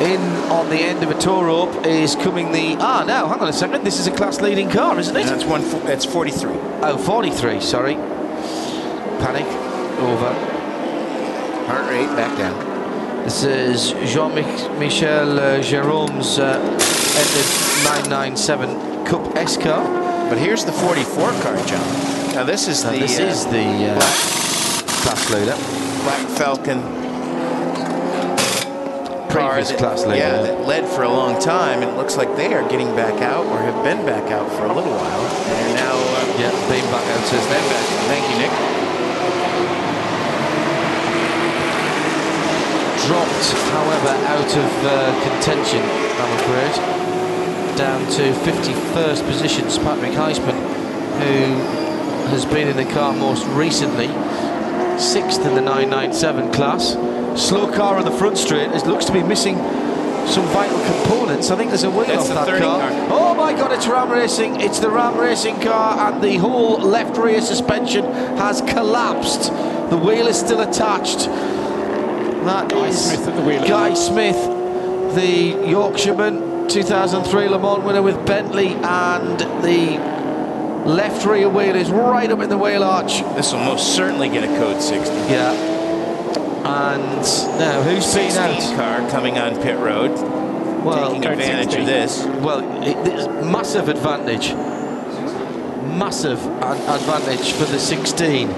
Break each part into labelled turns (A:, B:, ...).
A: In on the end of a tow rope is coming the... now, hang on a second. This is a class-leading car, isn't it?
B: That's 43.
A: Oh, 43, sorry. Panic. Over.
B: Heart rate back down.
A: This is Jean-Michel Jérôme's ended 997 Cup S car.
B: But here's the 44 car, John. Now this is the
A: class leader.
B: Black Falcon car that led for a long time, and it looks like they are getting back out, or have been back out for a little while, and now
A: being back out says
B: they're back. Thank you, Nick.
A: Dropped, however, out of contention, I'm afraid, down to 51st position. Patrick Heisman, who has been in the car most recently, 6th in the 997 class. Slow car on the front straight. It looks to be missing some vital components. I think there's a wheel off that car. Oh my God, it's Ram Racing. It's the Ram Racing car, and the whole left rear suspension has collapsed. The wheel is still attached. That is Guy Smith, the Yorkshireman, 2003 Le Mans winner with Bentley, and the left rear wheel is right up in the wheel arch.
B: This will most certainly get a code 60.
A: Yeah. And now, who's been out?
B: Car coming on pit road, taking advantage of this.
A: Well, it's massive advantage. Massive advantage for the 16.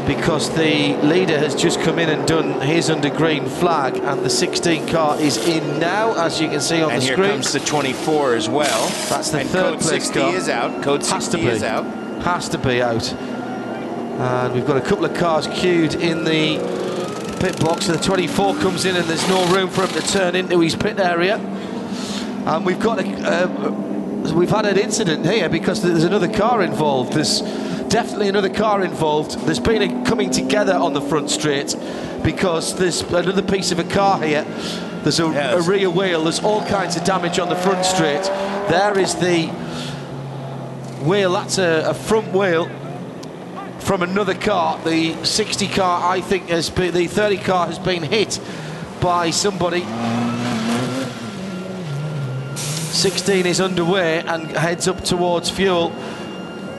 A: Because the leader has just come in and done his under green flag, and the 16 car is in now, as you can see on the screen.
B: And here comes the 24 as well.
A: That's the third place car.
B: Code 60 is out. Code 60 is out.
A: Has to be out. And we've got a couple of cars queued in the pit box. So the 24 comes in, and there's no room for him to turn into his pit area. And we've got we've had an incident here because there's another car involved. There's definitely another car involved. There's been a coming together on the front straight because there's another piece of a car here. There's a rear wheel. There's all kinds of damage on the front straight. There is the wheel. That's a front wheel from another car. The 60 car, I think, has been, the 30 car has been hit by somebody. 16 is underway and heads up towards fuel.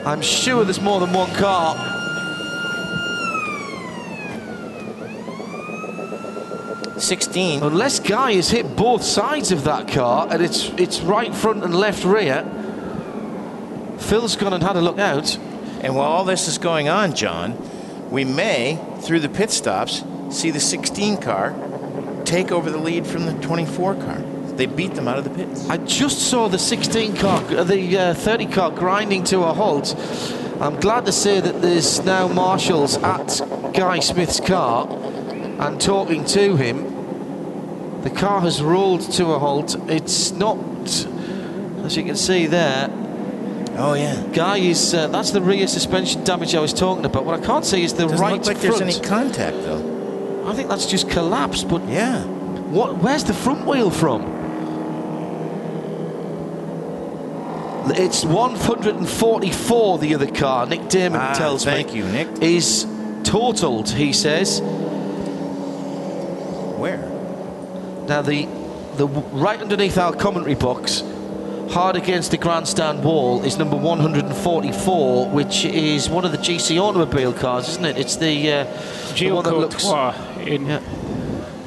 A: I'm sure there's more than one car.
B: '16.
A: Unless Guy has hit both sides of that car, and it's right front and left rear. Phil's gone and had a look out.
B: And while all this is going on, John, we may, through the pit stops, see the 16 car take over the lead from the 24 car. They beat them out of the pits.
A: I just saw the 16 car, the 30 car grinding to a halt. I'm glad to say that there's now marshals at Guy Smith's car and talking to him. The car has rolled to a halt. It's not, as you can see there.
B: Oh yeah.
A: Guy is, that's the rear suspension damage I was talking about. What I can't see is the
B: Doesn't
A: right
B: look like
A: front.
B: there's any contact though.
A: I think that's just collapsed, but
B: yeah.
A: Where's the front wheel from? It's 144, the other car, Nick Damon tells me.
B: Thank you, Nick.
A: Is totaled, he says.
B: Where?
A: Now, the right underneath our commentary box, hard against the grandstand wall, is number 144, which is one of the GC automobile cars, isn't it? It's the one that looks...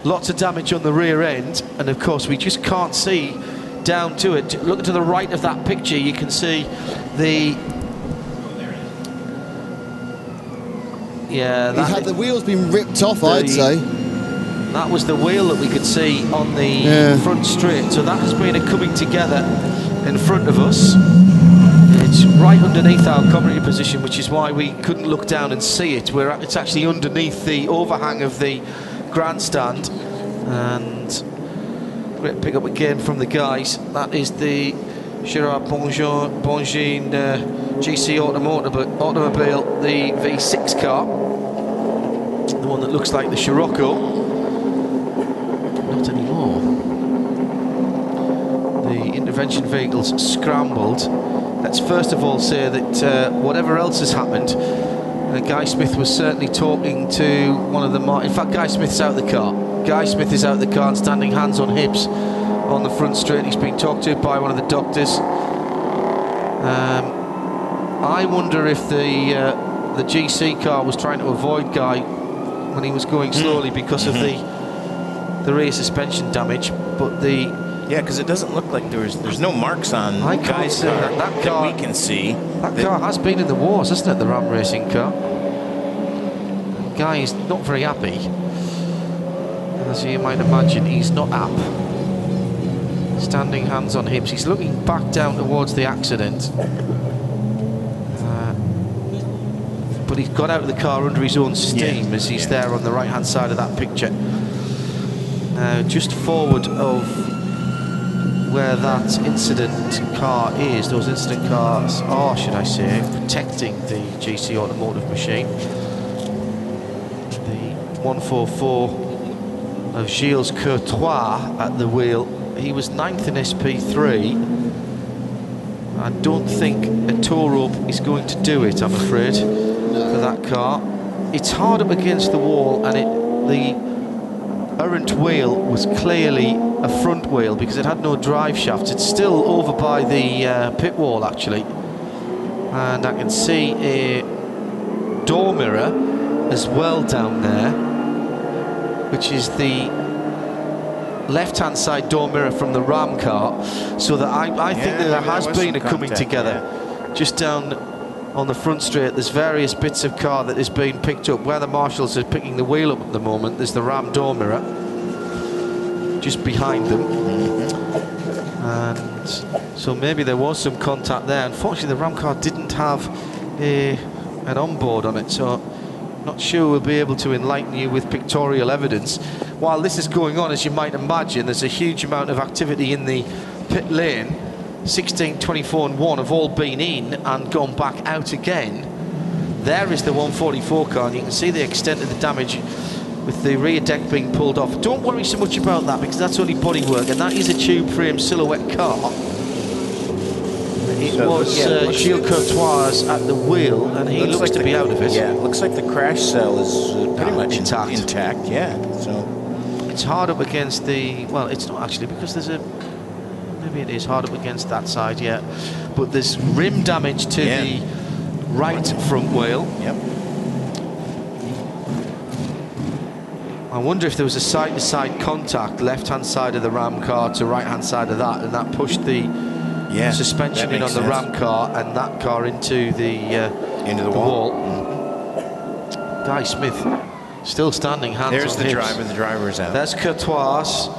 A: lots of damage on the rear end, and of course we just can't see down to it. Look to the right of that picture, you can see the... Yeah, that
C: had the wheels been ripped off, I'd say.
A: That was the wheel that we could see on the front straight. So that has been a coming together in front of us. It's right underneath our commentary position, which is why we couldn't look down and see it. It's actually underneath the overhang of the grandstand. And great pick up again from the guys. That is the Gerard Bongin GC automobile, the V6 car, the one that looks like the Scirocco. Not anymore. The intervention vehicle's scrambled. Let's first of all say that whatever else has happened, Guy Smith was certainly talking to one of the... In fact, Guy Smith's out of the car. Guy Smith is out of the car and standing hands on hips on the front straight. He's being talked to by one of the doctors. I wonder if the GC car was trying to avoid Guy when he was going slowly because of the rear suspension damage, but
B: yeah, because it doesn't look like there's no marks on Guy's car that we can see.
A: That car has been in the wars, hasn't it, the Ram racing car? Guy is not very happy. As you might imagine, he's not up. Standing hands on hips. He's looking back down towards the accident. But he's got out of the car under his own steam as he's there on the right-hand side of that picture. Just forward of where that incident car is, those incident cars are, should I say, protecting the GC automotive machine. The 144 of Gilles Courtois at the wheel. He was 9th in SP3. I don't think a tow rope is going to do it, I'm afraid, for that car. It's hard up against the wall, and the errant wheel was clearly a front wheel because it had no drive shaft. It's still over by the pit wall, actually. And I can see a door mirror as well down there, which is the left-hand side door mirror from the Ram car, so that I think that there has been a coming together. Just down on the front straight, there's various bits of car that is being picked up. Where the marshals are picking the wheel up at the moment, there's the Ram door mirror just behind them. And so maybe there was some contact there. Unfortunately, the Ram car didn't have an onboard on it, so not sure we'll be able to enlighten you with pictorial evidence. While this is going on, as you might imagine, there's a huge amount of activity in the pit lane. 16, 24 and 1 have all been in and gone back out again. There is the 144 car, and you can see the extent of the damage with the rear deck being pulled off. Don't worry so much about that, because that's only bodywork, and that is a tube frame silhouette car. It was Gilles Courtois at the wheel, and he looks to be out of it.
B: Yeah, it looks like the crash cell is pretty much intact. Yeah, so
A: it's hard up against the, well, it's not actually, because there's a, maybe it is hard up against that side, yeah. But there's rim damage to the right front wheel.
B: Yep.
A: I wonder if there was a side-to-side contact, left-hand side of the Ram car to right-hand side of that, and that pushed the suspension in on the Ram car and that car into the wall. Guy Smith still standing hands on hips.
B: There's the driver. The driver's out.
A: There's Courtois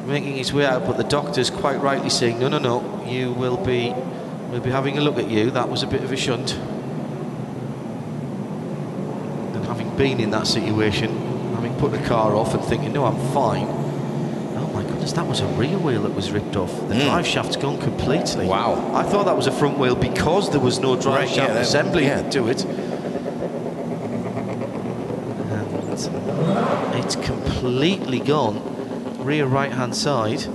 A: making his way out, but the doctor's quite rightly saying, no, we'll be having a look at you. That was a bit of a shunt. And having been in that situation, having put the car off and thinking, no, I'm fine. Oh my goodness, that was a rear wheel that was ripped off. The drive shaft's gone completely.
B: Wow.
A: I thought that was a front wheel because there was no drive shaft assembly to it. And it's completely gone. Rear right-hand side.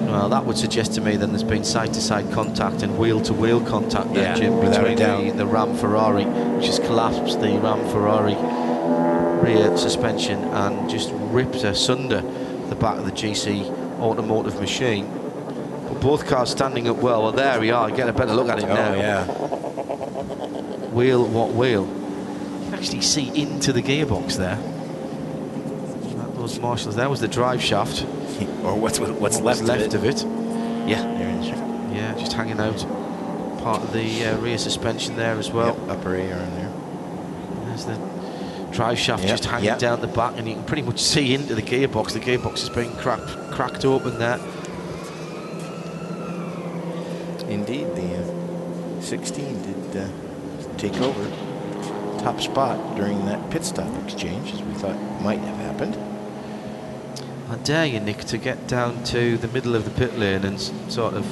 A: Well, that would suggest to me then there's been side-to-side contact and wheel-to-wheel contact there, Jim, between the Ram Ferrari, which has collapsed the Ram Ferrari rear suspension and just ripped asunder the back of the GC automotive machine. But both cars standing up well. Well, there we are. Get a better look at it now.
B: Yeah.
A: Wheel, what wheel? You can actually see into the gearbox there. Those marshals. There was the drive shaft,
B: or what's left of it. Yeah, there it is.
A: Yeah, just hanging out. Part of the rear suspension there as well.
B: Yep, upper ear in there.
A: There's the drive shaft just hanging down the back, and you can pretty much see into the gearbox. The gearbox is being cracked open there.
B: Indeed, the 16 did take over top spot during that pit stop exchange, as we thought might have happened.
A: I dare you, Nick, to get down to the middle of the pit lane and sort of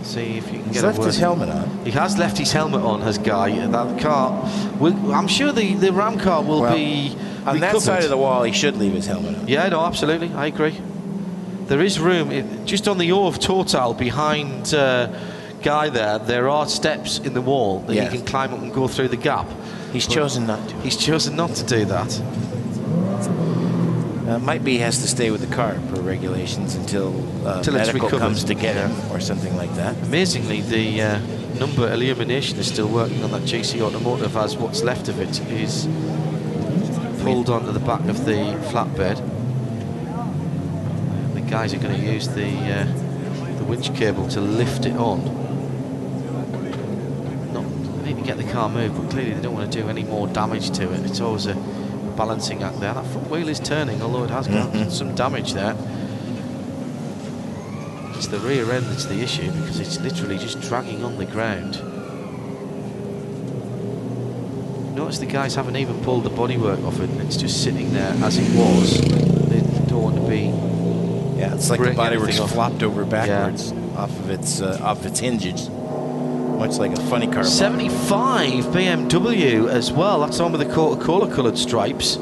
A: see if you can get a word.
B: He's left his helmet on.
A: He has left his helmet on, has Guy. That car, I'm sure the Ram car will be
B: on
A: recovered.
B: that side of the wall. He should leave his helmet on.
A: Yeah, no, absolutely, I agree. There is room, just on the O of Total behind Guy there. There are steps in the wall that he can climb up and go through the gap.
B: He's chosen not to.
A: He's chosen not to do that.
B: Might be he has to stay with the car per regulations until medical comes to get him or something like that.
A: Amazingly, the number illumination is still working on that GC Automotive, as what's left of it is pulled onto the back of the flatbed. The guys are going to use the winch cable to lift it on. They need to get the car moved, but clearly they don't want to do any more damage to it. It's always a balancing act there. That front wheel is turning, although it has got some damage there. It's the rear end that's the issue, because it's literally just dragging on the ground. Notice the guys haven't even pulled the bodywork off it, and it's just sitting there as it was. They don't want to be...
B: Yeah, it's like the bodywork's flopped over backwards off of its hinges. Much like a funny car.
A: 75 BMW as well. That's on with the Coca-Cola coloured stripes.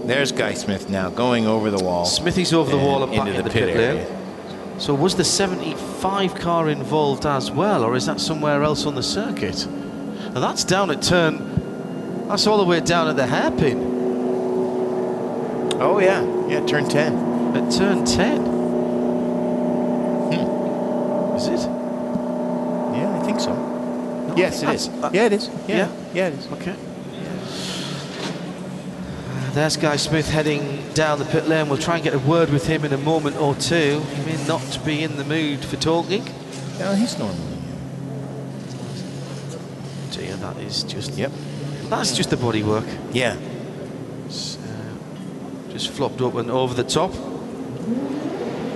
B: There's Guy Smith now going over the wall.
A: Smithy's over the wall and back into the pit lane.
B: area.
A: So was the 75 car involved as well, or is that somewhere else on the circuit? Now that's down at turn... That's all the way down at the hairpin.
B: Oh yeah, yeah, turn 10.
A: At turn 10. Is it?
B: Yeah, I think so.
A: No,
B: yes, it is. Yeah, it is. Yeah, it is.
A: Okay. There's Guy Smith heading down the pit lane. We'll try and get a word with him in a moment or two. He may not be in the mood for talking.
B: No, he's normally.
A: Dear, that is just...
B: Yep.
A: That's just the bodywork.
B: Yeah.
A: It's, just flopped up and over the top.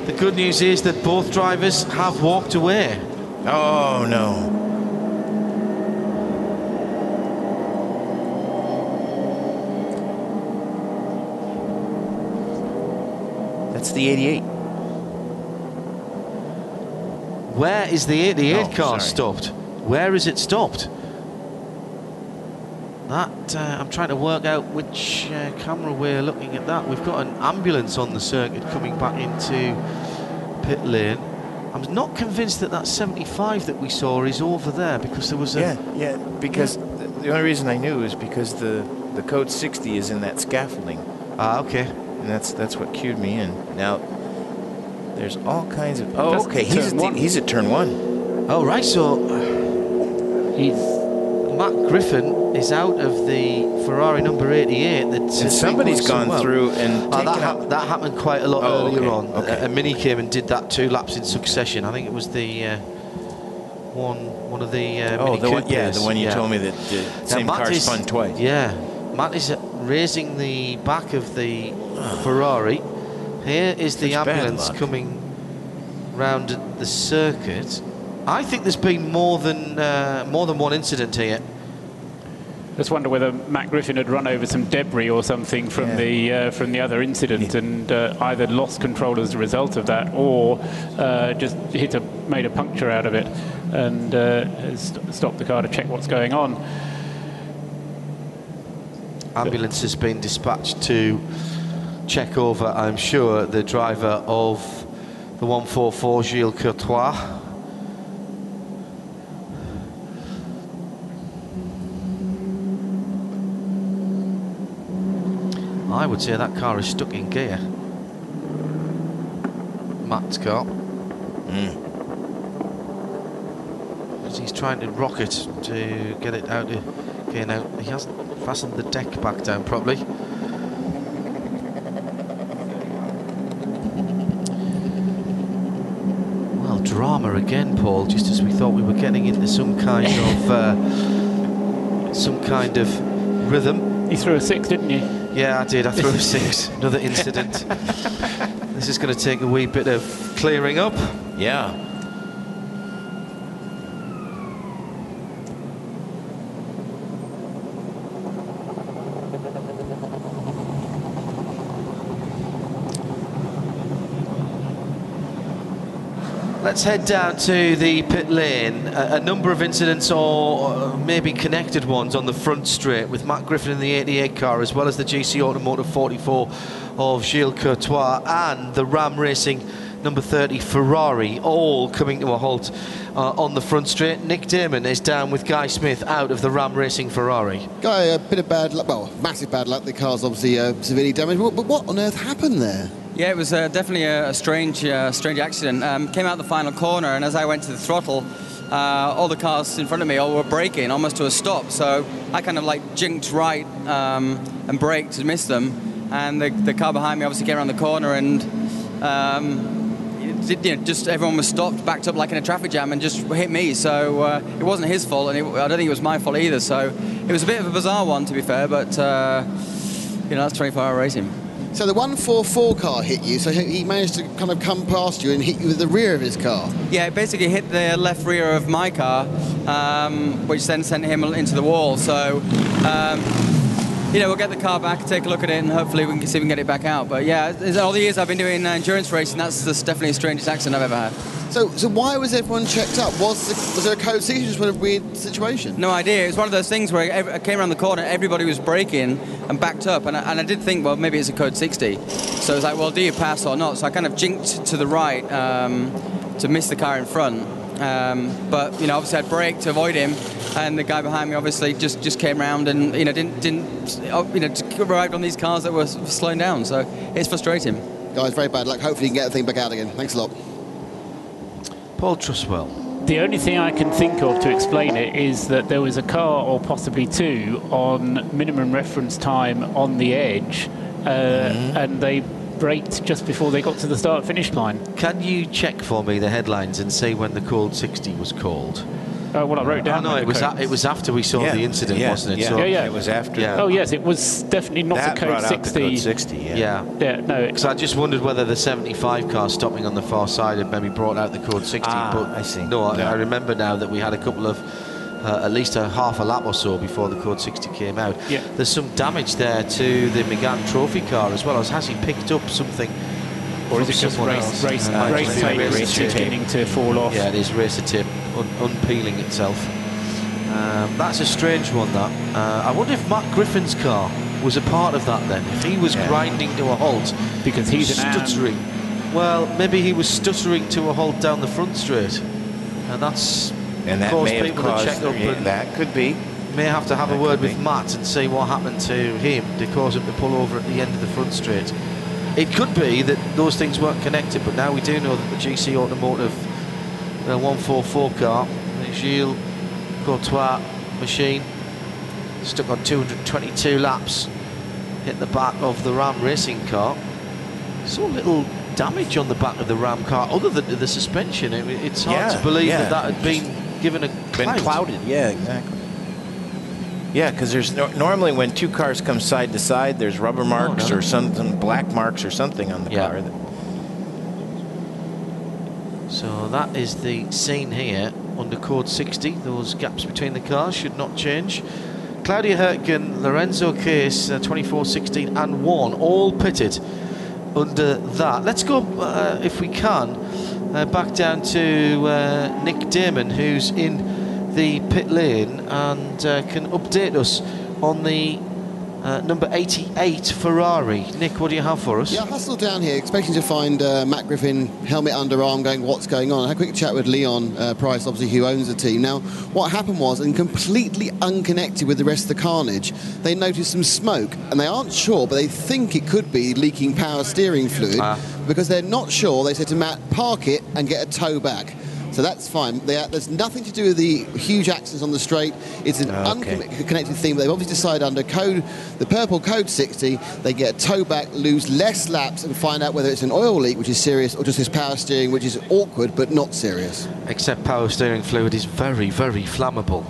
A: The good news is that both drivers have walked away.
B: Oh, no. That's the 88.
A: Where is the 88 car
B: sorry.
A: stopped? Where is it stopped? That, I'm trying to work out which camera we're looking at that. We've got an ambulance on the circuit coming back into pit lane. I'm not convinced that that 75 that we saw is over there, because there was a...
B: Yeah, because the only reason I knew is because the code 60 is in that scaffolding.
A: Ah, okay.
B: And that's what cued me in. Now, there's all kinds of... Oh, okay, he's at turn 1.
A: Oh, right, so... Matt Griffin is out of the Ferrari number 88.
B: And somebody's gone through and
A: that happened quite a lot earlier on.
B: Okay.
A: A Mini came and did that 2 laps in succession. I think it was the one of the Mini Coopers.
B: the one you told me that the same car spun twice.
A: Yeah, Matt is raising the back of the Ferrari. Here is the ambulance coming round the circuit. I think there's been more than one incident here.
D: Just wonder whether Matt Griffin had run over some debris or something from the other incident and either lost control as a result of that, or just made a puncture out of it and stopped the car to check what's going on.
A: Ambulance has been dispatched to check over, I'm sure, the driver of the 144, Gilles Courtois. I would say that car is stuck in gear. Matt's car. As he's trying to rocket to get it out of gear now. He hasn't fastened the deck back down properly. Well, drama again, Paul, just as we thought we were getting into some kind of rhythm.
D: You threw a 6, didn't you?
A: Yeah, I did. I threw a 6. Another incident. This is going to take a wee bit of clearing up.
B: Yeah.
A: Let's head down to the pit lane. A number of incidents, or maybe connected ones, on the front straight with Matt Griffin in the 88 car, as well as the GC Automotive 44 of Gilles Courtois, and the Ram Racing number 30 Ferrari, all coming to a halt on the front straight. Nick Damon is down with Guy Smith out of the Ram Racing Ferrari.
C: Guy, a bit of bad luck, well, massive bad luck. The car's obviously severely damaged. But what on earth happened there?
E: Yeah, it was definitely a strange accident. Came out the final corner, and as I went to the throttle, all the cars in front of me all were braking almost to a stop. So I kind of like jinked right and braked to miss them. And the car behind me obviously came around the corner, and just everyone was stopped, backed up like in a traffic jam, and just hit me. So it wasn't his fault, and I don't think it was my fault either. So it was a bit of a bizarre one, to be fair, but that's 24-hour racing.
C: So the 144 car hit you, so he managed to kind of come past you and hit you with the rear of his car?
E: Yeah, it basically hit the left rear of my car, which then sent him into the wall. So, we'll get the car back, take a look at it, and hopefully we can see if we can get it back out. But yeah, all the years I've been doing endurance racing, that's definitely the strangest accident I've ever had.
C: So why was everyone checked up? Was there a code 60? Just a weird situation?
E: No idea. It was one of those things where I came around the corner, everybody was braking and backed up, and I did think, well, maybe it's a code 60. So it was like, well, do you pass or not? So I kind of jinked to the right to miss the car in front. But obviously I braked to avoid him, and the guy behind me obviously just came around and didn't arrive on these cars that were slowing down. So it's frustrating.
C: Guys, very bad luck. Hopefully you can get the thing back out again. Thanks a lot.
A: Paul Truswell.
D: The only thing I can think of to explain it is that there was a car, or possibly two, on minimum reference time on the edge, and they braked just before they got to the start-finish line.
A: Can you check for me the headlines and say when the code 60 was called?
D: Well, I wrote down.
A: No, it was after we saw the incident, wasn't it?
B: Yeah,
A: so,
B: it was after.
A: Yeah.
D: Oh yes, it was definitely not
B: That
D: a code
B: brought
D: 60.
B: out the code 60.
A: Yeah.
D: No.
A: Because I just wondered whether the 75 car stopping on the far side had maybe brought out the code 60. But
B: I see.
A: No, I remember now that we had a couple of at least half a lap or so before the code 60 came out.
D: Yeah.
A: There's some damage there to the McGann Trophy car as well. Has he picked up something?
D: Or is it just race tape beginning to fall off?
A: Yeah, it is racer tape unpeeling itself. That's a strange one, that. I wonder if Matt Griffin's car was a part of that then. If he was grinding to a halt.
D: Because he's
A: stuttering. Well, maybe he was stuttering to a halt down the front straight. And that's caused people to check up. And
B: that could be.
A: May have to have a word with Matt and see what happened to him to cause him to pull over at the end of the front straight. It could be that those things weren't connected, but now we do know that the GC Automotive 144 car, the Gilles Courtois machine, stuck on 222 laps, hit the back of the Ram Racing car. So little damage on the back of the Ram car, other than the suspension. It's hard to believe that had been given a clout.
B: Been clouded, yeah, exactly. Yeah, because there's normally when two cars come side to side, there's rubber marks or some black marks or something on the car.
A: So that is the scene here under code 60. Those gaps between the cars should not change. Claudia Hurtgen, Lorenzo Case, 24, 16 and 1, all pitted under that. Let's go, if we can, back down to Nick Damon, who's in the pit lane and can update us on the number 88 Ferrari. Nick, what do you have for us?
C: Yeah, hustled down here, expecting to find Matt Griffin, helmet under arm, going, what's going on? I had a quick chat with Leon Price, obviously, who owns the team. Now, what happened was, and completely unconnected with the rest of the carnage, they noticed some smoke, and they aren't sure, but they think it could be leaking power steering fluid, because they're not sure. They said to Matt, park it and get a tow back. So that's fine. There's nothing to do with the huge accidents on the straight. It's an unconnected thing. But they've obviously decided under the purple code 60, they get a tow back, lose less laps, and find out whether it's an oil leak, which is serious, or just this power steering, which is awkward but not serious.
A: Except power steering fluid is very, very flammable.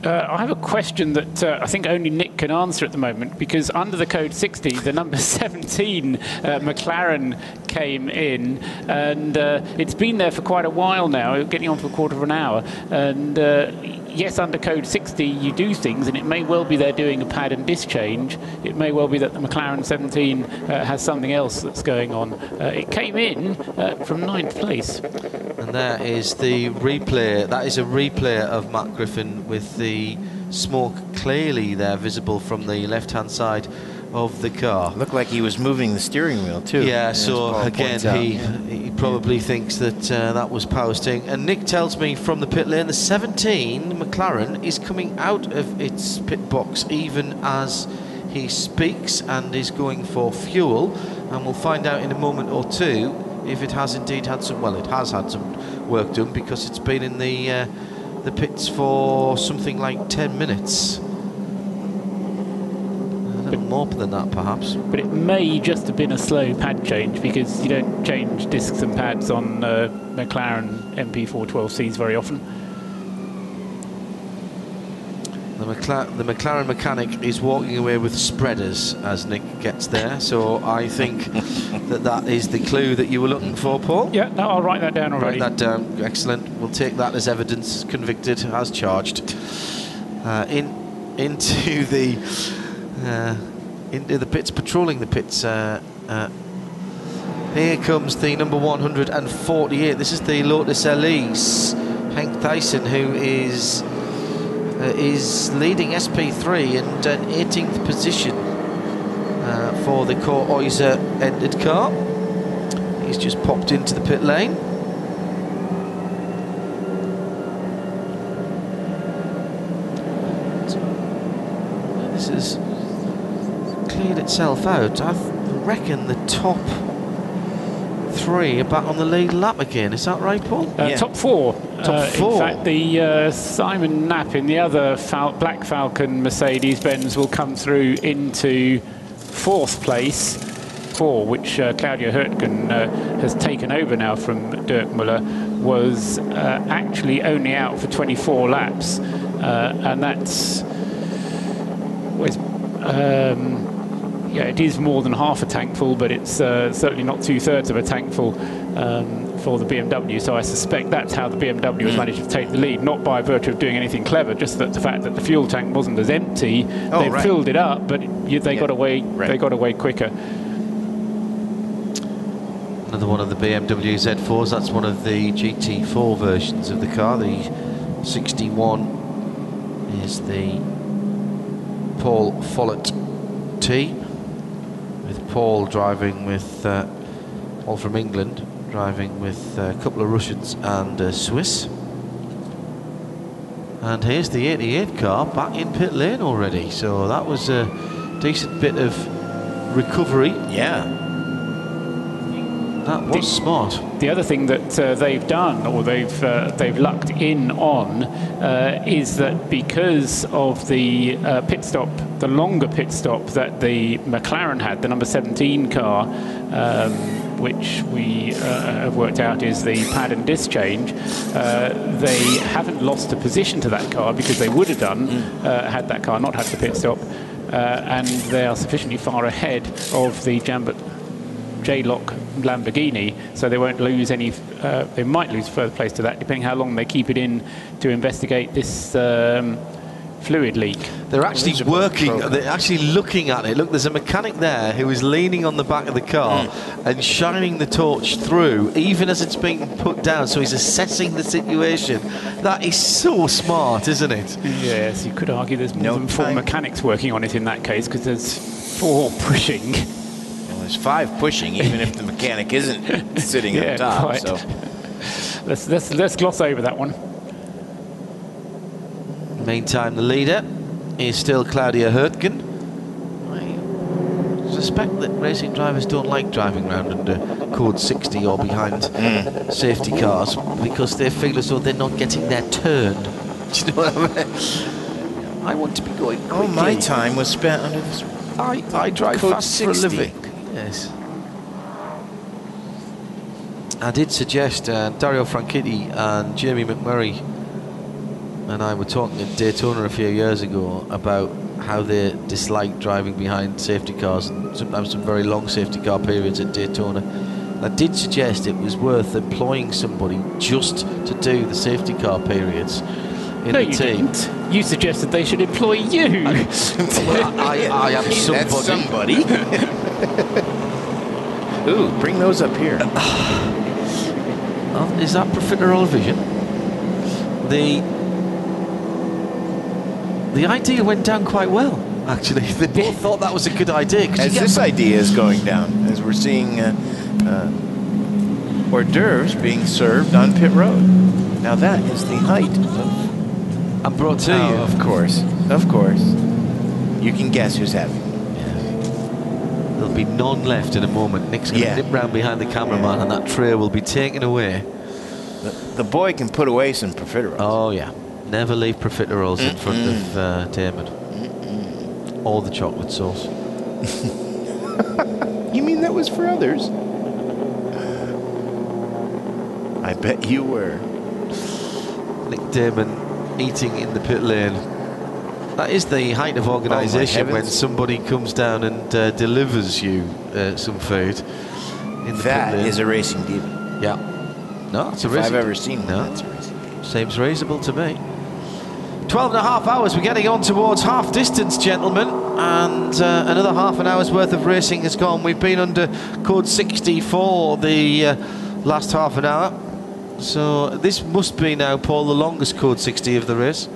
D: I have a question that I think only Nick can answer at the moment, because under the code 60, the number 17 McLaren came in, and it's been there for quite a while now, getting on for a quarter of an hour. And yes, under code 60, you do things, and it may well be they're doing a pad and disc change. It may well be that the McLaren 17 has something else that's going on. It came in from 9th place.
A: And there is the replay. That is a replay of Matt Griffin with the smoke clearly there visible from the left-hand side of the car.
B: Looked like he was moving the steering wheel too.
A: Yeah,
B: as
A: so
B: Paul
A: again,
B: points out.
A: he probably thinks that that was power steering. And Nick tells me from the pit lane, the 17 McLaren is coming out of its pit box even as he speaks and is going for fuel. And we'll find out in a moment or two if it has indeed had some. Well, it has had some work done because it's been in the pits for something like 10 minutes. A little more than that, perhaps.
D: But it may just have been a slow pad change, because you don't change discs and pads on McLaren MP412Cs very often.
A: The McLaren mechanic is walking away with spreaders as Nick gets there, so I think that is the clue that you were looking for, Paul.
D: Yeah, no, I'll write that down already.
A: Write that down, excellent. We'll take that as evidence, convicted, as charged. Into the pits, patrolling the pits. Here comes the number 148. This is the Lotus LE's Henk Thijssen, who is leading SP3 and an 18th position for the Core Oyser ended car. He's just popped into the pit lane. This has cleared itself out. I reckon the top three are back on the lead lap again. Is that right, Paul?
D: Yeah. Top four.
A: Top four.
D: In fact, the Simon Knapp in the other Black Falcon Mercedes-Benz will come through into fourth place, which Claudio Hurtgen has taken over now from Dirk Muller, was actually only out for 24 laps. And that's... yeah, it is more than half a tank full, but it's certainly not 2/3 of a tank full for the BMW. So I suspect that's how the BMW has managed to take the lead, not by virtue of doing anything clever, just that the fact that the fuel tank wasn't as empty. They filled it up, but they got away. They got away quicker.
A: Another one of the BMW Z4s. That's one of the GT4 versions of the car. The 61 is the Paul Follett T, with Paul driving with all from England, driving with a couple of Russians and a Swiss. And here's the 88 car back in pit lane already, so that was a decent bit of recovery.
B: Yeah,
A: that was smart.
D: The other thing that they've done, or they've lucked in on, is that because of the pit stop, the longer pit stop that the McLaren had, the number 17 car, which we have worked out is the pad and disc change, they haven't lost a position to that car, because they would have done had that car not had the pit stop, and they are sufficiently far ahead of the J-Lock Lamborghini, so they won't lose any. They might lose further place to that, depending how long they keep it in to investigate this fluid leak.
A: They're actually working. They're actually looking at it. Look, there's a mechanic there who is leaning on the back of the car and shining the torch through, even as it's being put down. So he's assessing the situation. That is so smart, isn't it?
D: Yes, you could argue there's more than 4 mechanics working on it in that case, because there's 4 pushing.
B: There's 5 pushing, even if the mechanic isn't sitting up top.
D: Right.
B: So
A: let's
D: gloss over that one.
A: Meantime, the leader is still Claudia Hurtgen. I suspect that racing drivers don't like driving around under code 60 or behind safety cars, because they feel as though they're not getting their turn. Do you know what I mean? I want to be going quickly.
B: all my time was spent under this.
A: I drive
B: code
A: fast
B: 60.
A: for a living. Yes. I did suggest Dario Franchitti and Jamie McMurray and I were talking at Daytona a few years ago about how they dislike driving behind safety cars, and sometimes some very long safety car periods at Daytona. I did suggest it was worth employing somebody just to do the safety car periods in the team.
D: Didn't. You suggested they should employ you.
A: Well, I am somebody.
B: That's somebody. Ooh, bring those up here.
A: Is that profiterole vision? The idea went down quite well. actually. They both thought that was a good idea.
B: As this idea is going down, as we're seeing hors d'oeuvres being served on pit road. Now that is the height of...
A: I'm brought to you.
B: Of course. Of course. You can guess who's having.
A: There'll be none left in a moment. Nick's going to nip round behind the cameraman and that tray will be taken away.
B: The boy can put away some profiteroles.
A: Oh, yeah. Never leave profiteroles in front of Damon. Or the chocolate sauce.
B: You mean that was for others? I bet you were.
A: Nick Damon eating in the pit lane. That is the height of organisation when somebody comes down and delivers you some food in the pit lane.
B: That is a racing diva.
A: Yeah. No, it's
B: if I've ever seen one, that's a racing diva.
A: Seems reasonable to me. 12 and a half hours. We're getting on towards half distance, gentlemen. And another half an hour's worth of racing has gone. We've been under code 60 for the last half an hour. So this must be now, Paul, the longest code 60 of the race.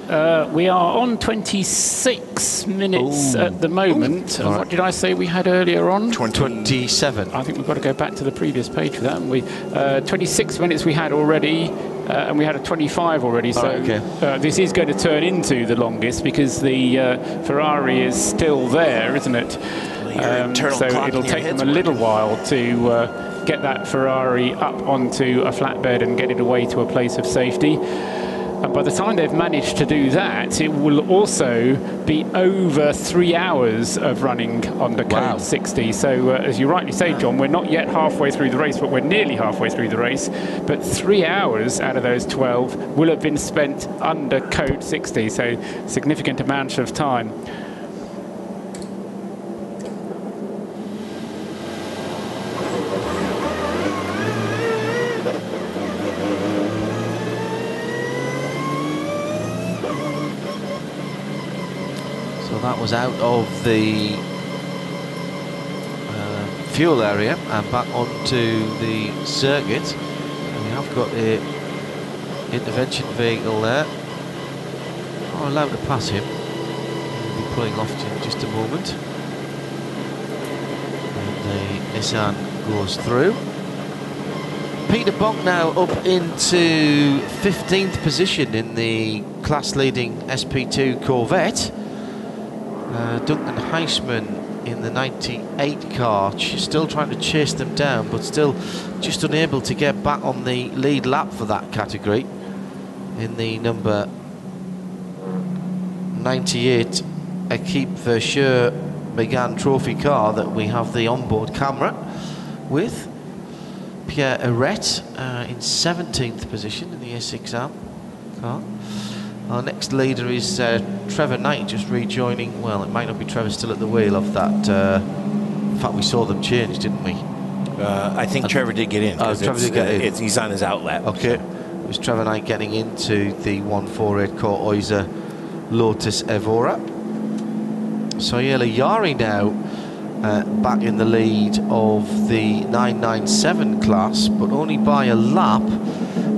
D: We are on 26 minutes at the moment. And what did I say we had earlier on?
A: 27.
D: I think we've got to go back to the previous page for that, haven't we? 26 minutes we had already, and we had a 25 already. So this is going to turn into the longest because the Ferrari is still there, isn't it? So it'll take them a little while to get that Ferrari up onto a flatbed and get it away to a place of safety. And by the time they've managed to do that, it will also be over 3 hours of running under code 60. So as you rightly say, John, we're not yet halfway through the race, but we're nearly halfway through the race. But 3 hours out of those 12 will have been spent under code 60. So significant amount of time.
A: That was out of the fuel area and back onto the circuit. And we have got a intervention vehicle there. Oh, allowed to pass him. We'll be pulling off in just a moment. And the Nissan goes through. Peter Bonk now up into 15th position in the class-leading SP2 Corvette. Duncan Heisman in the 98 car, still trying to chase them down, but still just unable to get back on the lead lap for that category. In the number 98 Equipe Verschure Megane Trophy car that we have the onboard camera with. Pierre Eret in 17th position in the A6R car. Our next leader is Trevor Knight, just rejoining. Well, it might not be Trevor still at the wheel of that. In fact, we saw them change, didn't we?
B: I think Trevor did get in.
A: Trevor did get in.
B: He's on his outlet.
A: Okay. It was Trevor Knight getting into the 148 Core Oyster Lotus Evora. Soyela Yari now back in the lead of the 997 class, but only by a lap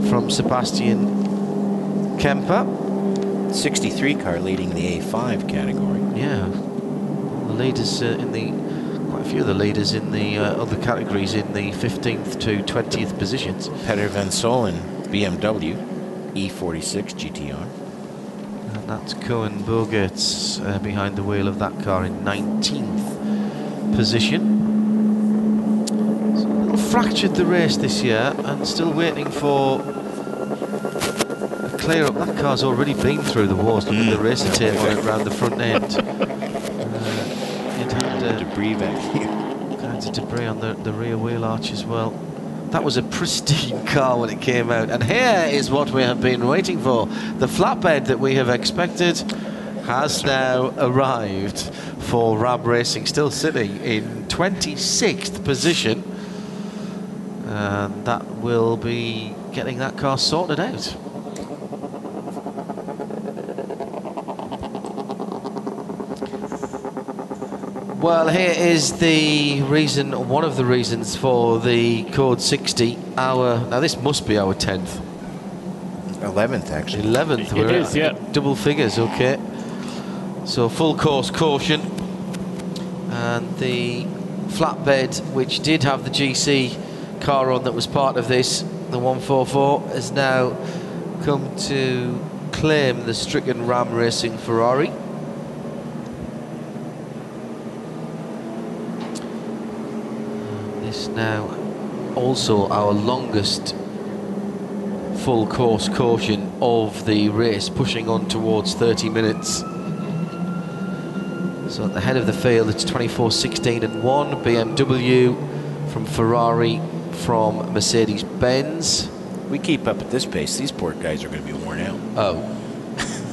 A: from Sebastian Kemper.
B: 63 car leading the A5 category.
A: Yeah, the leaders in the quite a few of the leaders in the other categories in the 15th to 20th positions.
B: Peter Van Solen, BMW E46 GTR.
A: And that's Cohen Bogerts behind the wheel of that car in 19th position. So a little fractured the race this year, and still waiting for clear up. That car's already been through the walls. Look at the racer tape on it around the front end. It had
B: debris back here.
A: Kinds of debris on the rear wheel arch as well. That was a pristine car when it came out. And here is what we have been waiting for. The flatbed that we have expected has now arrived for Rab Racing, still sitting in 26th position. And that will be getting that car sorted out. Well, here is the reason, one of the reasons for the code 60. Now this must be our 10th.
B: 11th, actually.
A: 11th.
D: It is, yeah.
A: Double figures, okay. So full course caution, and the flatbed, which did have the GC car on that was part of this, the 144, has now come to claim the stricken Ram Racing Ferrari. This now also our longest full course caution of the race, pushing on towards 30 minutes. So at the head of the field, it's 24:16 and 1. BMW from Ferrari, from Mercedes-Benz.
B: We keep up at this pace, these poor guys are going to be worn out.
A: Oh,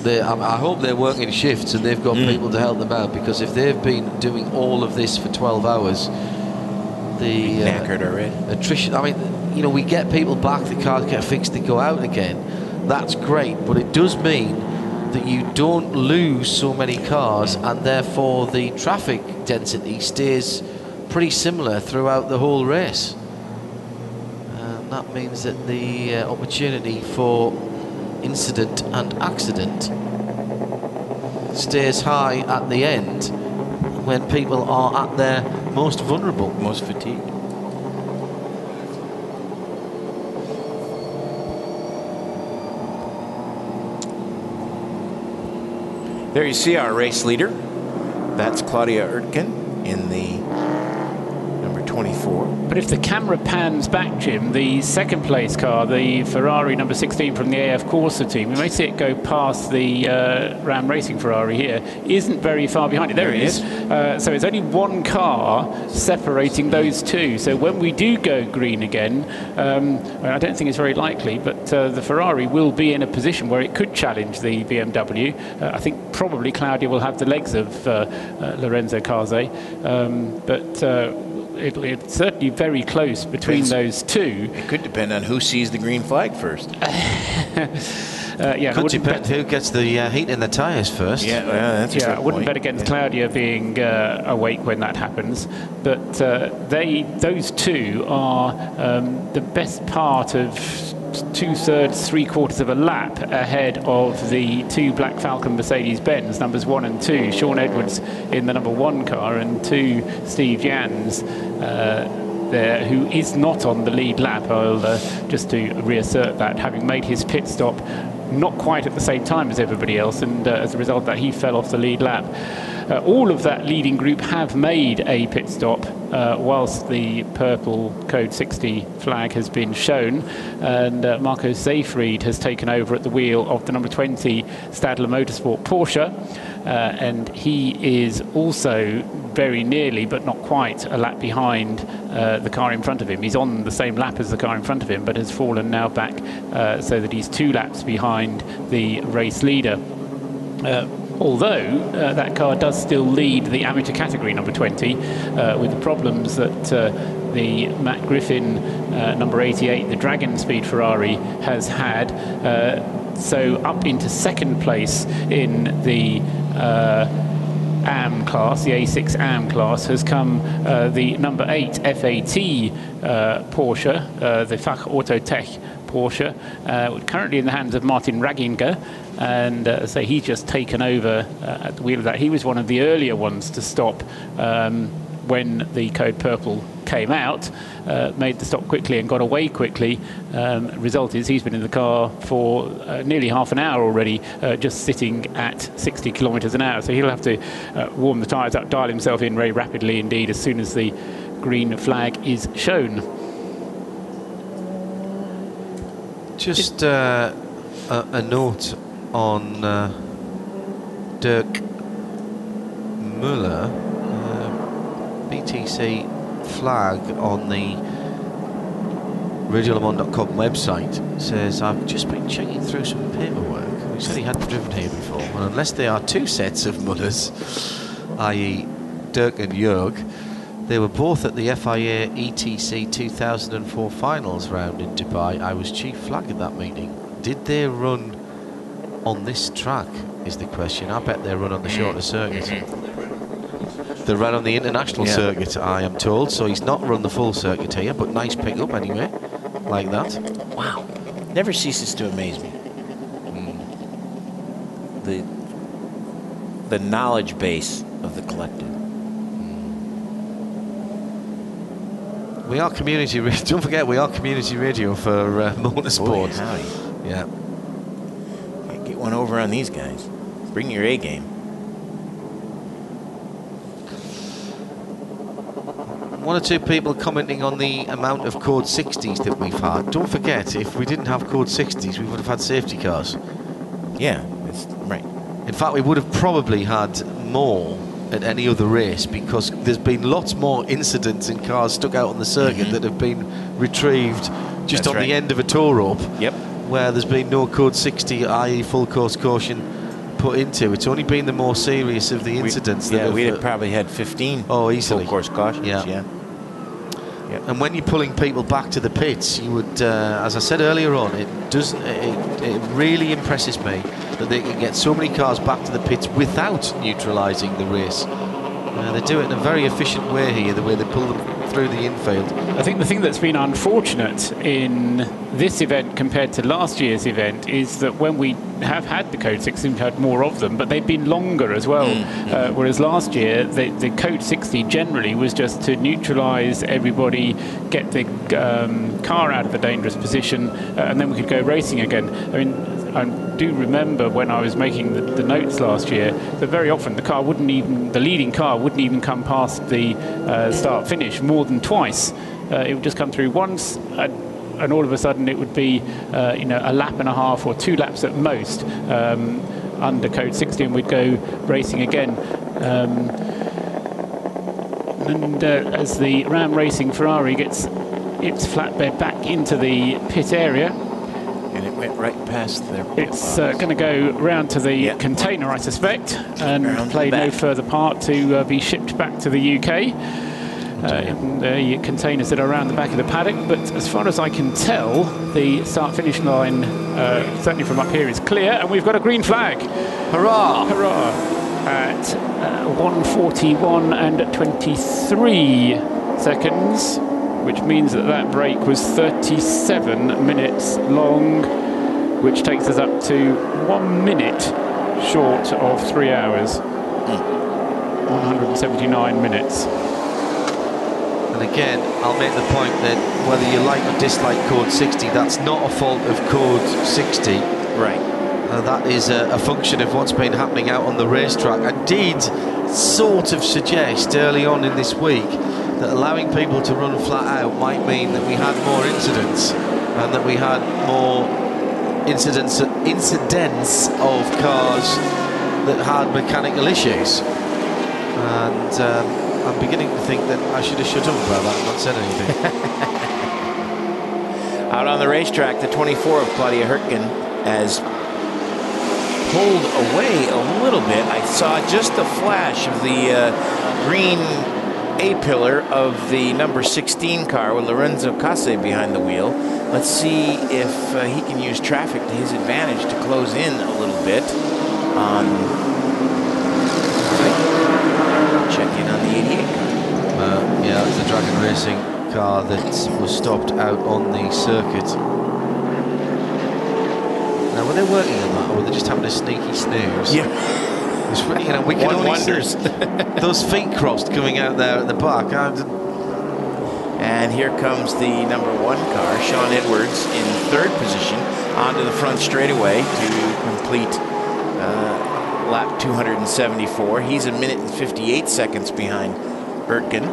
A: I hope they're working shifts and they've got people to help them out, because if they've been doing all of this for 12 hours, the
B: knackered already.
A: Attrition. I mean, you know, we get people back, the cars get fixed, they go out again. That's great, but it does mean that you don't lose so many cars, and therefore the traffic density stays pretty similar throughout the whole race. And that means that the opportunity for incident and accident stays high at the end when people are at their most vulnerable,
B: most fatigued. There you see our race leader. That's Claudia Oetken in the number 24.
D: But if the camera pans back, Jim, the second place car, the Ferrari number 16 from the AF Corsa team, we may see it go past the Ram Racing Ferrari here, isn't very far behind it. There it is. So it's only one car separating those two. So when we do go green again, I don't think it's very likely, but the Ferrari will be in a position where it could challenge the BMW. I think probably Claudia will have the legs of Lorenzo Caze, but it's certainly very close between those two.
B: It could depend on who sees the green flag first.
A: Yeah, could depend who gets the heat in the tyres first.
B: Yeah, that's a good
D: I wouldn't
B: point.
D: bet against Claudia being awake when that happens. But those two are the best part of 2/3, 3/4 of a lap ahead of the two Black Falcon Mercedes-Benz, numbers 1 and 2. Sean Edwards in the number 1 car, and 2 Steve Jans there, who is not on the lead lap. I'll just to reassert that, having made his pit stop not quite at the same time as everybody else, and as a result of that, he fell off the lead lap. All of that leading group have made a pit stop whilst the purple code 60 flag has been shown, and Marco Seyfried has taken over at the wheel of the number 20 Stadler Motorsport Porsche, and he is also very nearly, but not quite, a lap behind the car in front of him. He's on the same lap as the car in front of him, but has fallen now back so that he's 2 laps behind the race leader. Although that car does still lead the amateur category, number 20, with the problems that the Matt Griffin number 88, the Dragon Speed Ferrari, has had. So up into second place in the AM class, the A6 AM class, has come the number 8 FAT Porsche, the Fach Autotech Porsche, currently in the hands of Martin Raginger, and so he's just taken over at the wheel of that. He was one of the earlier ones to stop when the code purple came out, made the stop quickly and got away quickly. Result is he's been in the car for nearly half an hour already, just sitting at 60 kilometers an hour. So he'll have to warm the tyres up, dial himself in very rapidly indeed as soon as the green flag is shown.
A: Just a note on Dirk Muller. BTC flag on the RadioLeMans.com website says, I've just been checking through some paperwork. We said he hadn't driven here before, and unless they are 2 sets of Mullers, i.e. Dirk and Jörg, they were both at the FIA ETC 2004 finals round in Dubai. I was chief flag at that meeting. Did they run on this track, is the question. I bet they run on the shorter circuit. They ran on the international circuit, I am told, so he's not run the full circuit here, but nice pick-up anyway, like that.
B: Wow. Never ceases to amaze me. the knowledge base of the collective.
A: We are community radio. Don't forget, we are community radio for motorsport.
B: Boy, howdy.
A: Yeah.
B: Can't get one over on these guys. Bring your A game.
A: One or two people commenting on the amount of code 60s that we've had. Don't forget, if we didn't have code 60s, we would have had safety cars.
B: Yeah, that's right.
A: In fact, we would have probably had more at any other race, because there's been lots more incidents in cars stuck out on the circuit that have been retrieved just on the end of a tow rope.
B: Yep.
A: Where there's been no code 60, i.e. full course caution, put into. It's only been the more serious of the incidents.
B: We'd have probably had 15
A: easily.
B: full course cautions.
A: Yeah.
B: Yep.
A: And when you're pulling people back to the pits, you would, as I said earlier on, it really impresses me that they can get so many cars back to the pits without neutralising the race. They do it in a very efficient way here, the way they pull them through the infield.
D: I think the thing that's been unfortunate in this event compared to last year's event is that when we have had the Code 60, we've had more of them, but they've been longer as well. Whereas last year, the Code 60 generally was just to neutralise everybody, get the car out of a dangerous position, and then we could go racing again. I mean, I do remember when I was making the notes last year that very often the leading car wouldn't even come past the start-finish more than twice. It would just come through once, and all of a sudden it would be a lap and a half or 2 laps at most under Code 60, and we'd go racing again. As the Ram Racing Ferrari gets its flatbed back into the pit area,
B: and it went right past their pit
D: it's going to go round to the container, I suspect, and play no further part to be shipped back to the UK. In the containers that are around the back of the paddock. But as far as I can tell, the start-finish line, certainly from up here, is clear, and we've got a green flag.
A: Hurrah!
D: Hurrah! At 1:41 and 23 seconds, which means that break was 37 minutes long, which takes us up to 1 minute short of 3 hours. 179 minutes.
A: And again, I'll make the point that whether you like or dislike Code 60, that's not a fault of Code 60.
B: Right.
A: That is a function of what's been happening out on the racetrack. I did sort of suggest early on in this week that allowing people to run flat out might mean that we had more incidents and that we had more incidents of cars that had mechanical issues. And I'm beginning to think that I should have shut up about that and not said anything.
B: Out on the racetrack, the 24 of Claudia Hurtgen has pulled away a little bit. I saw just a flash of the green A-pillar of the number 16 car with Lorenzo Casse behind the wheel. Let's see if he can use traffic to his advantage to close in a little bit on... Check in on the 88 car.
A: Yeah, it's the Dragon Racing car that was stopped out on the circuit. Now, were they working on that, or were they just having a sneaky snooze?
B: Yeah.
A: We could only
B: wonders.
A: see those feet crossed coming out there at the back.
B: And here comes the number 1 car, Sean Edwards, in 3rd position, onto the front straightaway to complete lap 274. He's a minute and 58 seconds behind Hurtgen.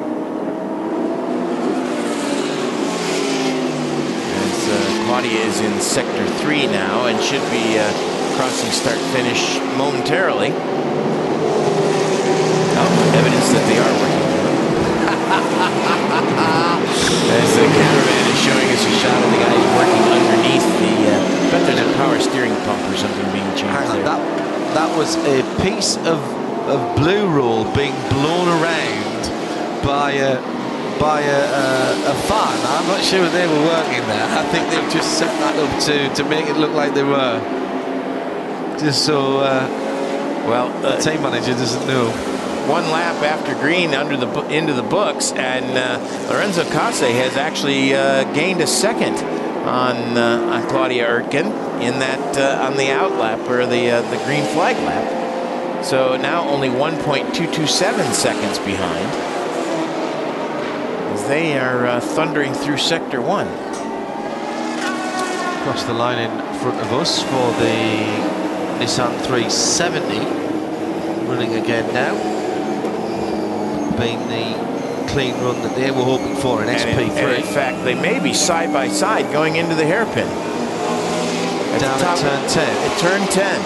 B: As Claudia is in sector 3 now and should be crossing start-finish momentarily. Evidence that they are working on it. As the cameraman is showing us a shot of the guy working underneath the... bet there's a power steering pump or something being changed there.
A: That was a piece of blue roll being blown around by a fan. I'm not sure they were working there. I think they've just set that up to make it look like they were. Just so the team manager doesn't know.
B: 1 lap after green into the books, and Lorenzo Casse has actually gained a second on Claudia Hurtgen in that on the out lap, or the green flag lap. So now only 1.227 seconds behind, as they are thundering through Sector 1.
A: Across the line in front of us for the Nissan 370. Running again now. Being the clean run that they were hoping for in SP3.
B: And in fact, they may be side by side going into the hairpin.
A: Down at turn 10.
B: At turn 10.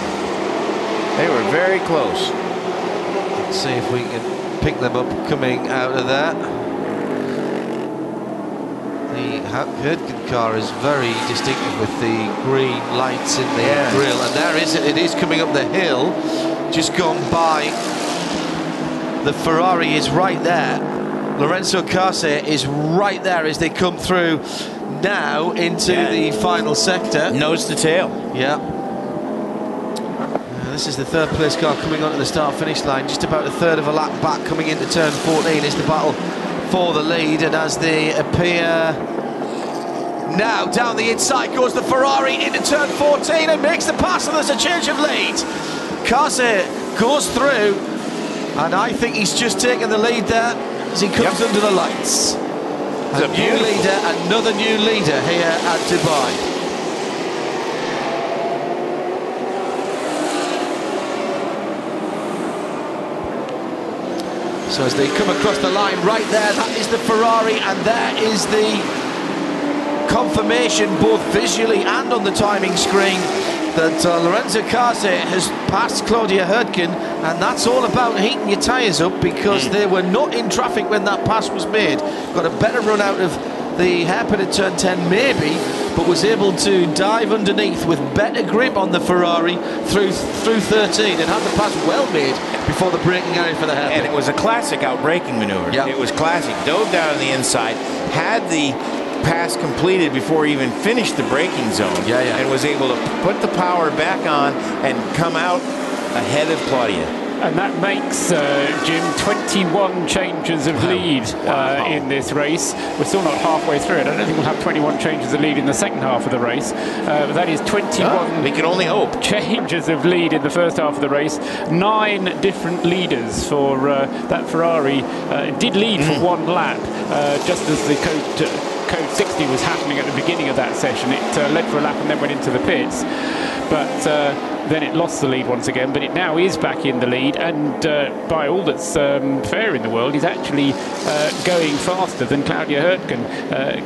B: They were very close.
A: Let's see if we can pick them up coming out of that. The Hurtgen car is very distinctive with the green lights in the grille, and there is it is coming up the hill, just gone by. The Ferrari is right there. Lorenzo Carse is right there as they come through now into the final sector.
B: Nose to tail.
A: Yeah. This is the third place car coming onto the start-finish line, just about a third of a lap back coming into turn 14 is the battle for the lead, and as they appear now down the inside goes the Ferrari into turn 14 and makes the pass, and there's a change of lead. Carse goes through, and I think he's just taken the lead there as he comes under the lights. A new leader, another new leader here at Dubai. So as they come across the line right there, that is the Ferrari, and there is the confirmation both visually and on the timing screen that Lorenzo Carse has passed Claudia Hurtgen, and that's all about heating your tyres up, because they were not in traffic when that pass was made. Got a better run out of the hairpin at turn 10 maybe, but was able to dive underneath with better grip on the Ferrari through 13 and had the pass well made before the braking area for the hairpin.
B: And it was a classic out-braking maneuver.
A: Yep.
B: It was classic. Dove down on the inside, had the pass completed before he even finished the braking zone, and was able to put the power back on and come out ahead of Claudia.
D: And that makes, Jim, 21 changes of lead in this race. We're still not halfway through it. I don't think we'll have 21 changes of lead in the second half of the race. But that is 21
B: we can only hope.
D: Changes of lead in the first half of the race. 9 different leaders for that Ferrari. Did lead for one lap, just as the Code 60 was happening at the beginning of that session. It led for a lap and then went into the pits. But then it lost the lead once again, but it now is back in the lead, and by all that's fair in the world, is actually going faster than Claudia Hurtgen.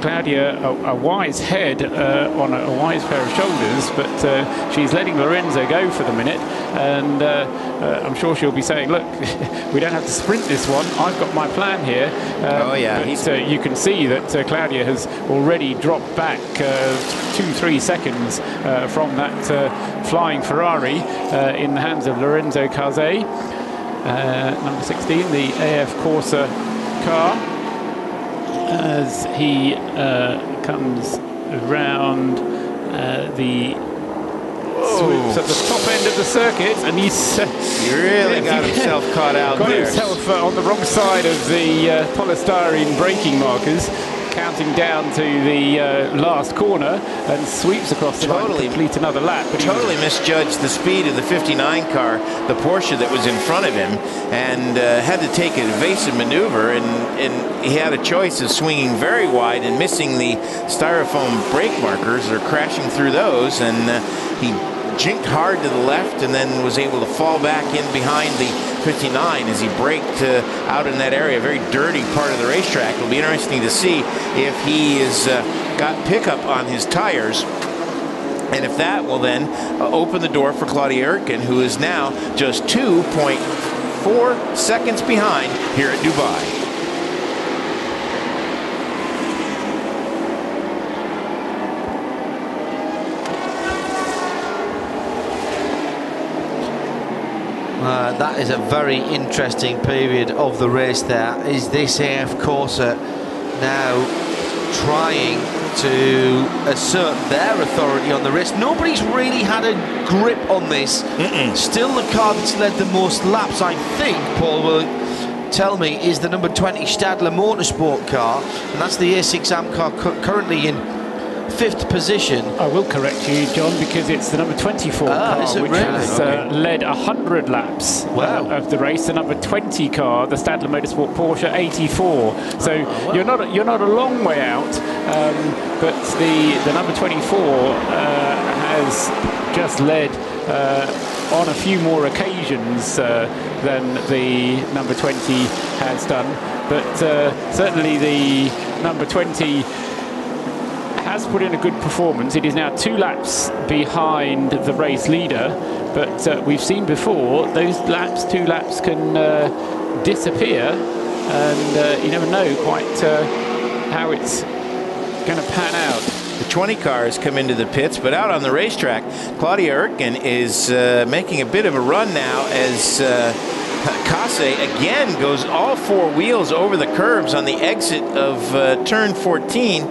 D: Claudia, a wise head on a wise pair of shoulders, but she's letting Lorenzo go for the minute, and I'm sure she'll be saying, look, we don't have to sprint this one, I've got my plan here. But you can see that Claudia has already dropped back 2-3 seconds from that flying Ferrari in the hands of Lorenzo Carse. Number 16, the AF Corsa car, as he comes around the swoops at the top end of the circuit, and he's
B: he really got himself caught out
D: got
B: there.
D: himself on the wrong side of the polystyrene braking markers, counting down to the last corner, and sweeps across the line to complete another lap. But
B: totally misjudged the speed of the 59 car, the Porsche that was in front of him, and had to take an evasive maneuver, and he had a choice of swinging very wide and missing the styrofoam brake markers, or crashing through those, and he jinked hard to the left and then was able to fall back in behind the 59 as he braked out in that area, a very dirty part of the racetrack. It'll be interesting to see if he has got pickup on his tires, and if that will then open the door for Claudia Hurtgen, who is now just 2.4 seconds behind here at Dubai.
A: That is a very interesting period of the race there. Is this AF Corsa now trying to assert their authority on the race? Nobody's really had a grip on this. Still the car that's led the most laps, I think, Paul will tell me, is the number 20 Stadler Motorsport car, and that's the A6 AM car currently in 5th position.
D: I will correct you, John, because it's the number 24 car,
A: is it
D: which
A: really?
D: has led 100 laps of the race. The number 20 car, the Stadler Motorsport Porsche 84. So you're not a long way out, but the number 24 has just led on a few more occasions than the number 20 has done. But certainly the number 20 has put in a good performance. It is now 2 laps behind the race leader, but we've seen before those 2 laps can disappear, and you never know quite how it's going to pan out.
B: The 20 cars come into the pits, but out on the racetrack, Claudia Oetken is making a bit of a run now as Kase again goes all 4 wheels over the curbs on the exit of turn 14,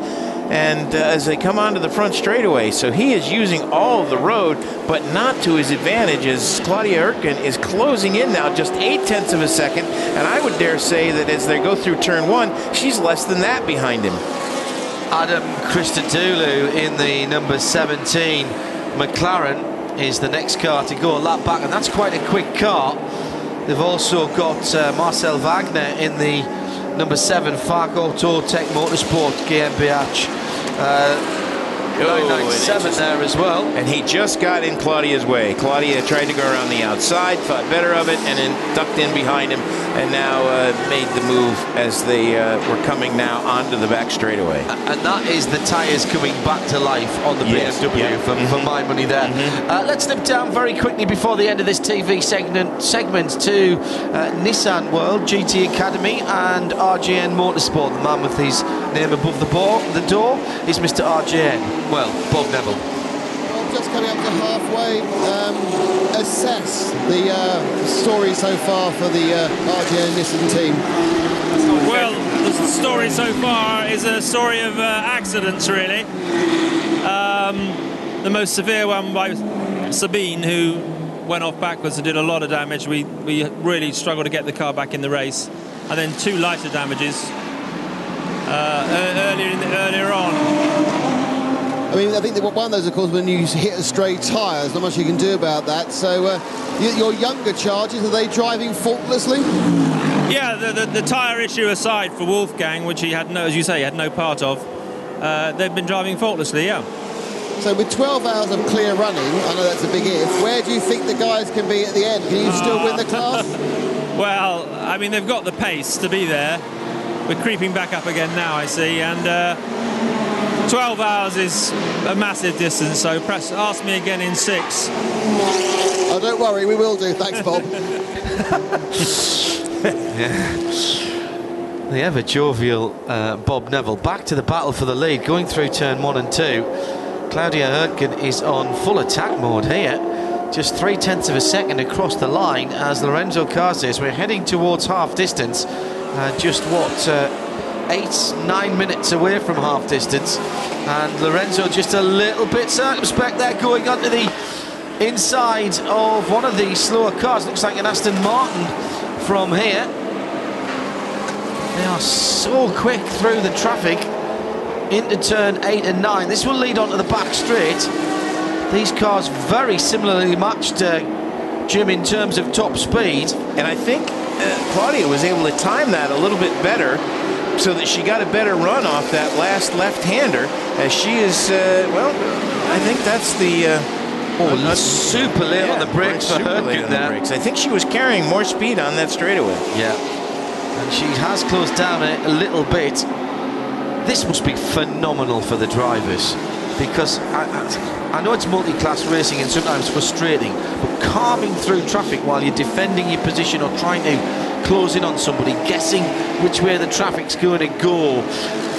B: and as they come onto the front straightaway. So he is using all of the road, but not to his advantage, as Claudia Oetken is closing in now just 0.8 of a second, and I would dare say that as they go through turn 1, she's less than that behind him.
A: Adam Christodoulou in the number 17 McLaren is the next car to go a lap back, and that's quite a quick car. They've also got Marcel Wagner in the number 7 Fark Auto Tech Motorsport GmbH. 997 there as well.
B: And he just got in Claudia's way. Claudia tried to go around the outside, thought better of it, and then ducked in behind him, and now made the move as they were coming now onto the back straightaway.
A: And that is the tyres coming back to life on the BMW for my money there. Let's nip down very quickly before the end of this TV segment to Nissan World, GT Academy and RGN Motorsport. The man with his name above the door is Mr. RGN. Well, Bob Neville.
C: Well, just coming up to halfway, assess the story so far for the RGN Nissan team.
F: Well, the story so far is a story of accidents, really. The most severe one by Sabine, who went off backwards and did a lot of damage. We really struggled to get the car back in the race. And then 2 lighter damages earlier on.
C: I mean, I think that one of those, of course, when you hit a stray tyre, there's not much you can do about that. So your younger charges, are they driving faultlessly?
F: Yeah, the tyre issue aside for Wolfgang, which he had no, as you say, he had no part of, they've been driving faultlessly, yeah.
C: So with 12 hours of clear running, I know that's a big if, where do you think the guys can be at the end? Can you still win the class?
F: Well, I mean, they've got the pace to be there. We're creeping back up again now, I see, and 12 hours is a massive distance, so perhaps ask me again in 6.
C: Oh, don't worry, we will do. Thanks, Bob.
A: The ever jovial Bob Neville back to the battle for the lead, going through turn 1 and 2. Claudia Oetken is on full attack mode here, just 0.3 of a second across the line as Lorenzo Cases. We're heading towards half distance, just what 8-9 minutes away from half distance, and Lorenzo just a little bit circumspect there, going onto the inside of one of the slower cars. Looks like an Aston Martin from here. They are so quick through the traffic into turn 8 and 9. This will lead onto the back straight. These cars very similarly matched, Jim, in terms of top speed.
B: And I think Claudia was able to time that a little bit better, so that she got a better run off that last left-hander, as she is, well, I think that's the...
A: super late on the brakes for Oetken there.
B: I think she was carrying more speed on that straightaway.
A: Yeah, and she has closed down a little bit. This must be phenomenal for the drivers, because I know it's multi-class racing and sometimes frustrating, but calming through traffic while you're defending your position or trying to close in on somebody, guessing which way the traffic's going to go.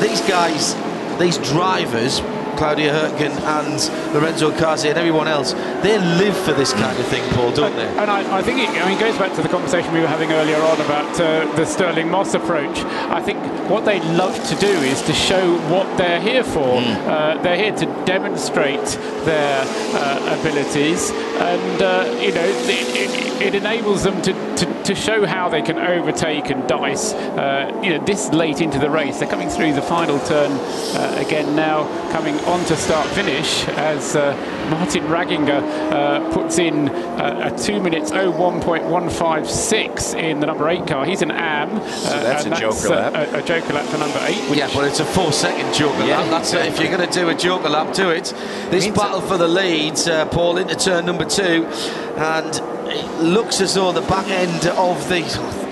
A: These guys, these drivers, Claudia Oetken and Lorenzo Cases and everyone else, they live for this kind of thing, Paul, don't they?
D: And I think it goes back to the conversation we were having earlier on about the Stirling Moss approach. I think what they love to do is to show what they're here for. They're here to demonstrate their abilities, and you know, it enables them to show how they can overtake and dice, this late into the race. They're coming through the final turn again now, coming on to start-finish as Martin Ragginger puts in a 2 minutes 01.156 in the number 8 car. He's an AM.
B: So that's a joker lap.
D: A joker lap for number 8.
A: Yeah, but it's a 4-second joker lap. That's it. If you're going to do a joker lap, do it. This battle for the leads, Paul, into turn number 2, and it looks as though the back end of the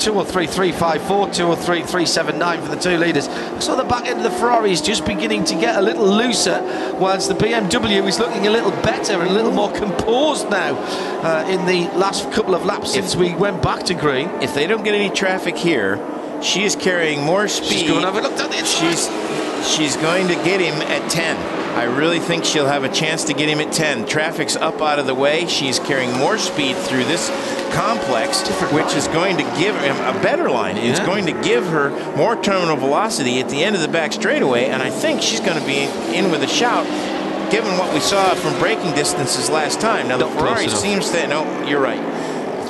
A: 203.354, 203.379 for the 2 leaders. So the back end of the Ferrari is just beginning to get a little looser, whilst the BMW is looking a little better and a little more composed now in the last couple of laps since we went back to green.
B: If they don't get any traffic here, she is carrying more speed.
A: She's going over. Look down the inside.
B: She's going to get him at 10. I really think she'll have a chance to get him at 10. Traffic's up out of the way. She's carrying more speed through this complex, which is going to give him a better line. It's going to give her more terminal velocity at the end of the back straightaway, and I think she's going to be in with a shout, given what we saw from braking distances last time. Now, the Ferrari seems to... No, you're right.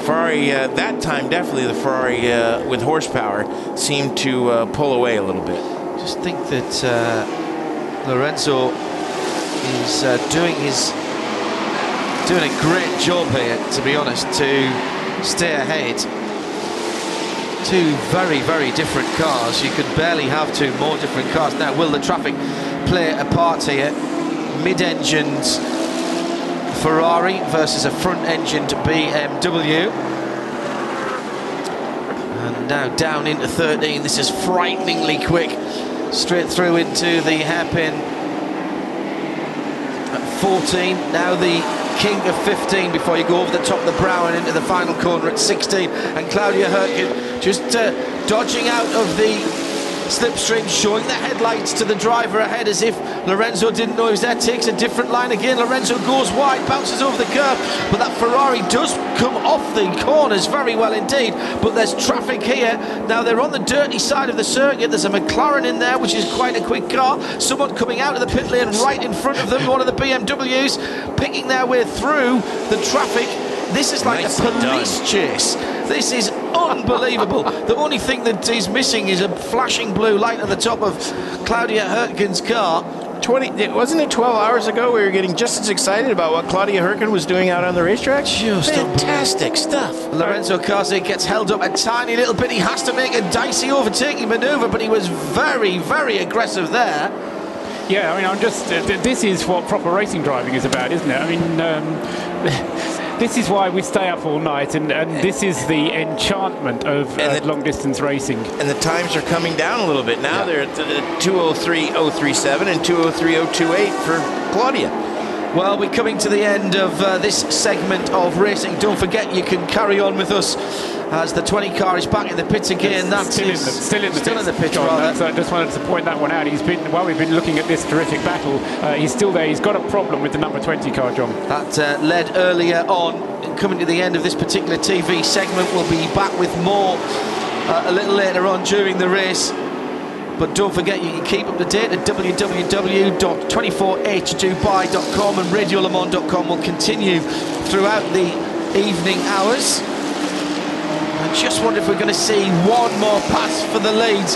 B: Ferrari, that time, definitely the Ferrari with horsepower seemed to pull away a little bit.
A: Just think that Lorenzo is doing a great job here, to be honest, to stay ahead. 2 very, very different cars. You could barely have 2 more different cars. Now, will the traffic play a part here? Mid-engined Ferrari versus a front-engined BMW. And now down into 13. This is frighteningly quick. Straight through into the hairpin at 14. Now the king of 15 before you go over the top of the brow and into the final corner at 16. And Claudia Hürtgen just dodging out of the slipstream, showing the headlights to the driver ahead as if Lorenzo didn't know he was there. Takes a different line again. Lorenzo goes wide, bounces over the curb, but that Ferrari does come off the corners very well indeed. But there's traffic here. Now they're on the dirty side of the circuit. There's a McLaren in there, which is quite a quick car. Someone coming out of the pit lane right in front of them, one of the BMWs, picking their way through the traffic. This is like a police chase. This is unbelievable. The only thing that is missing is a flashing blue light at the top of Claudia Hürtgen's car.
B: Wasn't it 12 hours ago we were getting just as excited about what Claudia Hürtgen was doing out on the racetrack?
A: Just
B: fantastic stuff.
A: Lorenzo Carsey gets held up a tiny little bit. He has to make a dicey overtaking manoeuvre, but he was very, very aggressive there.
D: Yeah, I mean, this is what proper racing driving is about, isn't it? I mean, this is why we stay up all night, and this is the enchantment of long-distance racing.
B: And the times are coming down a little bit now. They're at 2:03.037 and 2:03.028 for Claudia.
A: Well, we're coming to the end of this segment of racing. Don't forget, you can carry on with us as the 20 car is back in the pits again. That's
D: still in the pits. So I just wanted to point that one out. While we've been looking at this terrific battle, he's still there. He's got a problem with the number 20 car, John.
A: That led earlier on. Coming to the end of this particular TV segment, we'll be back with more a little later on during the race. But don't forget, you can keep up to date at www.24hdubai.com, and radiolemans.com will continue throughout the evening hours. I just wonder if we're going to see one more pass for the lead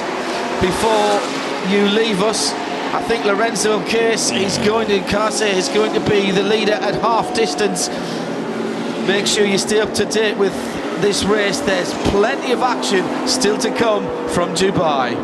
A: before you leave us. I think Lorenzo Carsey is going to be the leader at half distance. Make sure you stay up to date with this race. There's plenty of action still to come from Dubai.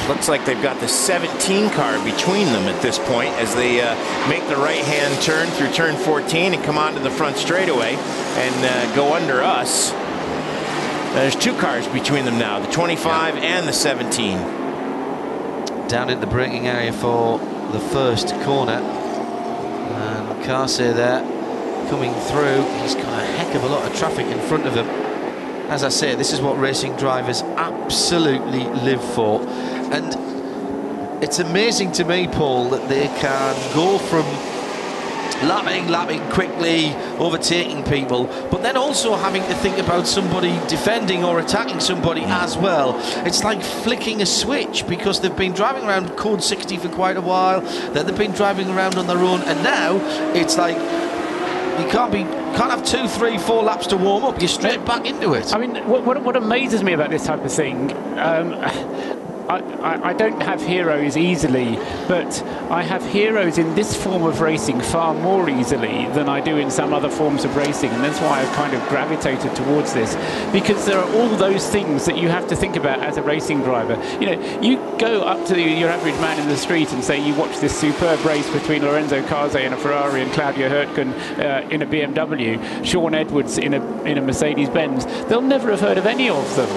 B: Looks like they've got the 17 car between them at this point as they make the right-hand turn through turn 14 and come onto the front straightaway and go under us. There's 2 cars between them now, the 25 and the 17.
A: Down in the braking area for the first corner. And Carsey there coming through. He's got a heck of a lot of traffic in front of him. As I say, this is what racing drivers absolutely live for. And it's amazing to me, Paul, that they can go from lapping quickly, overtaking people, but then also having to think about somebody defending or attacking somebody as well. It's like flicking a switch, because they've been driving around code 60 for quite a while, then they've been driving around on their own, and now it's like you can't have 2, 3, 4 laps to warm up. You're straight back into it.
D: I mean, what amazes me about this type of thing, I don't have heroes easily, but I have heroes in this form of racing far more easily than I do in some other forms of racing, and that's why I've kind of gravitated towards this, because there are all those things that you have to think about as a racing driver. You know, you go up to your average man in the street and say you watch this superb race between Lorenzo Carsey in a Ferrari and Claudio Hurtgen in a BMW, Sean Edwards in a Mercedes-Benz. They'll never have heard of any of them.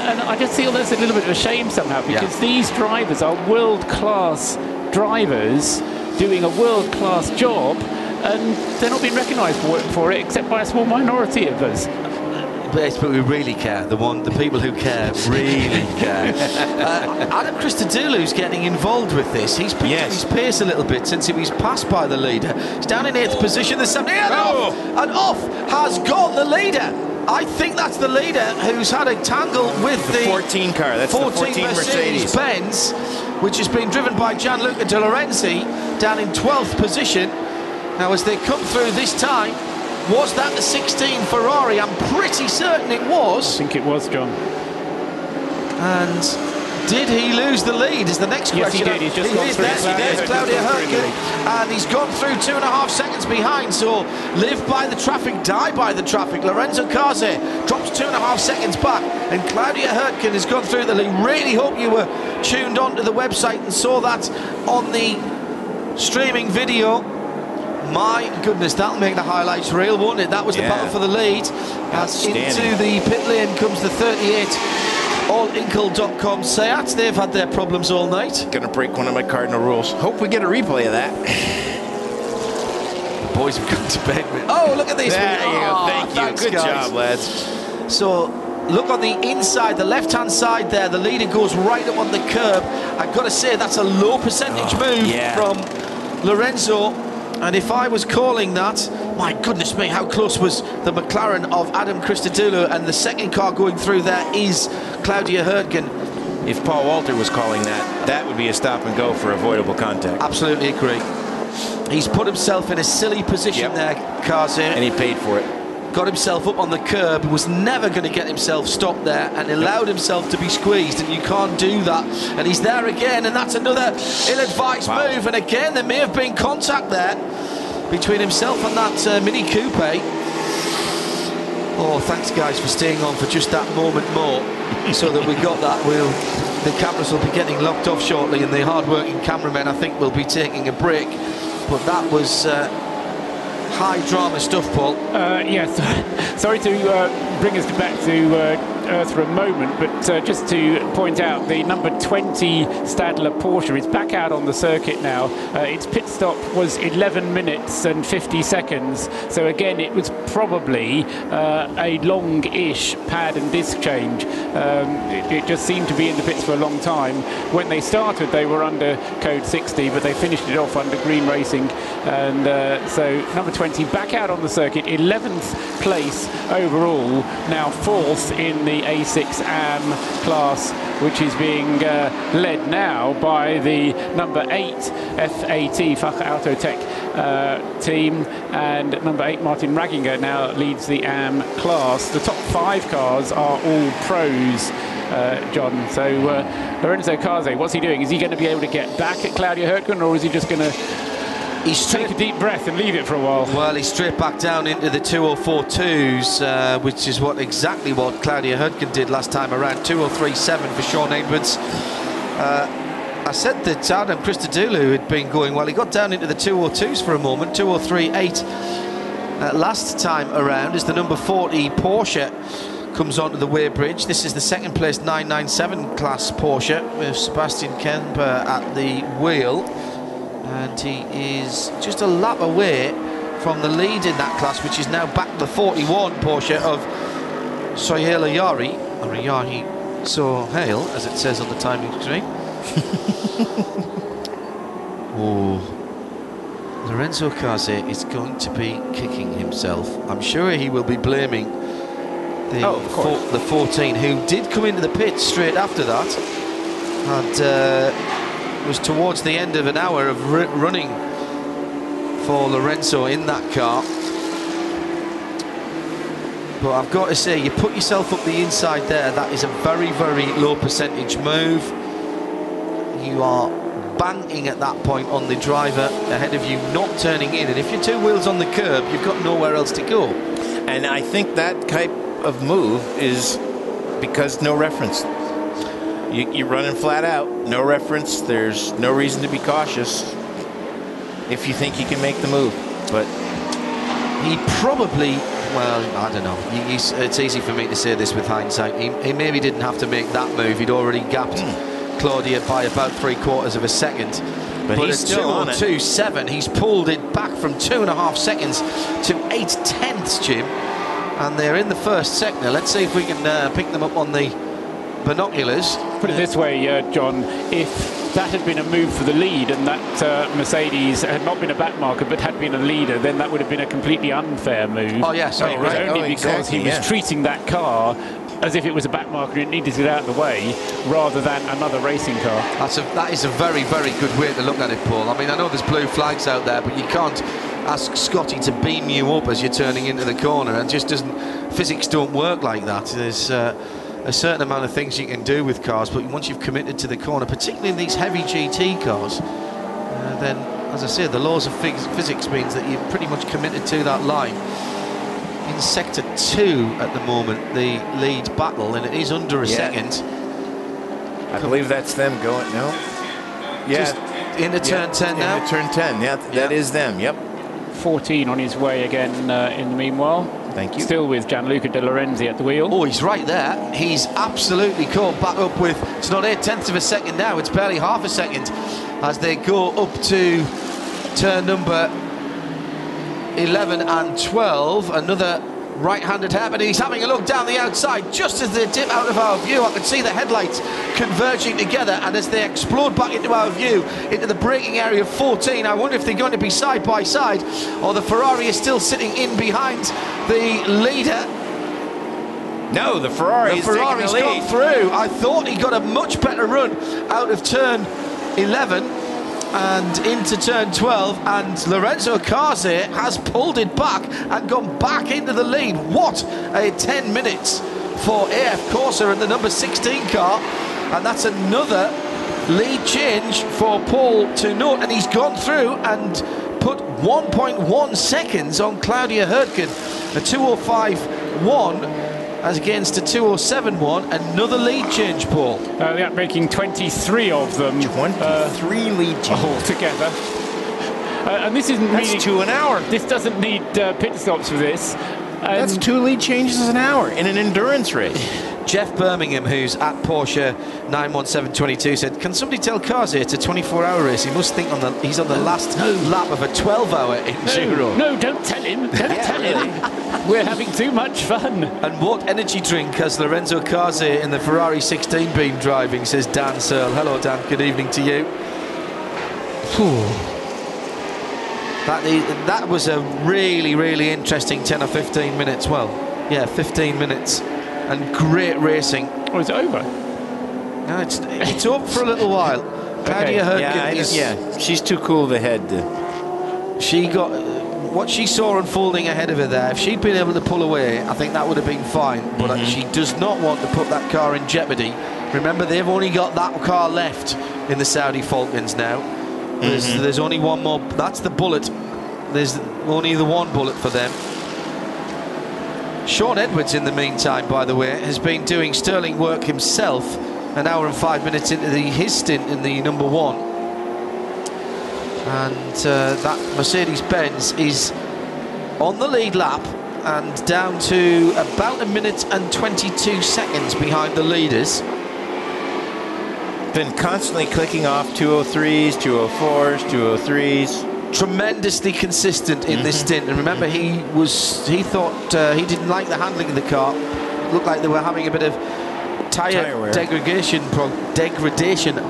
D: And I just feel that's a little bit of a shame somehow, because these drivers are world-class drivers doing a world-class job, and they're not being recognised for it except by a small minority of us.
A: But we really care. The people who care really care. Adam Christodoulou's getting involved with this. He's picked up his pace a little bit since he was passed by the leader. He's down in 8th position. The 70 and off has gone the leader. I think that's the leader who's had a tangle with the
B: 14 car. That's 14 the 14
A: Mercedes-Benz, which has been driven by Gianluca De Lorenzi down in 12th position. Now, as they come through this time, was that the 16 Ferrari? I'm pretty certain it was.
D: I think it was, John.
A: And did he lose the lead is the next question.
D: Yes, he did. He's just gone through.
A: There's Claudio Hurtgen, and he's gone through 2.5 seconds behind. So live by the traffic, die by the traffic. Lorenzo Carsey drops 2.5 seconds back, and Claudio Hurtgen has gone through the lead. Really hope you were tuned onto the website and saw that on the streaming video. My goodness, that'll make the highlights reel, won't it? That was the battle for the lead. As into the pit lane comes the 38 allinkle.com Seat. They've had their problems all night.
B: Gonna break one of my cardinal rules. Hope we get a replay of that.
A: The boys have gone to bed with. Oh, look at this.
B: There you go. Thank you.
A: Thanks,
B: Good
A: guys.
B: job, lads.
A: So look on the inside, the left-hand side there. The leader goes right up on the curb. I've got to say that's a low percentage move from Lorenzo. And if I was calling that, my goodness me, how close was the McLaren of Adam Christodoulou, and the second car going through there is Claudio Hurtgen.
B: If Paul Walter was calling that, that would be a stop and go for avoidable contact.
A: Absolutely agree. He's put himself in a silly position there, Carsey.
B: And he paid for it.
A: Got himself up on the curb, was never going to get himself stopped there, and allowed himself to be squeezed, and you can't do that. And he's there again, and that's another ill-advised move. And again, there may have been contact there between himself and that Mini Coupe. Oh, thanks guys for staying on for just that moment more, so that we got that. The cameras will be getting locked off shortly, and the hard-working cameramen, I think, will be taking a break. But that was high drama stuff, Paul.
D: Yes, sorry to bring us back to earth for a moment, but just to point out, the number 20 Stadler Porsche is back out on the circuit now. Its pit stop was 11 minutes and 50 seconds, so again it was probably a long-ish pad and disc change. It just seemed to be in the pits for a long time. When they started, they were under code 60, but they finished it off under green racing, and so number 20 back out on the circuit, 11th place overall, now 4th in the A6 AM class, which is being led now by the number 8 FAT Fach Autotech team, and number 8 Martin Ragginger now leads the AM class. The top 5 cars are all pros, John. So Lorenzo Carsey, what's he doing? Is he going to be able to get back at Claudio Hurtgen, or is he just going to take a deep breath and leave it for a while.
A: Well, he's straight back down into the 2:04.2s, which is exactly what Claudia Herdgen did last time around. 2:03.7 for Sean Edwards. I said that Adam Christodoulou had been going well. He got down into the 2:02s for a moment. 2:03.8 last time around as the number 40 Porsche comes onto the weighbridge. This is the second place 997 class Porsche with Sebastian Kemper at the wheel. And he is just a lap away from the lead in that class, which is now back to the 41 Porsche of Sohail Ayari, or Ayahi Sohail, as it says on the timing screen. Oh, Lorenzo Case is going to be kicking himself. I'm sure he will be blaming the 14, who did come into the pit straight after that, and was towards the end of an hour of running for Lorenzo in that car. But I've got to say, you put yourself up the inside there, that is a very, very low percentage move. You are banking at that point on the driver ahead of you, not turning in, and if you're two wheels on the curb, you've got nowhere else to go.
B: And I think that type of move is because no reference. You're running flat out, no reference. There's no reason to be cautious if you think you can make the move. But
A: he probably, well, I don't know. It's easy for me to say this with hindsight. He maybe didn't have to make that move. He'd already gapped Claudia by about 3/4 of a second. But
B: he's still on it.
A: 2:02.7, he's pulled it back from 2.5 seconds to 8/10, Jim. And they're in the first sector. Let's see if we can pick them up on the binoculars.
D: Put it this way, John, if that had been a move for the lead and that Mercedes had not been a backmarker but had been a leader, then that would have been a completely unfair move.
A: Oh, yes.
D: But it was only because he was treating that car as if it was a backmarker and it needed to get out of the way rather than another racing car. That
A: is a very, very good way to look at it, Paul. I mean, I know there's blue flags out there, but you can't ask Scotty to beam you up as you're turning into the corner. And just doesn't, physics don't work like that. There's a certain amount of things you can do with cars, but once you've committed to the corner, particularly in these heavy GT cars, then, as I said, the laws of physics means that you're pretty much committed to that line. In sector 2 at the moment, the lead battle, and it is under a second.
B: I believe that's them going, no? Yeah.
A: Just into turn 10 now?
B: Into turn 10, that is them, yep.
D: 14 on his way again in the meanwhile.
B: Thank you.
D: Still with Gianluca De Lorenzi at the wheel.
A: Oh, he's right there. He's absolutely caught back up with, it's not 8/10 of a second now, it's barely half a second as they go up to turn number 11 and 12. Another right-handed hairpin, and he's having a look down the outside just as they dip out of our view. I can see the headlights converging together, and as they explode back into our view into the braking area of 14, I wonder if they're going to be side by side or the Ferrari is still sitting in behind the leader.
B: No, the Ferrari's
A: gone through. I thought he got a much better run out of turn 11 and into turn 12, and Lorenzo Case has pulled it back and gone back into the lead. What a 10 minutes for AF Corsa and the number 16 car, and that's another lead change for Paul to note, and he's gone through and put 1.1 seconds on Claudia Herdgen, a 2:05.1 as against a 2:07.1, another lead change, Paul.
D: Yeah, making 23 of them.
B: 23 lead changes
D: altogether. And this isn't
B: That's 2 an hour.
D: This doesn't need pit stops for this.
B: That's 2 lead changes an hour in an endurance race.
A: Jeff Birmingham, who's at Porsche 91722, said, "Can somebody tell Case it's a 24-hour race? He must think he's on the last lap of a 12-hour enduro."
D: No, don't tell him. Don't tell him. We're having too much fun.
A: And what energy drink has Lorenzo Case in the Ferrari 16 been driving, says Dan Searle. Hello, Dan. Good evening to you. That was a really, really interesting 10 or 15 minutes. Well, yeah, 15 minutes. And great racing.
D: Oh, it's over?
A: No, it's up for a little while. Claudia Herdgen
B: she's too cool of a head.
A: She got what she saw unfolding ahead of her there. If she'd been able to pull away, I think that would have been fine. But she does not want to put that car in jeopardy. Remember, they've only got that car left in the Saudi Falcons now. There's only one more. That's the bullet. There's only the one bullet for them. Sean Edwards, in the meantime, by the way, has been doing sterling work himself. An hour and 5 minutes into his stint in the number 1. And that Mercedes-Benz is on the lead lap and down to about 1 minute and 22 seconds behind the leaders.
B: Been constantly clicking off 203s, 204s, 203s.
A: Tremendously consistent in this stint, and remember he thought he didn't like the handling of the car. Looked like they were having a bit of tyre degradation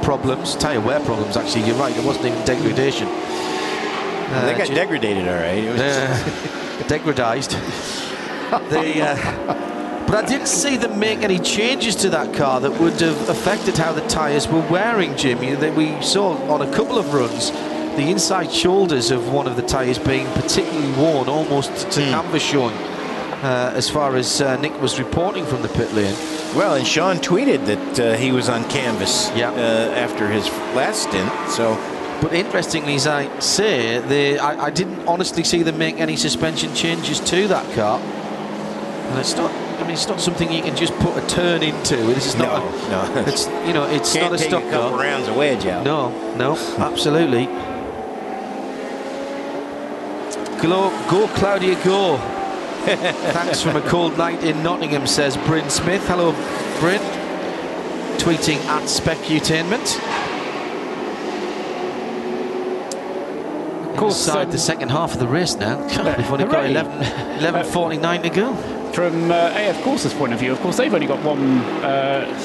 A: problems, tyre wear problems. Actually, you're right, it wasn't even degradation.
B: They got degraded, all right. It was
A: degradized. But I didn't see them make any changes to that car that would have affected how the tyres were wearing, Jimmy. That we saw on a couple of runs the inside shoulders of one of the tyres being particularly worn, almost to canvas showing, as far as Nick was reporting from the pit lane.
B: Well, and Sean tweeted that he was on canvas after his last stint. So,
A: but interestingly, as I say, I didn't honestly see them make any suspension changes to that car. And it's not. I mean, it's not something you can just put a turn into. This is not.
B: No.
A: It's it's not a stock car.
B: Can't take a couple rounds of wedge out.
A: No, absolutely. Go Claudia, go. Thanks from a cold night in Nottingham, says Bryn Smith. Hello, Bryn. Tweeting at Specutainment. Of course, inside the second half of the race now. We've only got 11:49 to go.
D: From AF Course's point of view, of course, they've only got one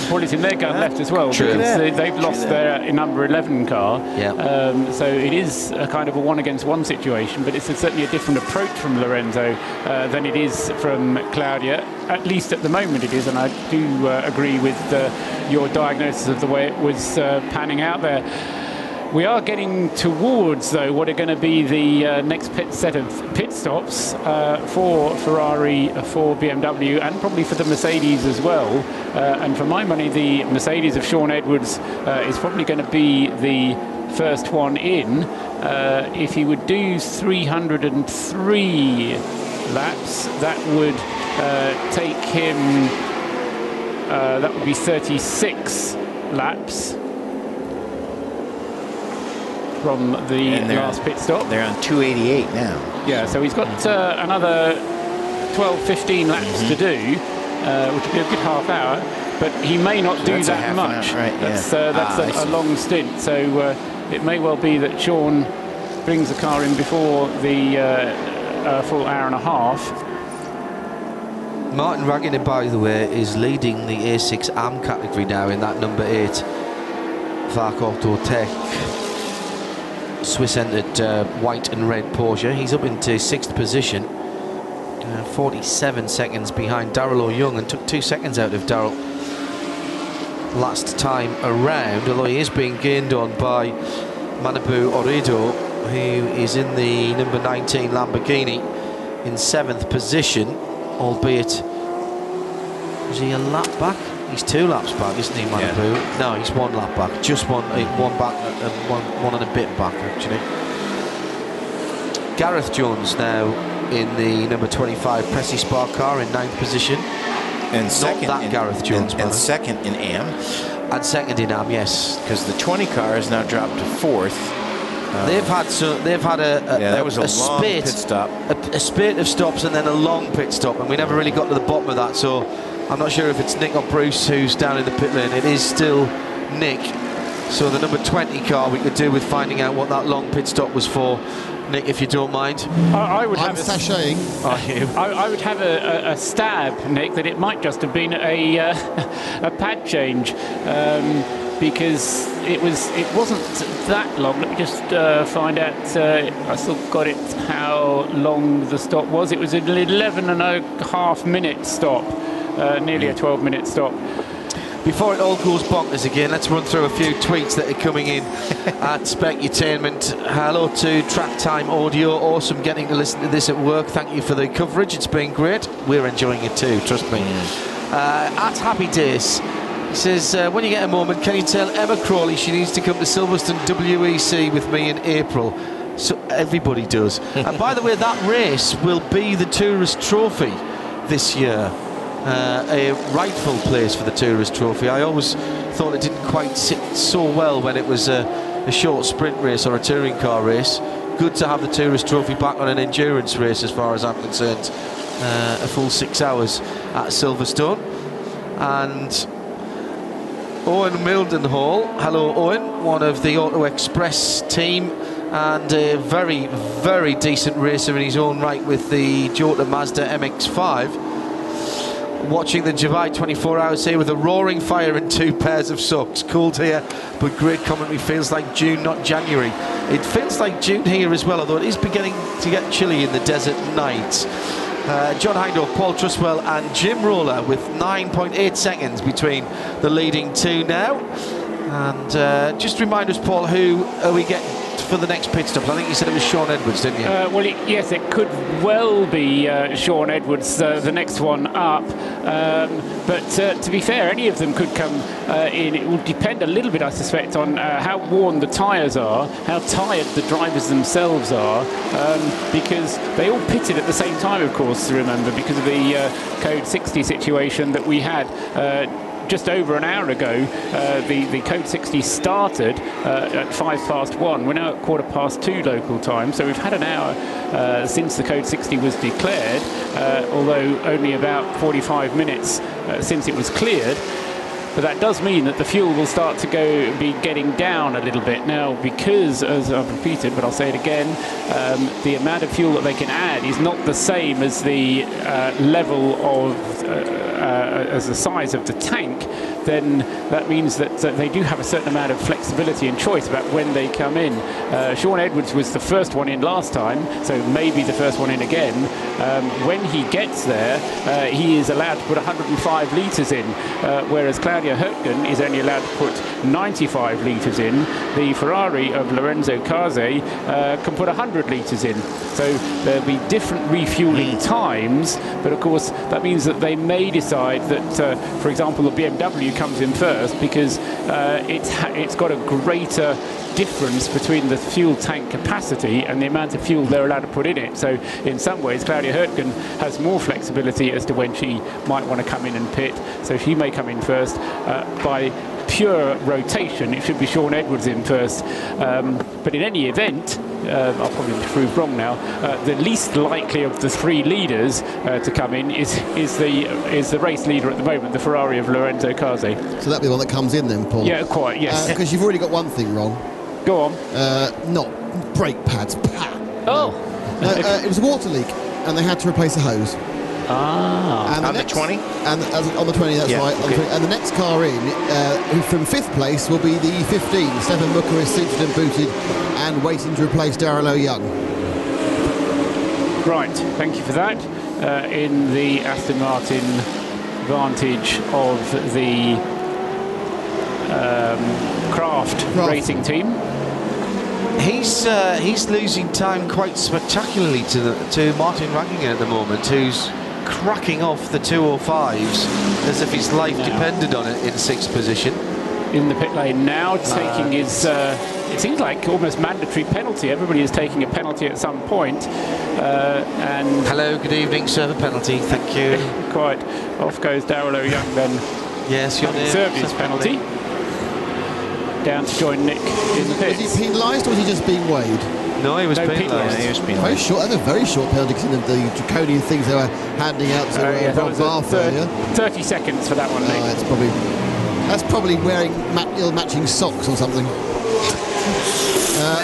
D: bullet in their gun left as well.
A: True.
D: Because they've lost their number 11 car. So it is a kind of a 1-against-1 situation, but it's certainly a different approach from Lorenzo than it is from Claudia. At least at the moment it is, and I do agree with your diagnosis of the way it was panning out there. We are getting towards, though, what are going to be the next set of pit stops for Ferrari, for BMW, and probably for the Mercedes as well. And for my money, the Mercedes of Sean Edwards is probably going to be the first one in. If he would do 303 laps, that would take him, that would be 36 laps. From the last pit stop.
B: They're on 288 now.
D: Yeah, so he's got another 12-15 laps to do, which would be a good half hour, but he may not do that much.
B: Right,
D: that's a long stint, so it may well be that Sean brings the car in before the full hour and a half.
A: Martin Ragginer, by the way, is leading the A6 AM category now in that number 8 VAC Auto Tech Swiss-entered white and red Porsche. He's up into 6th position, 47 seconds behind Darrell O'Young, and took 2 seconds out of Darrell last time around, although he is being gained on by Manabu Oredo, who is in the number 19 Lamborghini in 7th position, albeit, is he a lap back? He's 2 laps back, isn't he, Manabu? Yeah. No, he's 1 lap back. Just one back, one and a bit back, actually. Gareth Jones now in the number 25 Pressy Spark car in 9th position.
B: And second,
A: not that Gareth Jones,
B: and second in AM.
A: And second in AM, yes.
B: Because the 20 car has now dropped to 4th.
A: They've had
B: that was a long
A: spate,
B: pit stop.
A: A spate of stops and then a long pit stop, and we never really got to the bottom of that. So I'm not sure if it's Nick or Bruce who's down in the pit lane. It is still Nick. So the number 20 car, we could do with finding out what that long pit stop was for. Nick, if you don't mind.
C: I'm sashaying.
A: Are you?
D: I would have a stab, Nick, that it might just have been a pad change, because it wasn't that long. Let me just find out. I still got it. How long the stop was? It was an 11.5 minute stop. Nearly a 12-minate stop.
A: Before it all goes bonkers again, let's run through a few tweets that are coming in at Specutainment. Hello to Track Time Audio. Awesome getting to listen to this at work. Thank you for the coverage. It's been great. We're enjoying it too, trust me. At Happy Days, He says, when you get a moment, can you tell Emma Crawley she needs to come to Silverstone WEC with me in April? So everybody does. And by the way, that race will be the Tourist Trophy this year. A rightful place for the Tourist Trophy. I always thought it didn't quite sit so well when it was a short sprint race or a touring car race. Good to have the Tourist Trophy back on an endurance race as far as I'm concerned. A full 6 hours at Silverstone. And Owen Mildenhall, hello Owen, one of the Auto Express team and a very, very decent racer in his own right with the Jota Mazda MX-5. Watching the July 24 hours here with a roaring fire and 2 pairs of socks. Cold here, but great commentary. Feels like June, not January. It feels like June here as well, although it is beginning to get chilly in the desert nights. John Hindhaugh, Paul Truswell and Jim Roller with 9.8 seconds between the leading two now. And just remind us, Paul, who we get for the next pit stop? I think you said it was Sean Edwards, didn't you?
D: Well, yes, it could well be Sean Edwards, the next one up. But to be fair, any of them could come in. It will depend a little bit, I suspect, on how worn the tyres are, how tired the drivers themselves are, because they all pitted at the same time, of course, remember, because of the Code 60 situation that we had. Just over an hour ago, the Code 60 started at 1:05. We're now at 2:15 local time, so we've had an hour since the Code 60 was declared, although only about 45 minutes since it was cleared. But that does mean that the fuel will start to be getting down a little bit now, because, as I've repeated, but I'll say it again, the amount of fuel that they can add is not the same as the level of as the size of the tank. Then that means that they do have a certain amount of flexibility and choice about when they come in. Sean Edwards was the first one in last time, so maybe the first one in again. When he gets there, he is allowed to put 105 litres in, whereas Claudia Hürtgen is only allowed to put 95 litres in. The Ferrari of Lorenzo Cazé can put 100 litres in. So there'll be different refuelling times, but of course that means that they may decide that, for example, the BMW comes in first because it's got a greater difference between the fuel tank capacity and the amount of fuel they're allowed to put in it. So in some ways Claudia Hürtgen has more flexibility as to when she might want to come in and pit, so she may come in first. By pure rotation it should be Sean Edwards in first, but in any event, I'll probably be proved wrong now, the least likely of the three leaders to come in is the race leader at the moment, the Ferrari of Lorenzo Cazé.
C: So that'll be the one that comes in then, Paul?
D: Yeah, quite, yes.
C: Because you've already got one thing wrong.
D: Go on.
C: Not brake pads.
D: Oh.
C: No, it was a water leak and they had to replace a hose.
B: Ah.
C: And
B: on the 20?
C: And on the 20, that's right.
B: Okay.
C: And the next car in, who from 5th place, will be the 15. Stefan Mucker is seated and booted and waiting to replace Darrell O'Young.
D: Right, thank you for that. In the Aston Martin Vantage of the Craft racing team.
A: He's losing time quite spectacularly to Martin Raggingen at the moment, who's cracking off the 205s as if his life depended on it in 6th position.
D: In the pit lane now, taking his, it seems like almost mandatory penalty. Everybody is taking a penalty at some point. And
A: hello, good evening, sir, the penalty, thank you.
D: Quite. Off goes Darrell O'Young then.
A: Yes, you're there.
D: Served his penalty. Down to join Nick in the pits.
C: Was he penalised or was he just being weighed?
A: No, he was penalised.
B: He was penalised.
C: Very short. That's a very short penalty considering the draconian things they were handing out to Rob Barth earlier.
D: 30 seconds for that one, Nick.
C: That's probably wearing ill-matching socks or something.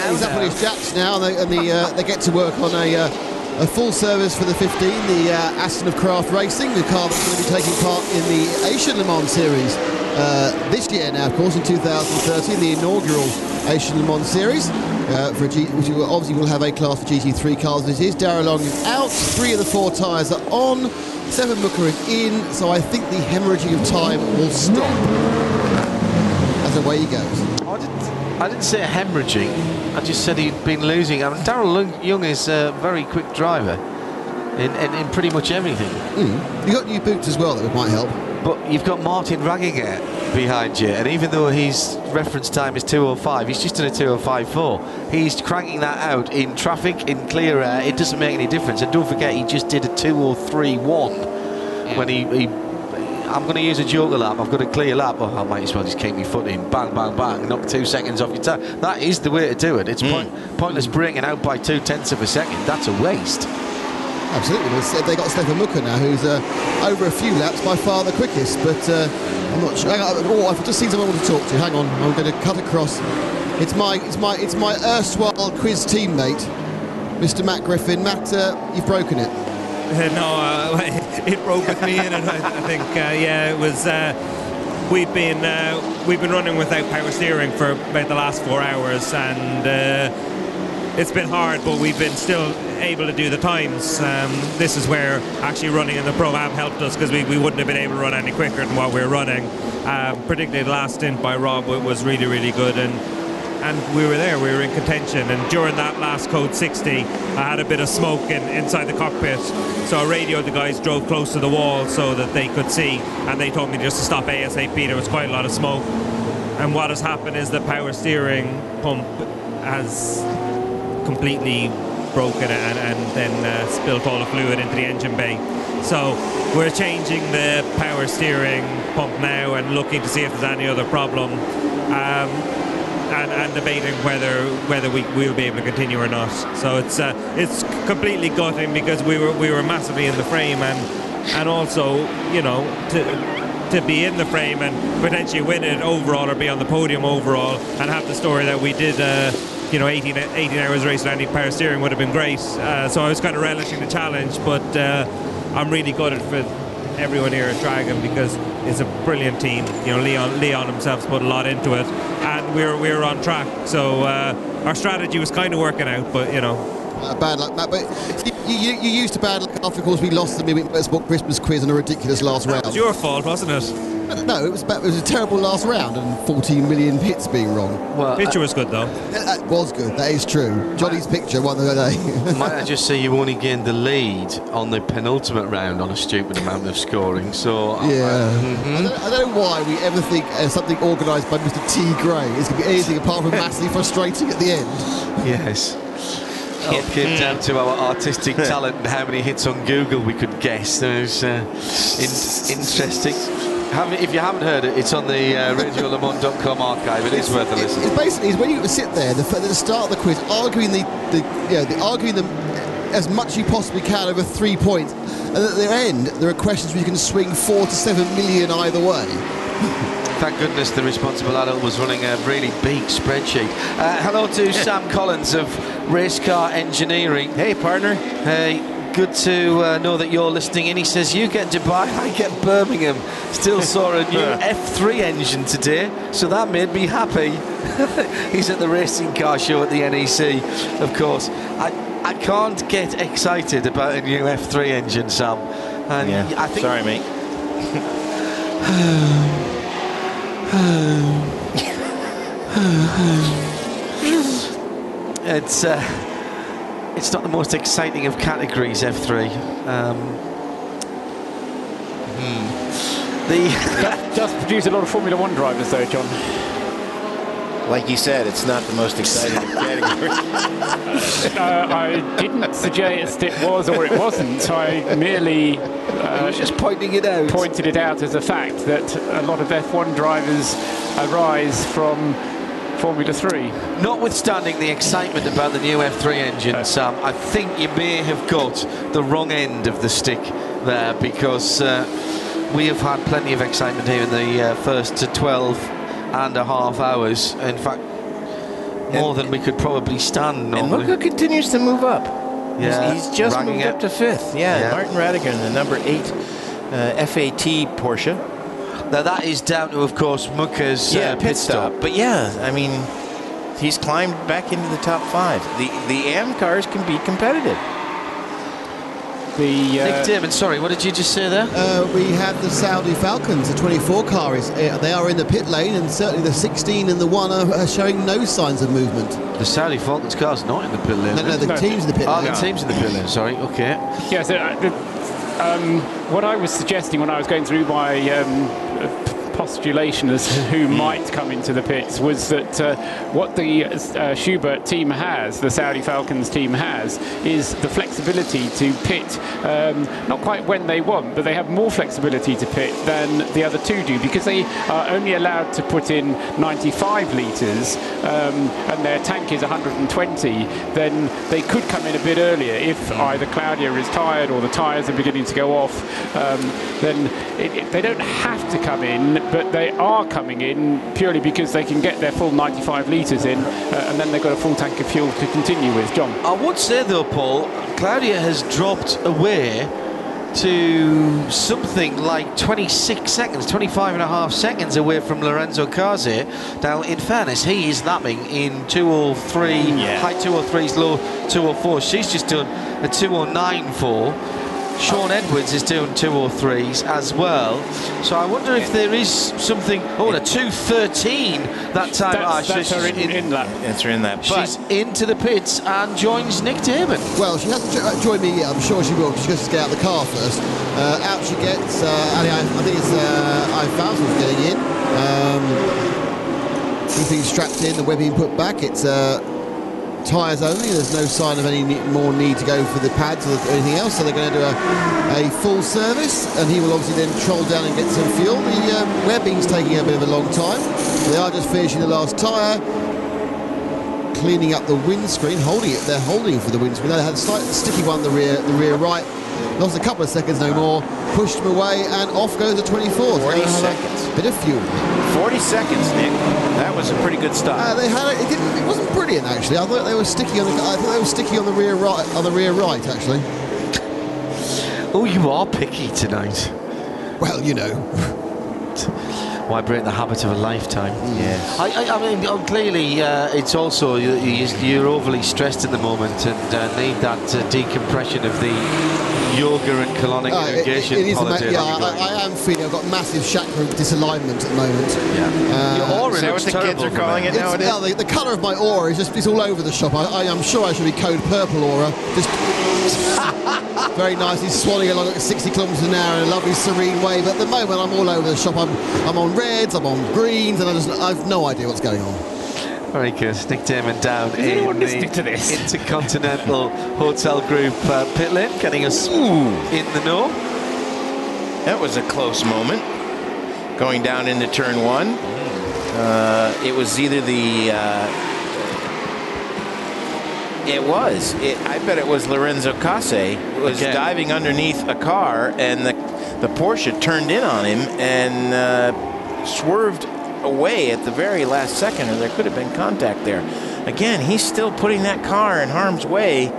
C: He's up on his jacks now, and they get to work on a full service for the 15, the Aston of Craft Racing, the car that's going to be taking part in the Asian Le Mans Series this year now, of course, in 2013, the inaugural Asian Le Mans Series, which obviously will have a class for GT3 cars. This is Darrell O'Young is out, 3 of the 4 tyres are on, Stefan Mucker is in, so I think the hemorrhaging of time will stop as away he goes.
A: I didn't say hemorrhaging, I just said he'd been losing. I mean, Darrell Young is a very quick driver in pretty much everything.
C: You got new boots as well, that might help.
A: But you've got Martin Ragginger behind you, and even though his reference time is 2:05, he's just done a 2:05.4. He's cranking that out in traffic, in clear air. It doesn't make any difference. And don't forget, he just did a 2:03.1 when he I'm going to use a joker lap. I've got a clear lap. Oh, I might as well just keep my foot in. Bang, bang, bang. Knock 2 seconds off your tire. That is the way to do it. It's pointless breaking out by 0.2 of a second. That's a waste.
C: Absolutely. They got Stefan Mucker now, who's over a few laps by far the quickest. But I'm not sure. I've just seen someone I want to talk to. Hang on. I'm going to cut across. It's my erstwhile quiz teammate, Mr. Matt Griffin. Matt, you've broken it.
F: No, it broke with me, and I think it was. We've been running without power steering for about the last 4 hours, and it's been hard, but we've been still able to do the times. This is where actually running in the Pro-Am helped us, because we wouldn't have been able to run any quicker than what we were running. Particularly the last stint by Rob was really, really good, and we were there, we were in contention. And during that last code 60, I had a bit of smoke inside the cockpit, so I radioed the guys, drove close to the wall so that they could see, and they told me just to stop ASAP. There was quite a lot of smoke, and what has happened is the power steering pump has completely broken and then spilt all the fluid into the engine bay. So we're changing the power steering pump now and looking to see if there's any other problem. And debating whether we'll be able to continue or not. So it's completely gutting, because we were massively in the frame, and also, you know, to be in the frame and potentially win it overall or be on the podium overall and have the story that we did 18 hours race without any power steering would have been great. So I was kind of relishing the challenge, but I'm really gutted for everyone here at Dragon, because it's a brilliant team. You know, Leon himself's put a lot into it, and we were on track. So our strategy was kind of working out, but you know.
C: Bad luck, Matt. But you used to bad luck after, of course, we lost the Midweek Motorsport Christmas quiz in a ridiculous last round.
F: It was your fault, wasn't it?
C: No, it was a terrible last round and 14 million hits being wrong.
F: Well, picture was good though.
C: That was good. That is true. Johnny's picture won the day.
A: Might I just say you only gained the lead on the penultimate round on a stupid amount of scoring. So
C: yeah, I don't know why we ever think something organised by Mr. T. Gray is going to be anything apart from massively frustrating at the end.
A: Yes. It came down to our artistic talent and how many hits on Google we could guess. It was interesting. If you haven't heard it, it's on the radiolemans.com archive. It is worth a listen.
C: It's basically when you sit there at the start of the quiz, arguing arguing them as much as you possibly can over 3 points, and at the end there are questions where you can swing 4 to 7 million either way.
A: Thank goodness the responsible adult was running a really big spreadsheet. Hello to Sam Collins of Race Car Engineering.
B: Hey, partner.
A: Hey, good to know that you're listening in. He says, you get Dubai, I get Birmingham. Still saw a new F3 engine today, so that made me happy. He's at the racing car show at the NEC, of course. I can't get excited about a new F3 engine, Sam. And
B: yeah,
A: I think
B: sorry, mate.
A: It's not the most exciting of categories, F3.
D: That does produce a lot of Formula One drivers, though, John.
B: Like you said, it's not the most exciting of categories.
D: I didn't suggest it was or it wasn't. I merely
A: just pointing it out.
D: Pointed it out as a fact that a lot of F1 drivers arise from Formula 3.
A: Notwithstanding the excitement about the new F3 engine, Sam, I think you may have got the wrong end of the stick there, because we have had plenty of excitement here in the first 12.5 hours. In fact, more than we could probably stand normally.
B: And Mucka continues to move up.
A: Yeah,
B: he's just moved up to 5th. Yeah, Martin Radigan in the number 8 FAT Porsche.
A: Now that is down to, of course, Mucka's pit stop.
B: But yeah, I mean, he's climbed back into the top 5. The AM cars can be competitive.
A: Nick Damon, sorry, what did you just say there?
C: We have the Saudi Falcons, the 24 car. They are in the pit lane, and certainly the 16 and the 1 are showing no signs of movement.
A: The Saudi Falcons car's not in the pit lane.
C: No, the team's in the pit lane.
A: The team's in the pit lane, sorry, okay.
D: Yeah, so what I was suggesting when I was going through my postulation as to who might come into the pits was that what the Schubert team has, the Saudi Falcons team has, is the flexibility to pit, not quite when they want, but they have more flexibility to pit than the other two do, because they are only allowed to put in 95 litres and their tank is 120, then they could come in a bit earlier. If either Claudia is tired or the tyres are beginning to go off, then they don't have to come in, but they are coming in purely because they can get their full 95 litres in, and then they've got a full tank of fuel to continue with. John?
A: I would say though, Paul, Claudia has dropped away to something like 26 seconds, 25.5 seconds away from Lorenzo Carze. Now, in fairness, he is napping in 203, high 203s, low 204. She's just done a 209.4. Sean Edwards is doing 203s as well. So I wonder if there is something. Oh, a 213 that time.
D: That's her in lap.
B: That's her in lap.
A: She's into the pits and joins Nick Damon.
C: Well, she hasn't joined me yet. I'm sure she will. She's going to get out of the car first. Out she gets. I think it's I-1000's getting in. Everything's strapped in. The webbing put back. It's tyres only. There's no sign of any more need to go for the pads or anything else, so they're going to do a full service, and he will obviously then troll down and get some fuel. The webbing's taking a bit of a long time. They are just finishing the last tyre, cleaning up the windscreen, holding it. They're holding for the windscreen. They had a slight sticky one, the rear right. Lost a couple of seconds, no more. Pushed him away, and off goes the 24.
B: 40 seconds.
C: Bit of fuel.
B: 40 seconds, Nick. That was a pretty good stop.
C: They had it wasn't brilliant actually. I thought they were sticky on the. I thought they were sticky on the rear right. On the rear right, actually.
A: Oh, you are picky tonight.
C: Well, you know.
A: Why break the habit of a lifetime?
B: Yes.
A: I mean, clearly it's also you're overly stressed at the moment and need that decompression of the yoga and colonic irrigation holiday.
C: I am feeling I've got massive chakra disalignment at the moment.
A: Yeah. Your aura
B: is that what the kids are calling it nowadays?
C: The colour of my aura is just all over the shop. I'm sure I should be code purple aura. Just very nicely swanning along at 60 kilometres an hour in a lovely serene way, but at the moment I'm all over the shop. I'm on reds, I'm on greens, and I've no idea what's going on.
A: Very good. Nick Damon down
D: Is
A: in
D: anyone
A: the
D: listening to this?
A: Intercontinental Hotel Group pit lane, getting us in the know.
B: That was a close moment. Going down into turn one. It was either the... I bet it was Lorenzo Carze. Was diving underneath a car, and the Porsche turned in on him and swerved away at the very last second, or there could have been contact there. Again, he's still putting that car in harm's way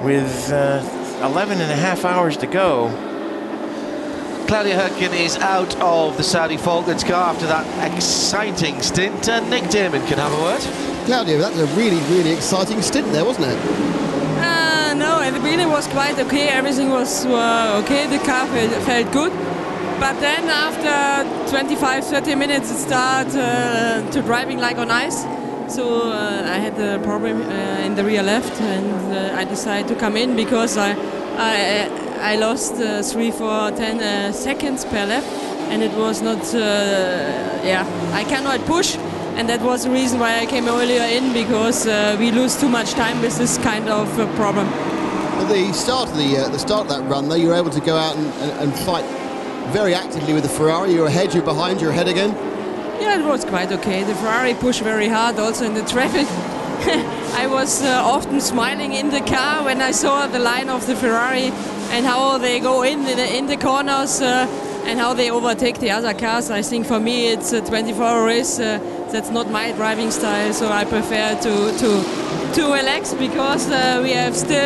B: with 11 and a half hours to go.
A: Claudia Hurtgen is out of the Saudi Falcons car after that exciting stint, and Nick Damon can have a word.
C: Claudia, that was a really, really exciting stint there, wasn't it?
G: No, at the beginning was quite okay. Everything was okay. The car felt good. But then after 25-30 minutes, it started to driving like on ice. So I had a problem in the rear left, and I decided to come in because I lost 3-4-10 seconds per lap, and it was not. I cannot push. And that was the reason why I came earlier in, because we lose too much time with this kind of problem.
C: At the start of that run, though, you were able to go out and fight very actively with the Ferrari. You're ahead, you're behind, you're ahead again.
G: Yeah, it was quite okay. The Ferrari pushed very hard, also in the traffic. I was often smiling in the car when I saw the line of the Ferrari and how they go in the corners and how they overtake the other cars. I think for me it's a 24-hour race. That's not my driving style, so I prefer to relax, because we have still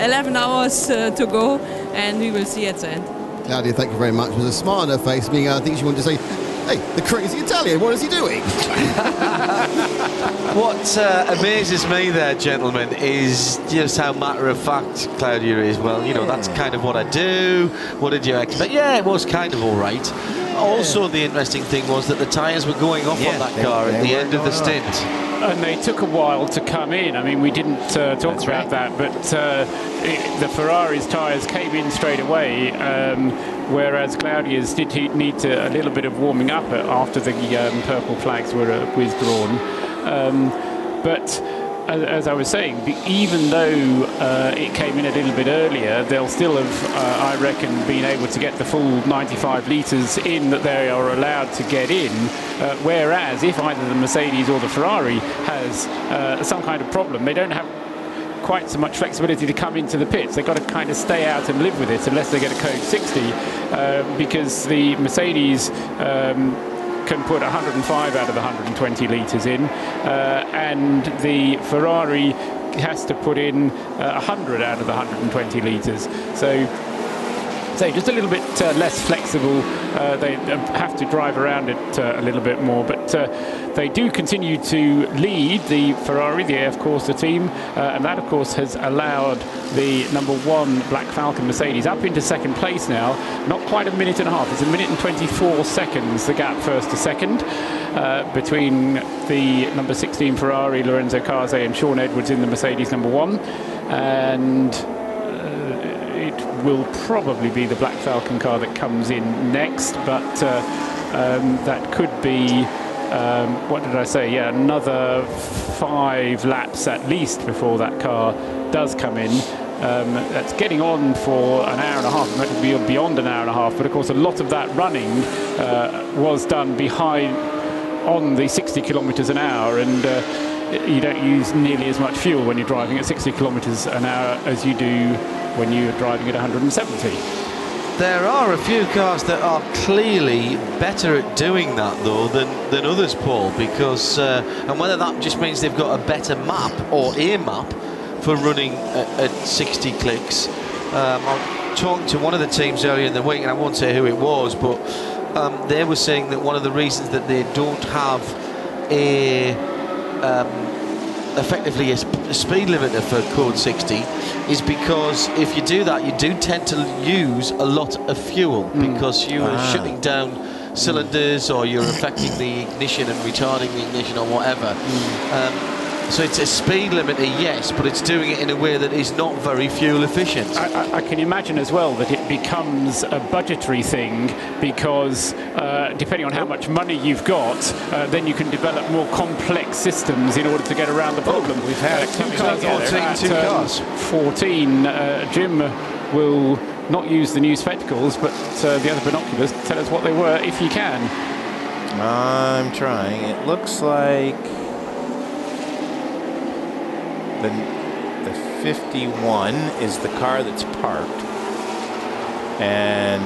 G: 11 hours to go, and we will see at the end.
C: Claudia, thank you very much. With a smile on her face, being I think she wanted to say, hey, the crazy Italian, what is he doing?
A: What amazes me there, gentlemen, is just how matter-of-fact Claudia is. Well, you know, that's kind of what I do. What did you expect? Yeah, it was kind of all right. Also, the interesting thing was that the tyres were going off on that car at the end of the stint.
D: And they took a while to come in. I mean, we didn't talk about that, but the Ferrari's tyres came in straight away, whereas Claudia's did need a little bit of warming up after the purple flags were withdrawn. But as I was saying, even though it came in a little bit earlier, they'll still have, I reckon, been able to get the full 95 litres in that they are allowed to get in. Whereas if either the Mercedes or the Ferrari has some kind of problem, they don't have quite so much flexibility to come into the pits. They've got to kind of stay out and live with it unless they get a code 60, because the Mercedes can put 105 out of the 120 litres in, and the Ferrari has to put in 100 out of the 120 litres. So just a little bit less flexible. They have to drive around it a little bit more, but they do continue to lead the Ferrari, the AF Corsa team, and that of course has allowed the #1 Black Falcon Mercedes up into second place now. Not quite a minute and a half, it's a minute and 24 seconds, the gap first to second, between the #16 Ferrari, Lorenzo Case, and Sean Edwards in the Mercedes #1. And it will probably be the Black Falcon car that comes in next, but that could be, what did I say? Yeah, another 5 laps at least before that car does come in. That's getting on for an hour and a half, it might be beyond an hour and a half, but of course a lot of that running was done on the 60 kilometres an hour, and you don't use nearly as much fuel when you're driving at 60 kilometres an hour as you do when you're driving at 170.
A: There are a few cars that are clearly better at doing that, though, than others, Paul, because and whether that just means they've got a better map or a map for running at 60 clicks. I talked to one of the teams earlier in the week, and I won't say who it was, but they were saying that one of the reasons that they don't have effectively a speed limiter for code 60 is because if you do that, you do tend to use a lot of fuel because you are shutting down cylinders, or you're affecting the ignition and retarding the ignition or whatever. So it's a speed limiter, yes, but it's doing it in a way that is not very fuel efficient.
D: I can imagine as well that it becomes a budgetary thing, because depending on how much money you've got, then you can develop more complex systems in order to get around the problem.
A: We've had two cars.
D: 14, Jim will not use the new spectacles, but the other binoculars. Tell us what they were if you can.
B: I'm trying. It looks like the 51 is the car that's parked, and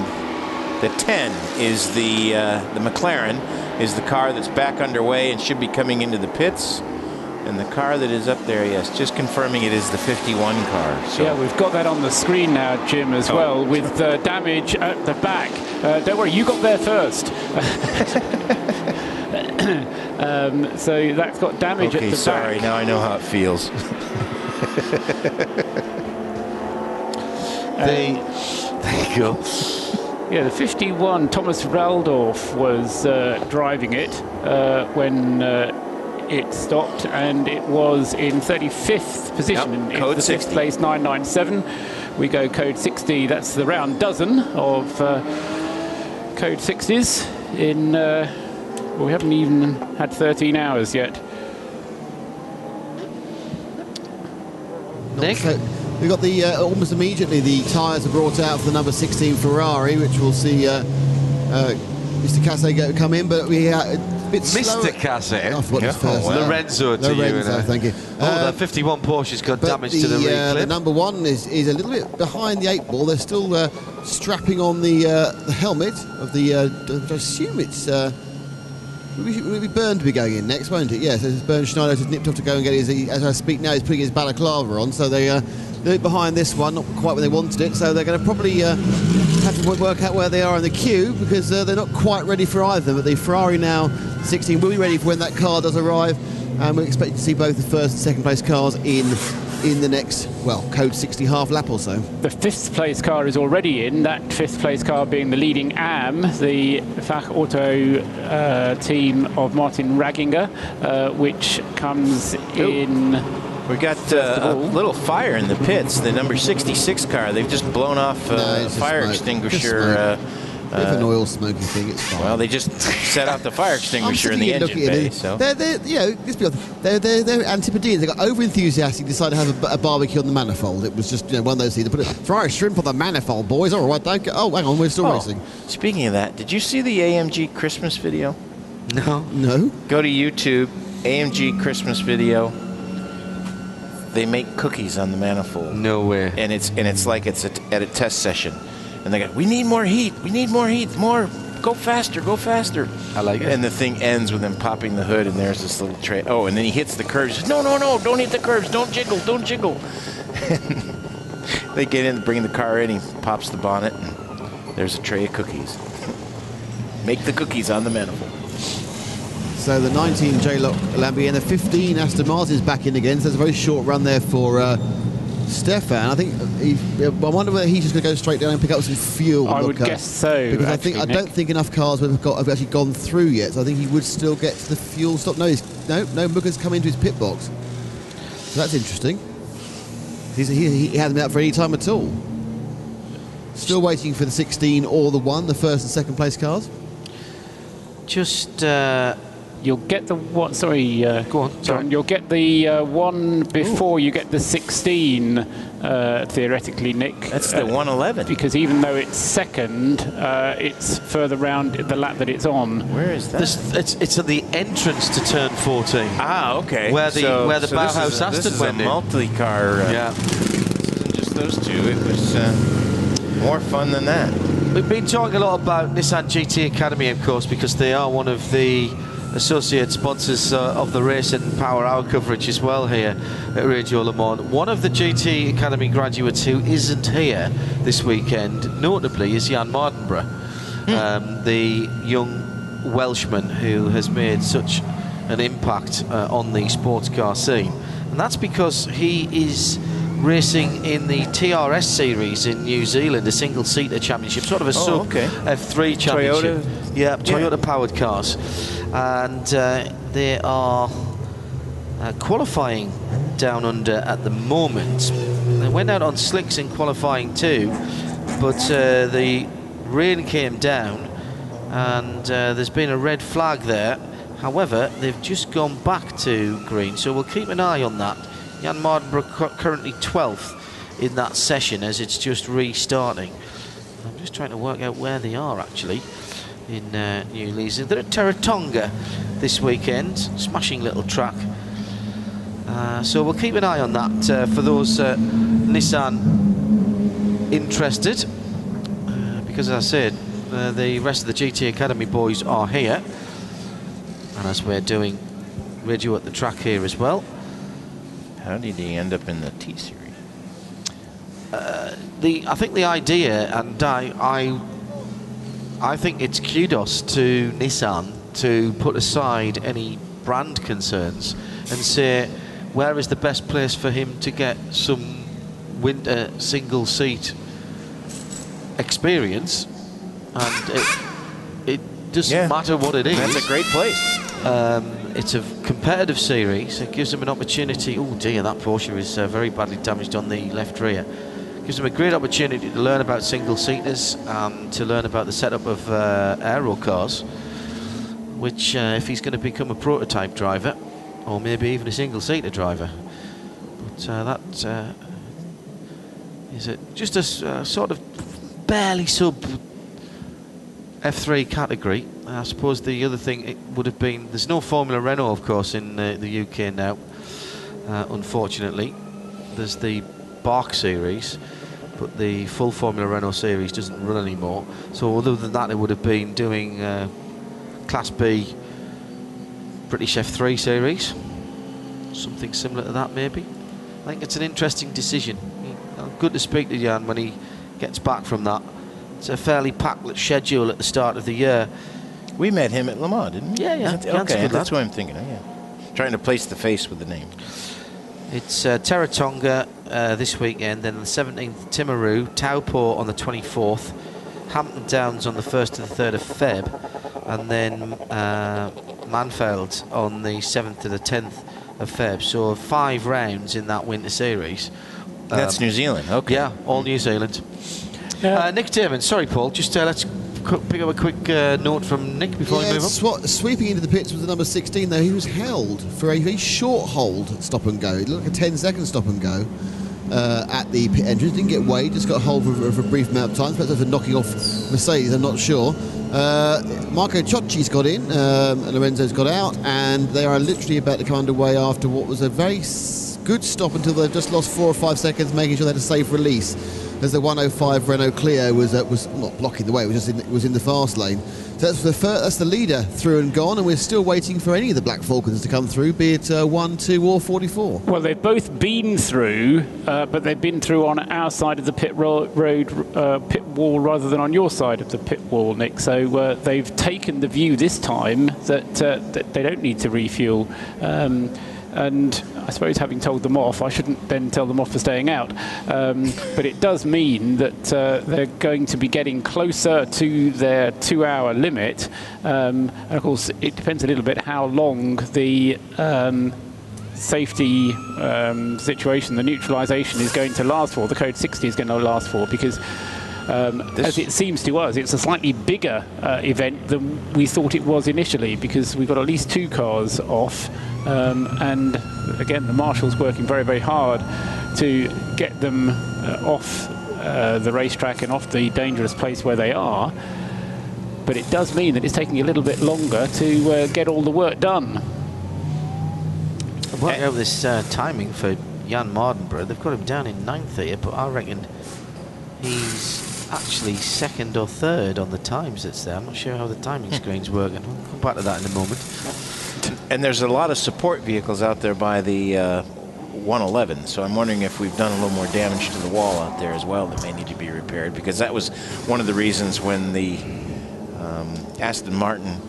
B: the 10 is the McLaren is the car that's back underway and should be coming into the pits. And the car that is up there, yes, just confirming it is the 51 car. So.
D: Yeah, we've got that on the screen now, Jim, as well, with damage at the back. Don't worry, you got there first. So that's got damage at the back.
B: Sorry, now I know how it feels.
A: There you go.
D: Yeah, the 51, Thomas Raldorf was driving it when it stopped, and it was in 35th position.
B: Yep,
D: in
B: code
D: the
B: 60.
D: Sixth place, 997. We go code 60. That's the round dozen of code 60s in. Well, we haven't even had 13 hours yet.
A: Nick?
C: So we've got the almost immediately the tyres are brought out for the #16 Ferrari, which we'll see Mr. Case come in, but we a bit slower.
A: Mr. Case?
C: I forgot his first name.
A: Lorenzo to you.
C: Lorenzo, thank you.
A: Oh, the 51 Porsche's got damage to the rear clip.
C: The #1 is a little bit behind the 8 ball. They're still strapping on the helmet of the. I assume it's. Will be Byrne to be going in next, won't it? Yes, Byrne Schneider has nipped off to go and get his. As I speak now, he's putting his balaclava on. So they're behind this one, not quite when they wanted it. So they're going to probably have to work out where they are in the queue, because they're not quite ready for either. But the Ferrari now 16 will be ready for when that car does arrive, and we expect to see both the first and second place cars in in the next, well, code 60 half lap or so.
D: The 5th place car is already in, that 5th place car being the leading AM, the Fach Auto team of Martin Ragginger, which comes in...
B: We got a little fire in the pits. The number 66 car, they've just blown off a fire extinguisher.
C: If an oil smoky thing, it's fine.
B: Well, they just set off the fire extinguisher in the engine bay. So
C: they're let's be honest, they're Antipodeans. They got over enthusiastic, decided to have a barbecue on the manifold. It was just one of those things. They put throw a shrimp on the manifold, boys. All right, don't go. Oh, hang on, we're still racing.
B: Speaking of that, did you see the AMG Christmas video?
C: No.
B: Go to YouTube, AMG Christmas video. They make cookies on the manifold.
A: No way.
B: And it's like it's at a test session. And they go, we need more heat. We need more heat. More. Go faster. Go faster.
A: I like it.
B: And the thing ends with them popping the hood, and there's this little tray. Oh, and then he hits the curves. He says, no, don't hit the curves. Don't jiggle. Don't jiggle. They get in, bring the car in. He pops the bonnet, and there's a tray of cookies. Make the cookies on the manifold.
C: So the 19 J-Lock Lamborghini and the 15 Aston Martin's back in again. So there's a very short run there for Stefan. I think I wonder whether he's just going to go straight down and pick up some fuel.
D: I would guess so.
C: Because
D: actually,
C: I don't think enough cars have actually gone through yet. So I think he would still get to the fuel stop. No, Mugger's come into his pit box. So that's interesting. He hasn't been out for any time at all. Still waiting for the 16 or the 1, the first and second place cars.
A: Just
D: you'll get the one. Sorry,
A: go on.
D: Sorry. You'll get the one before you get the 16. Theoretically, Nick.
B: That's the 111.
D: Because even though it's second, it's further round the lap that it's on.
B: Where is that?
A: It's at the entrance to turn 14.
B: Ah, okay.
A: Where the Bauhaus Aston
B: this is
A: went
B: a multi-car.
A: Yeah.
B: This isn't just those two. It was more fun than that.
A: We've been talking a lot about Nissan GT Academy, of course, because they are one of the associate sponsors of the race and Power Hour coverage as well here at Radio Le Mans. One of the GT Academy graduates who isn't here this weekend, notably, is Jan Mardenborough, the young Welshman who has made such an impact on the sports car scene. And that's because he is racing in the TRS series in New Zealand, a single-seater championship, sort of a F3 championship. Toyota powered cars. And they are qualifying down under at the moment. They went out on slicks in qualifying too, but the rain came down and there's been a red flag there. However, they've just gone back to green, so we'll keep an eye on that. Jan Mardenborough currently 12th in that session as it's just restarting. I'm just trying to work out where they are actually in New Zealand. They're at Taratonga this weekend, smashing little track. So we'll keep an eye on that for those Nissan interested, because as I said, the rest of the GT Academy boys are here, and as we're doing radio at the track here as well.
B: How did he end up in the T series?
A: I think the idea, and I think it's kudos to Nissan to put aside any brand concerns and say, where is the best place for him to get some winter single seat experience? And it doesn't matter what it is.
B: That's a great place.
A: It's a competitive series. It gives them an opportunity. Oh dear, that Porsche is very badly damaged on the left rear. Gives them a great opportunity to learn about single-seaters, to learn about the setup of aero cars, which if he's going to become a prototype driver, or maybe even a single-seater driver. But that is just a sort of barely sub F3 category. I suppose the other thing it would have been, there's no Formula Renault, of course, in the UK now, unfortunately. There's the Bark series, but the full Formula Renault series doesn't run anymore. So other than that, it would have been doing Class B British F3 series, something similar to that maybe. I think it's an interesting decision. Good to speak to Jan when he gets back from that. It's a fairly packed schedule at the start of the year.
B: We met him at Le Mans, didn't we?
A: Yeah.
B: Okay, that's what I'm thinking of, yeah. Trying to place the face with the name.
A: It's Terratonga this weekend, then on the 17th Timaru, Taupo on the 24th, Hampton Downs on the 1st to the 3rd of Feb, and then Manfield on the 7th to the 10th of Feb. So 5 rounds in that winter series.
B: That's New Zealand, okay.
A: Yeah, all New Zealand.
D: Yeah.
A: Nick Damon, sorry Paul, just let's pick up a quick note from Nick before we move on.
C: Sweeping into the pits was the number 16 though. He was held for a very short hold stop and go. It looked like a 10-second stop and go at the pit entrance. Didn't get weighed, just got hold for a brief amount of time. Perhaps after knocking off Mercedes, I'm not sure. Marco Ciocci's got in, Lorenzo's got out, and they are literally about to come underway after what was a very good stop until they've just lost 4 or 5 seconds, making sure they had a safe release. As the 105 Renault Clio was not blocking the way, it was in the fast lane. So that's the leader through and gone, and we're still waiting for any of the Black Falcons to come through, be it 1, 2 or 44.
D: Well, they've both been through, but they've been through on our side of the pit wall rather than on your side of the pit wall, Nick. So they've taken the view this time that they don't need to refuel. And I suppose having told them off, I shouldn't then tell them off for staying out. But it does mean that they're going to be getting closer to their 2-hour limit. And of course, it depends a little bit how long the safety situation, the neutralisation is going to last for, the Code 60 is going to last for, because as it seems to us, it's a slightly bigger event than we thought it was initially, because we've got at least 2 cars off, and again the marshal's working very, very hard to get them off the racetrack and off the dangerous place where they are. But it does mean that it's taking a little bit longer to get all the work done.
A: Work out this timing for Jan Mardenborough. They've got him down in 9th here, but I reckon he's actually 2nd or 3rd on the times that's there. I'm not sure how the timing screen's working. We'll come back to that in a moment.
B: And there's a lot of support vehicles out there by the 111, so I'm wondering if we've done a little more damage to the wall out there as well that may need to be repaired, because that was one of the reasons when the Aston Martin,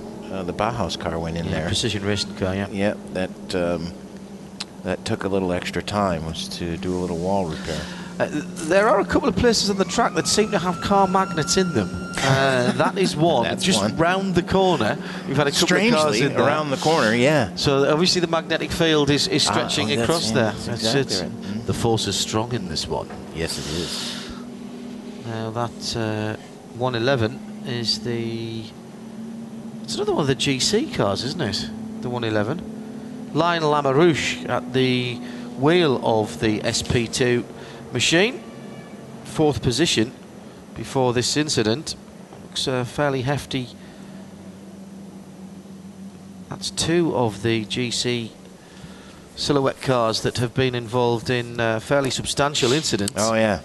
B: the Bauhaus car went in there.
A: Precision racing car, yeah.
B: Yeah, that took a little extra time, was to do a little wall repair.
A: There are a couple of places on the track that seem to have car magnets in them. That is one.
B: That's
A: just
B: one.
A: Round the corner. We've had a couple of cars in there.
B: Around the corner, yeah.
A: So obviously the magnetic field is stretching across there.
B: Exactly right.
A: The force is strong in this one.
B: Yes, it is.
A: Now that 111 is it's another one of the GC cars, isn't it? The 111. Lionel Amarouche at the wheel of the SP2 machine, 4th position before this incident. Looks fairly hefty. That's 2 of the GC silhouette cars that have been involved in fairly substantial incidents.
B: Oh yeah.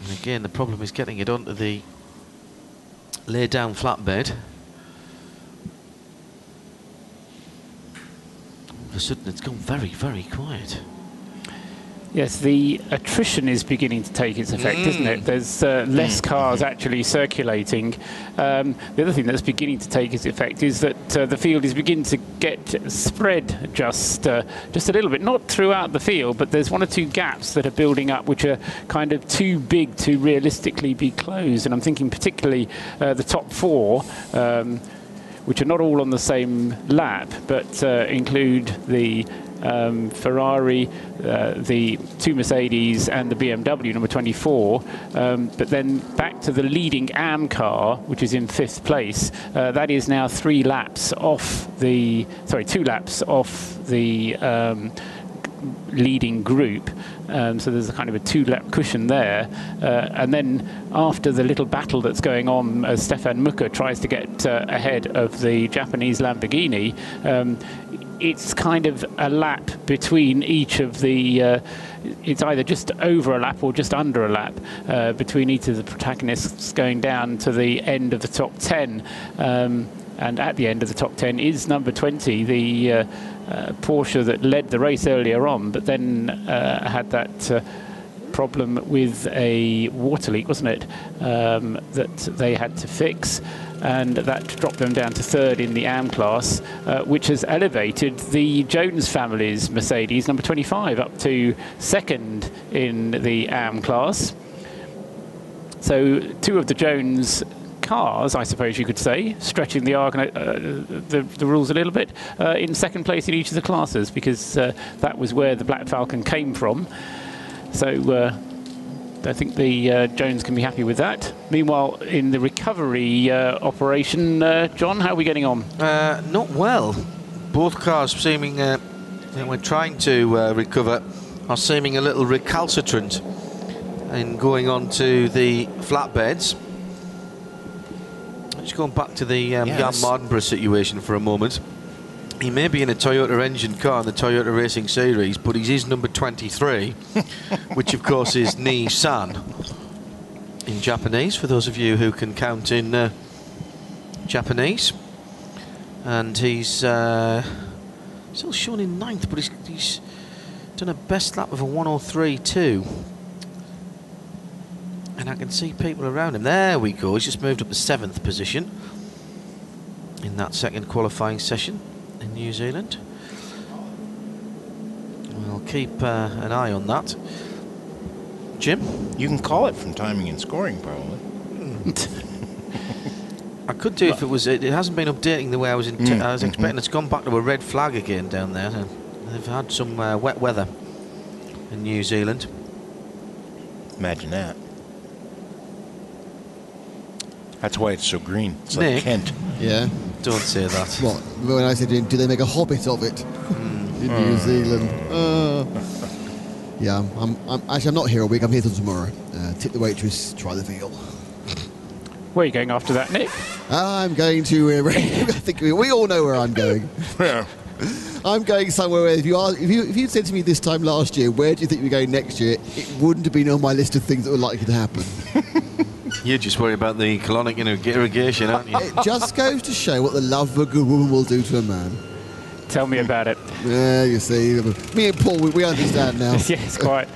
A: And again, the problem is getting it onto the laid down flatbed. All of a sudden it's gone very, very quiet.
D: Yes, the attrition is beginning to take its effect, isn't it? There's less cars actually circulating. The other thing that's beginning to take its effect is that the field is beginning to get spread just a little bit. Not throughout the field, but there's 1 or 2 gaps that are building up which are kind of too big to realistically be closed. And I'm thinking particularly the top 4, which are not all on the same lap, but include the Ferrari, the 2 Mercedes and the BMW number 24, but then back to the leading AM car, which is in 5th place. That is now 2 laps off the leading group. So there's a kind of a 2-lap cushion there. And then after the little battle that's going on as Stefan Mucker tries to get ahead of the Japanese Lamborghini, it's kind of a lap between each of the it's either just over a lap or just under a lap between each of the protagonists going down to the end of the top 10. And at the end of the top 10 is number 20, the Porsche that led the race earlier on, but then had that problem with a water leak, wasn't it, that they had to fix. and that dropped them down to third in the AM class, which has elevated the Jones family's Mercedes, number 25, up to second in the AM class. So two of the Jones cars, I suppose you could say, stretching the rules a little bit, in second place in each of the classes, because that was where the Black Falcon came from. So I think the Jones can be happy with that. Meanwhile, in the recovery operation, John, how are we getting on?
A: Not well. Both cars seeming, we're trying to recover, are seeming a little recalcitrant in going on to the flatbeds. Just going back to the Jan Mardenborough situation for a moment. He may be in a Toyota engine car in the Toyota Racing Series, but he's number 23, which of course is Ni-san in Japanese, for those of you who can count in Japanese. And he's still shown in 9th, but he's done a best lap of a 1:03.2. And I can see people around him. There we go. He's just moved up to 7th position in that second qualifying session in New Zealand. We'll keep an eye on that. Jim?
B: You can call it from timing and scoring, probably.
A: I could do if it was. It hasn't been updating the way I was expecting. It's gone back to a red flag again down there. They've had some wet weather in New Zealand.
B: Imagine that. That's why it's so green. It's
A: Nick.
B: like Kent.
C: Yeah.
A: Don't say that.
C: What? When I said, do they make a Hobbit of it in New Zealand? Yeah, I'm not here a week. I'm here till tomorrow. Tip the waitress, try the veal.
D: Where are you going after that, Nick?
C: I'm going to. I think we all know where I'm going.
B: Yeah.
C: I'm going somewhere where if you'd said to me this time last year, where do you think we're going next year? It wouldn't have been on my list of things that were likely to happen.
A: You just worry about the colonic irrigation, aren't you?
C: It just goes to show what the love of a good woman will do to a man.
D: Tell me about it.
C: Yeah, you see, me and Paul, we understand now.
D: Yes, quite.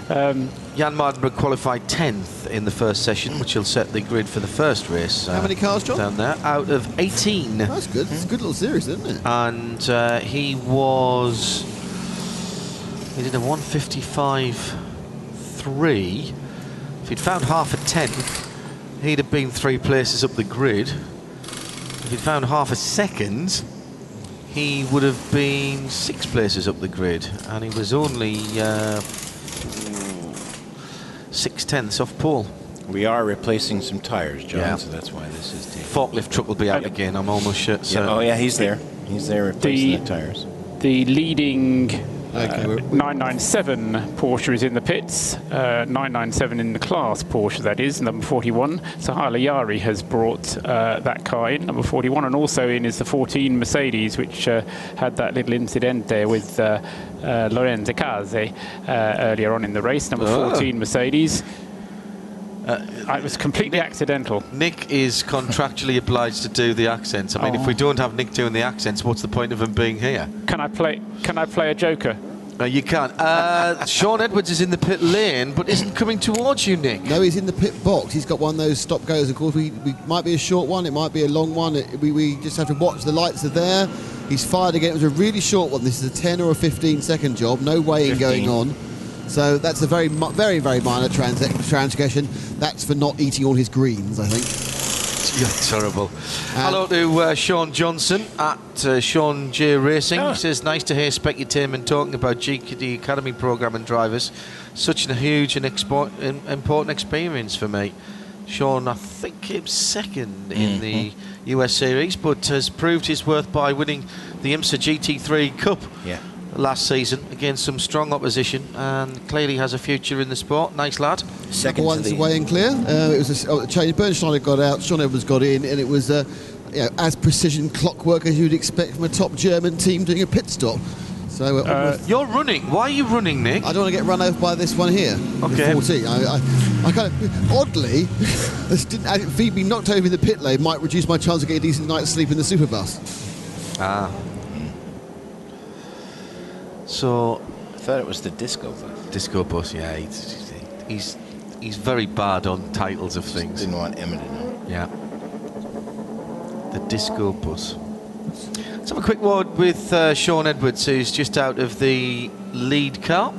A: Jan Mardenborough qualified 10th in the first session, which will set the grid for the first race.
C: How many cars, John?
A: Down there, out of 18.
C: That's good. It's a good little series, isn't it?
A: And he did a 1:55.3. If he'd found half a 10th, he'd have been 3 places up the grid. If he'd found half a second, he would have been 6 places up the grid, and he was only 6/10 off pole.
B: We are replacing some tires, John,
A: Yeah.
B: so that's why this is taking.
A: Forklift truck will be out again, I'm almost sure.
B: Yeah. Oh, yeah, he's there. He's there replacing the tires.
D: The leading
C: 997
D: 997 Porsche is in the pits. 997 in the class Porsche, that is, number 41. Sahala Yari has brought that car in, number 41, and also in is the 14 Mercedes, which had that little incident there with Lorenzo Case earlier on in the race, number 14 Mercedes. It was completely accidental.
A: Nick is contractually obliged to do the accents. I mean, if we don't have Nick doing the accents, what's the point of him being here?
D: Can I play a joker?
A: You can't. Sean Edwards is in the pit lane, but isn't coming towards you, Nick.
C: No, he's in the pit box. He's got one of those stop goes. Of course, we might be a short one. It might be a long one. We just have to watch. The lights are there. He's fired again. It was a really short one. This is a 10 or a 15-second job. No weighing going on. So that's a very, very, very minor transgression. That's for not eating all his greens, I think.
A: You're terrible. Hello to Sean Johnson at Sean J Racing. He says, nice to hear Specutainment talking about GKD Academy programme and drivers. Such a huge and important experience for me. Sean, I think, came second in the US Series, but has proved his worth by winning the IMSA GT3 Cup last season against some strong opposition, and clearly has a future in the sport. Nice lad.
C: Second one's away and clear. It was a change. Bernstein got out, Sean Edwards got in, and it was as precision clockwork as you'd expect from a top German team doing a pit stop. So
A: you're running. Why are you running, Nick?
C: I don't want to get run over by this one here.
A: Okay.
C: 14. I kind of oddly, Phoebe knocked over in the pit lane might reduce my chance of getting a decent night's sleep in the Superbus.
A: So
B: I thought it was the disco bus.
A: Disco bus, yeah. He's very bad on titles of things.
B: Didn't want Emma to know.
A: Yeah. a disco bus. Let's have a quick word with Sean Edwards, who's just out of the lead car.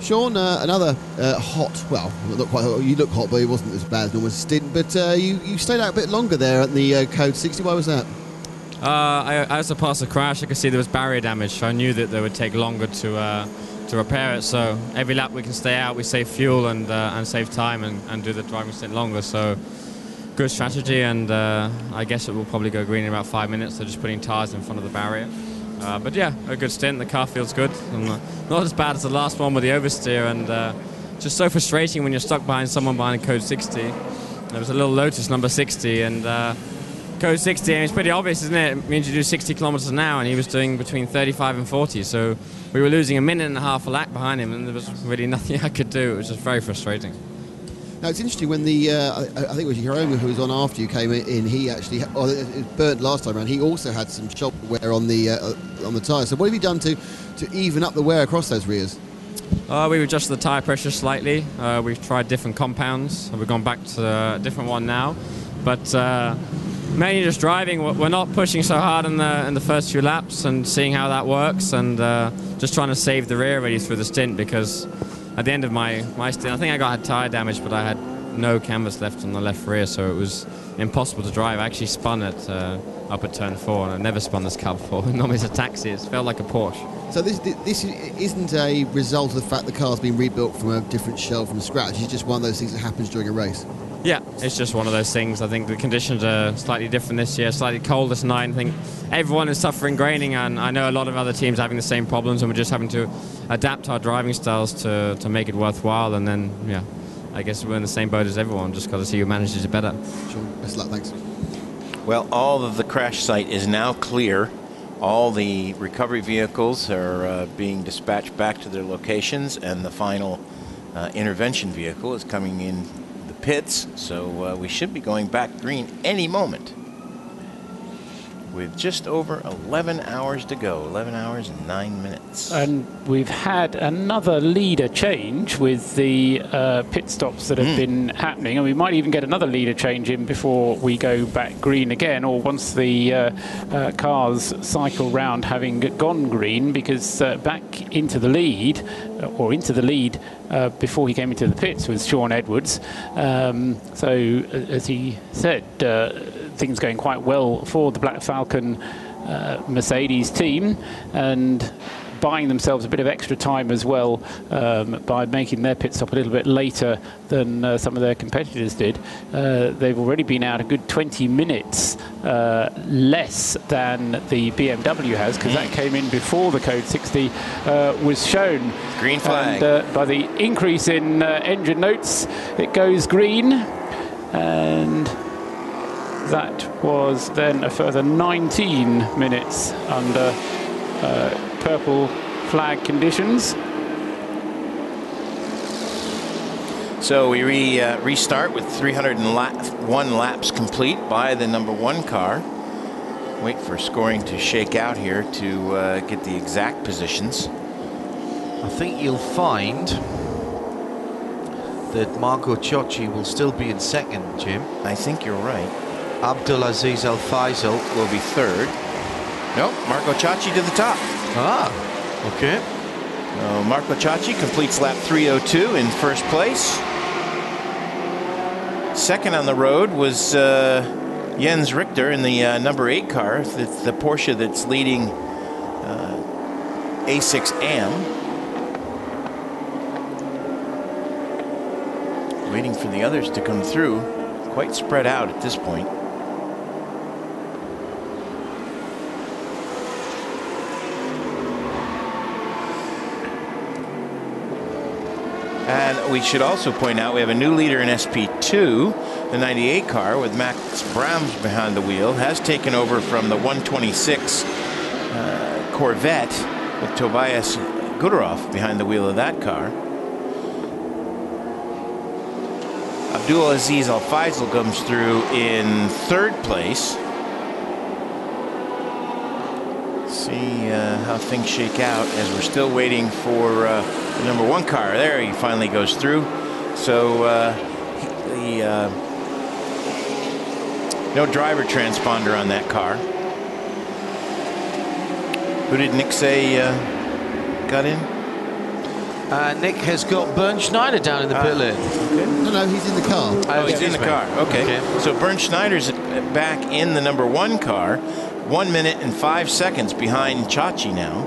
C: Sean, another hot, well, not quite hot, you look hot, but it wasn't as bad as normal stint, but you stayed out a bit longer there at the Code 60. Why was that?
H: I was past the crash. I could see there was barrier damage, so I knew that they would take longer to repair it. So every lap we can stay out, we save fuel and save time and do the driving stint longer. So good strategy, and I guess it will probably go green in about 5 minutes. They're just putting tyres in front of the barrier. But yeah, a good stint. The car feels good. And, not as bad as the last one with the oversteer, and just so frustrating when you're stuck behind someone behind Code 60. There was a little Lotus number 60, and Code 60, and it's pretty obvious, isn't it? It means you do 60 kilometers an hour, and he was doing between 35 and 40. So we were losing a minute and a half a lap behind him, and there was really nothing I could do. It was just very frustrating.
C: Now, it's interesting when the, I think it was Hiromu who was on after you came in, he actually, it was burnt last time around, he also had some shoulder wear on the tyres. So what have you done to even up the wear across those rears?
H: We've adjusted the tyre pressure slightly. We've tried different compounds. We've gone back to a different one now. But mainly just driving. We're not pushing so hard in the first few laps and seeing how that works, and just trying to save the rear really through the stint, because at the end of my stint, I think I had tyre damage, but I had no canvas left on the left rear, so it was impossible to drive. I actually spun it up at turn 4, and I've never spun this car before. Normally it's a taxi. It felt like a Porsche.
C: So this isn't a result of the fact the car's been rebuilt from a different shell from scratch. It's just one of those things that happens during a race.
H: Yeah, it's just one of those things. I think the conditions are slightly different this year, slightly colder tonight. I think everyone is suffering graining, and I know a lot of other teams are having the same problems, and we're just having to adapt our driving styles to make it worthwhile. And then, yeah, I guess we're in the same boat as everyone. Just got to see who manages it better.
C: Sure. Best of luck. Thanks.
B: Well, all of the crash site is now clear. All the recovery vehicles are being dispatched back to their locations, and the final intervention vehicle is coming in the pits, so we should be going back green any moment with just over 11 hours to go, 11 hours and 9 minutes.
D: And we've had another leader change with the pit stops that have been happening, and we might even get another leader change in before we go back green again, or once the cars cycle round having gone green, because back into the lead, before he came into the pits, was Sean Edwards. So as he said, things going quite well for the Black Falcon Mercedes team, and buying themselves a bit of extra time as well by making their pit stop a little bit later than some of their competitors did. They've already been out a good 20 minutes less than the BMW has, because that came in before the Code 60 was shown.
B: Green flag.
D: And by the increase in engine notes, it goes green, and that was then a further 19 minutes under purple flag conditions.
B: So we restart with 301 laps complete by the number 1 car. Wait for scoring to shake out here to get the exact positions.
A: I think you'll find that Marco Ciocci will still be in second, Jim.
B: I think you're right.
A: Abdulaziz Al Faisal
B: Will be third. Nope, Marco Ciocci to the top.
A: Ah, okay.
B: Marco Ciocci completes lap 302 in first place. Second on the road was Jens Richter in the number 8 car. It's the Porsche that's leading A6AM. Waiting for the others to come through. Quite spread out at this point. And we should also point out we have a new leader in SP2, the 98 car, with Max Brahms behind the wheel, has taken over from the 126 Corvette with Tobias Gudorov behind the wheel of that car. Abdulaziz Al Faisal comes through in third place. See how things shake out as we're still waiting for the number 1 car. There, he finally goes through. So the No driver transponder on that car. Who did Nick say got in?
A: Nick has got Bernd Schneider down in the pit lane.
B: Okay.
C: No, he's in the car.
B: Oh, he's in the car. Okay. So Bernd Schneider's back in the number 1 car, 1 minute and 5 seconds behind Chachi now.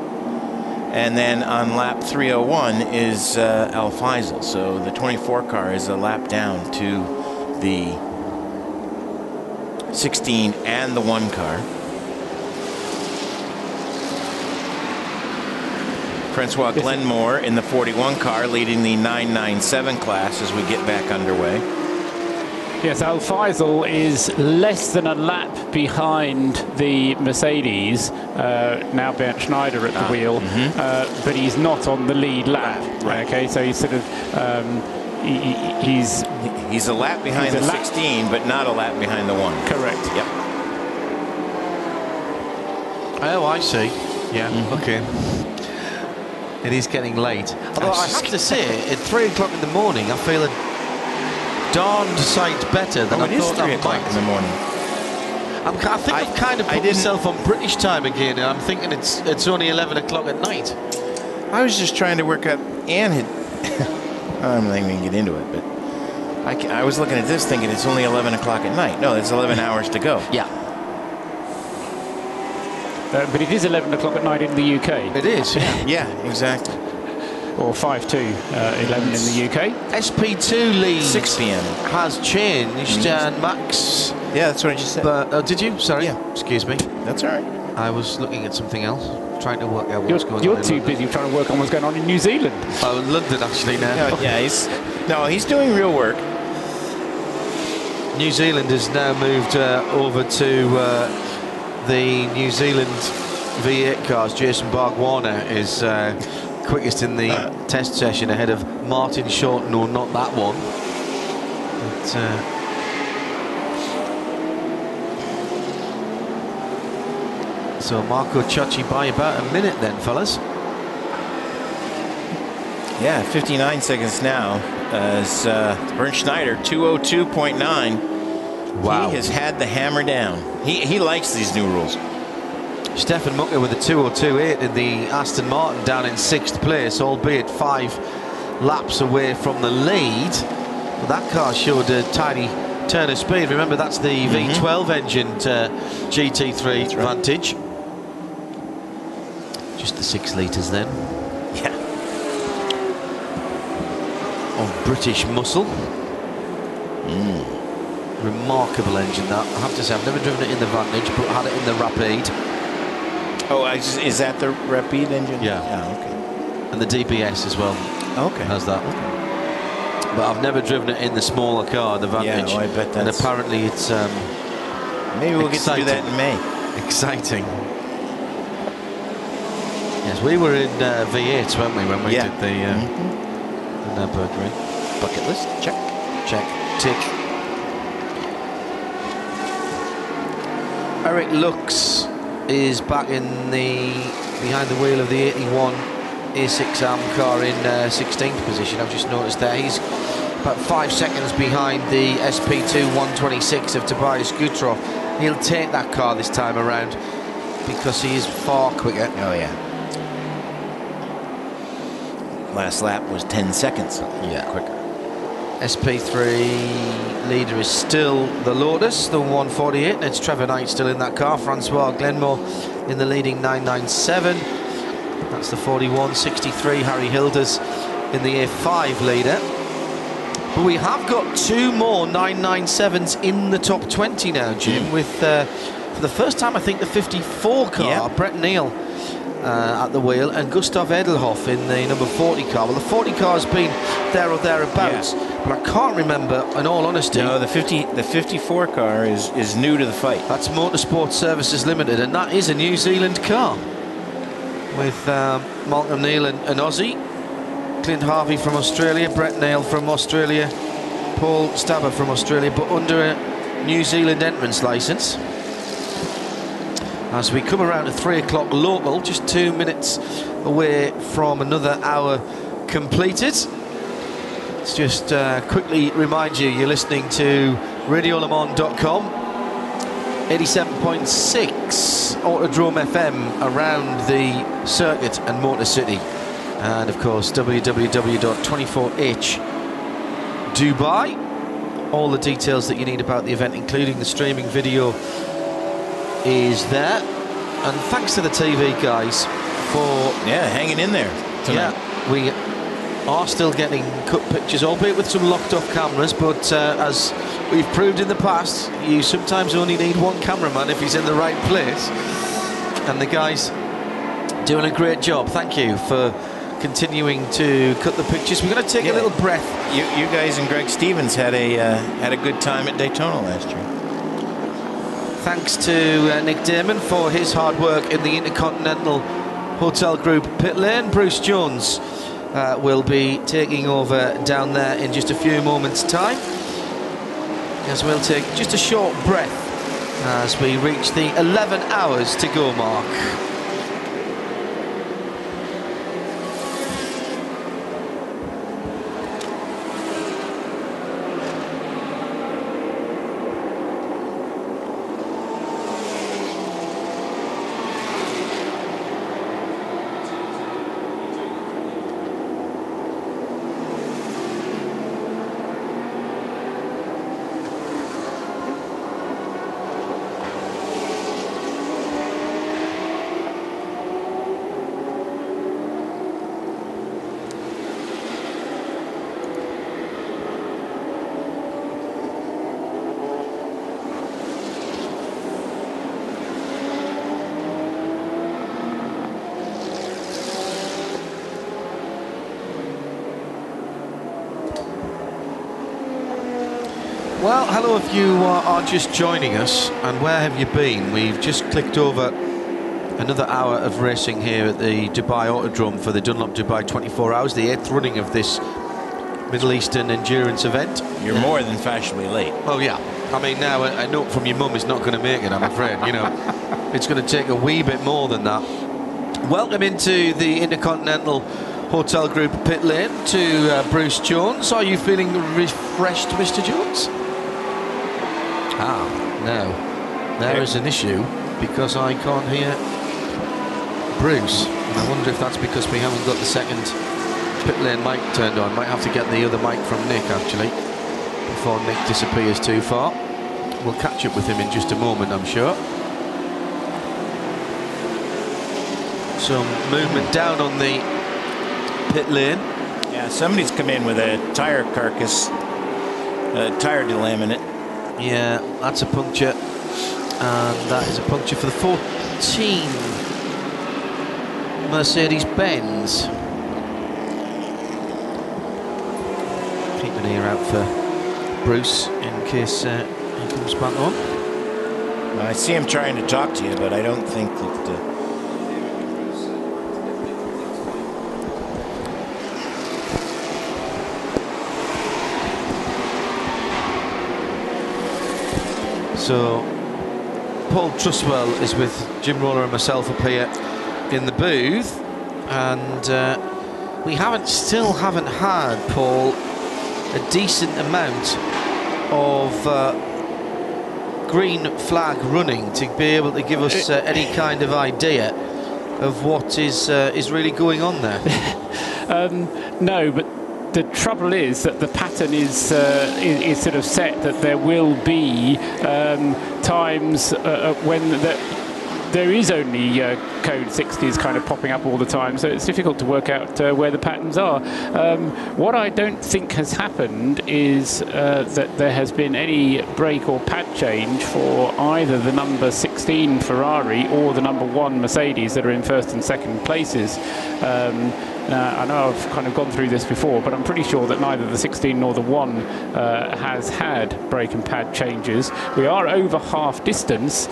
B: And then on lap 301 is Al Faisal. So the 24 car is a lap down to the 16 and the 1 car. Francois Glenmore in the 41 car leading the 997 class as we get back underway.
D: Yes, Al Faisal is less than a lap behind the Mercedes, now Bernd Schneider at the wheel, but he's not on the lead lap.
B: Right.
D: Okay, so he's sort of, he's
B: a lap behind the 16, but not a lap behind the 1.
D: Correct.
B: Yep.
A: Oh, I see. Yeah, okay. It is getting late. Although I have to say, at 3 o'clock in the morning, I feel a darned sight better than I thought I might.
B: It is 3 o'clock in the morning.
A: I think I've kind of put myself on British time again, and I'm thinking it's only 11 o'clock at night.
B: I was just trying to work out. Anne had. I'm not even going to get into it, but I was looking at this thinking it's only 11 o'clock at night. No, it's 11 hours to go.
A: Yeah.
D: But it is 11 o'clock at night in the UK.
A: It is, yeah.
B: Yeah, exactly.
D: Or 5 to 11 in the UK.
A: SP2 lead
B: 6 p.m.
A: has changed, and Max.
B: Yeah, that's what I just said.
A: But did you? Sorry.
B: Yeah.
A: Excuse me.
B: That's all right.
A: I was looking at something else, trying to work out what's going on.
D: You're too busy trying to work on what's going on in New Zealand.
A: Oh, in London actually now.
B: Yeah, he's doing real work.
A: New Zealand has now moved over to the New Zealand V8 cars. Jason Bargwanna is quickest in the test session ahead of Martin Short. No, not that one. But, so Marco Ciocci by about a minute then, fellas.
B: Yeah, 59 seconds now as Bernd Schneider, 202.9.
A: Wow.
B: He has had the hammer down. He likes these new rules.
A: Stefan Mucker with a 202.8 in the Aston Martin down in 6th place, albeit 5 laps away from the lead. But that car showed a tiny turn of speed. Remember, that's the V12 engined GT3 Vantage. Just the 6 litres then.
B: Yeah.
A: Of British muscle. Remarkable engine that. I have to say, I've never driven it in the Vantage, but had it in the Rapide.
B: Oh, is that the Rapide engine?
A: Yeah.
B: Okay.
A: And the DBS as well.
B: Okay.
A: Has that. But I've never driven it in the smaller car, the Vantage.
B: Yeah, well, I bet
A: and
B: that's...
A: apparently it's
B: maybe we'll get to do that in May.
A: Exciting. Yes, we were in V8, weren't we, when we did the Nürburgring.
B: Bucket list, check.
A: Check, tick. Eric Lux is back in behind the wheel of the 81 A6M car in 16th position. I've just noticed there he's about 5 seconds behind the SP2 126 of Tobias Gutrov. He'll take that car this time around because he is far quicker.
B: Oh yeah. Last lap was 10 seconds quicker.
A: SP3 leader is still the Lotus, the 148, and it's Trevor Knight still in that car. Francois Glenmore in the leading 997. That's the 41.63. Harry Hilders in the A5 leader. But we have got 2 more 997s in the top 20 now, Jim, with for the first time I think the 54 car, Brett Neal at the wheel, and Gustav Edelhoff in the number 40 car. Well, the 40 car has been there or thereabouts, but I can't remember, in all honesty.
B: No, the 54 car is new to the fight.
A: That's Motorsport Services Limited, and that is a New Zealand car with Malcolm Neal and Aussie, Clint Harvey from Australia, Brett Neal from Australia, Paul Stabber from Australia, but under a New Zealand entrance licence. As we come around to 3 o'clock local, just 2 minutes away from another hour completed. Let's just quickly remind you, you're listening to RadioLeMans.com 87.6 Autodrome FM around the circuit and Motor City. And of course, www.24h Dubai. All the details that you need about the event, including the streaming video, is there. And thanks to the TV guys for
B: hanging in there tonight.
A: Yeah, we are still getting cut pictures, albeit with some locked off cameras, but as we've proved in the past, you sometimes only need one cameraman if he's in the right place. And the guys doing a great job. Thank you for continuing to cut the pictures. We're going to take a little breath.
B: You guys and Greg Stevens had a good time at Daytona last year.
A: Thanks to Nick Damon for his hard work in the Intercontinental Hotel Group pit lane. Bruce Jones will be taking over down there in just a few moments' time, as we'll take just a short breath as we reach the 11 hours to go mark. Well, hello if you are just joining us, and where have you been? We've just clicked over another hour of racing here at the Dubai Autodrome for the Dunlop Dubai 24 Hours, the 8th running of this Middle Eastern endurance event.
B: You're more than fashionably late.
A: Oh yeah, I mean now a note from your mum is not going to make it, I'm afraid. You know, it's going to take a wee bit more than that. Welcome into the Intercontinental Hotel Group pit lane to Bruce Jones. Are you feeling refreshed, Mr. Jones? Ah, no. There is an issue because I can't hear Bruce. And I wonder if that's because we haven't got the second pit lane mic turned on. Might have to get the other mic from Nick, actually, before Nick disappears too far. We'll catch up with him in just a moment, I'm sure. Some movement down on the pit lane.
B: Yeah, somebody's come in with a tire carcass, tire delaminate.
A: Yeah, that's a puncture, and that is a puncture for the 14 Mercedes-Benz. Keep an ear out for Bruce in case he comes back on.
B: I see him trying to talk to you, but I don't think that...
A: So Paul Trustwell is with Jim Roller and myself up here in the booth, and we still haven't had, Paul, a decent amount of green flag running to be able to give us any kind of idea of what is really going on there.
D: No, but the trouble is that the pattern is sort of set that there will be times when there is only code 60s kind of popping up all the time, so it's difficult to work out where the patterns are. What I don't think has happened is that there has been any brake or pad change for either the number 16 Ferrari or the number 1 Mercedes that are in first and second places. I know I've kind of gone through this before, but I'm pretty sure that neither the 16 nor the 1 has had brake and pad changes. We are over half distance,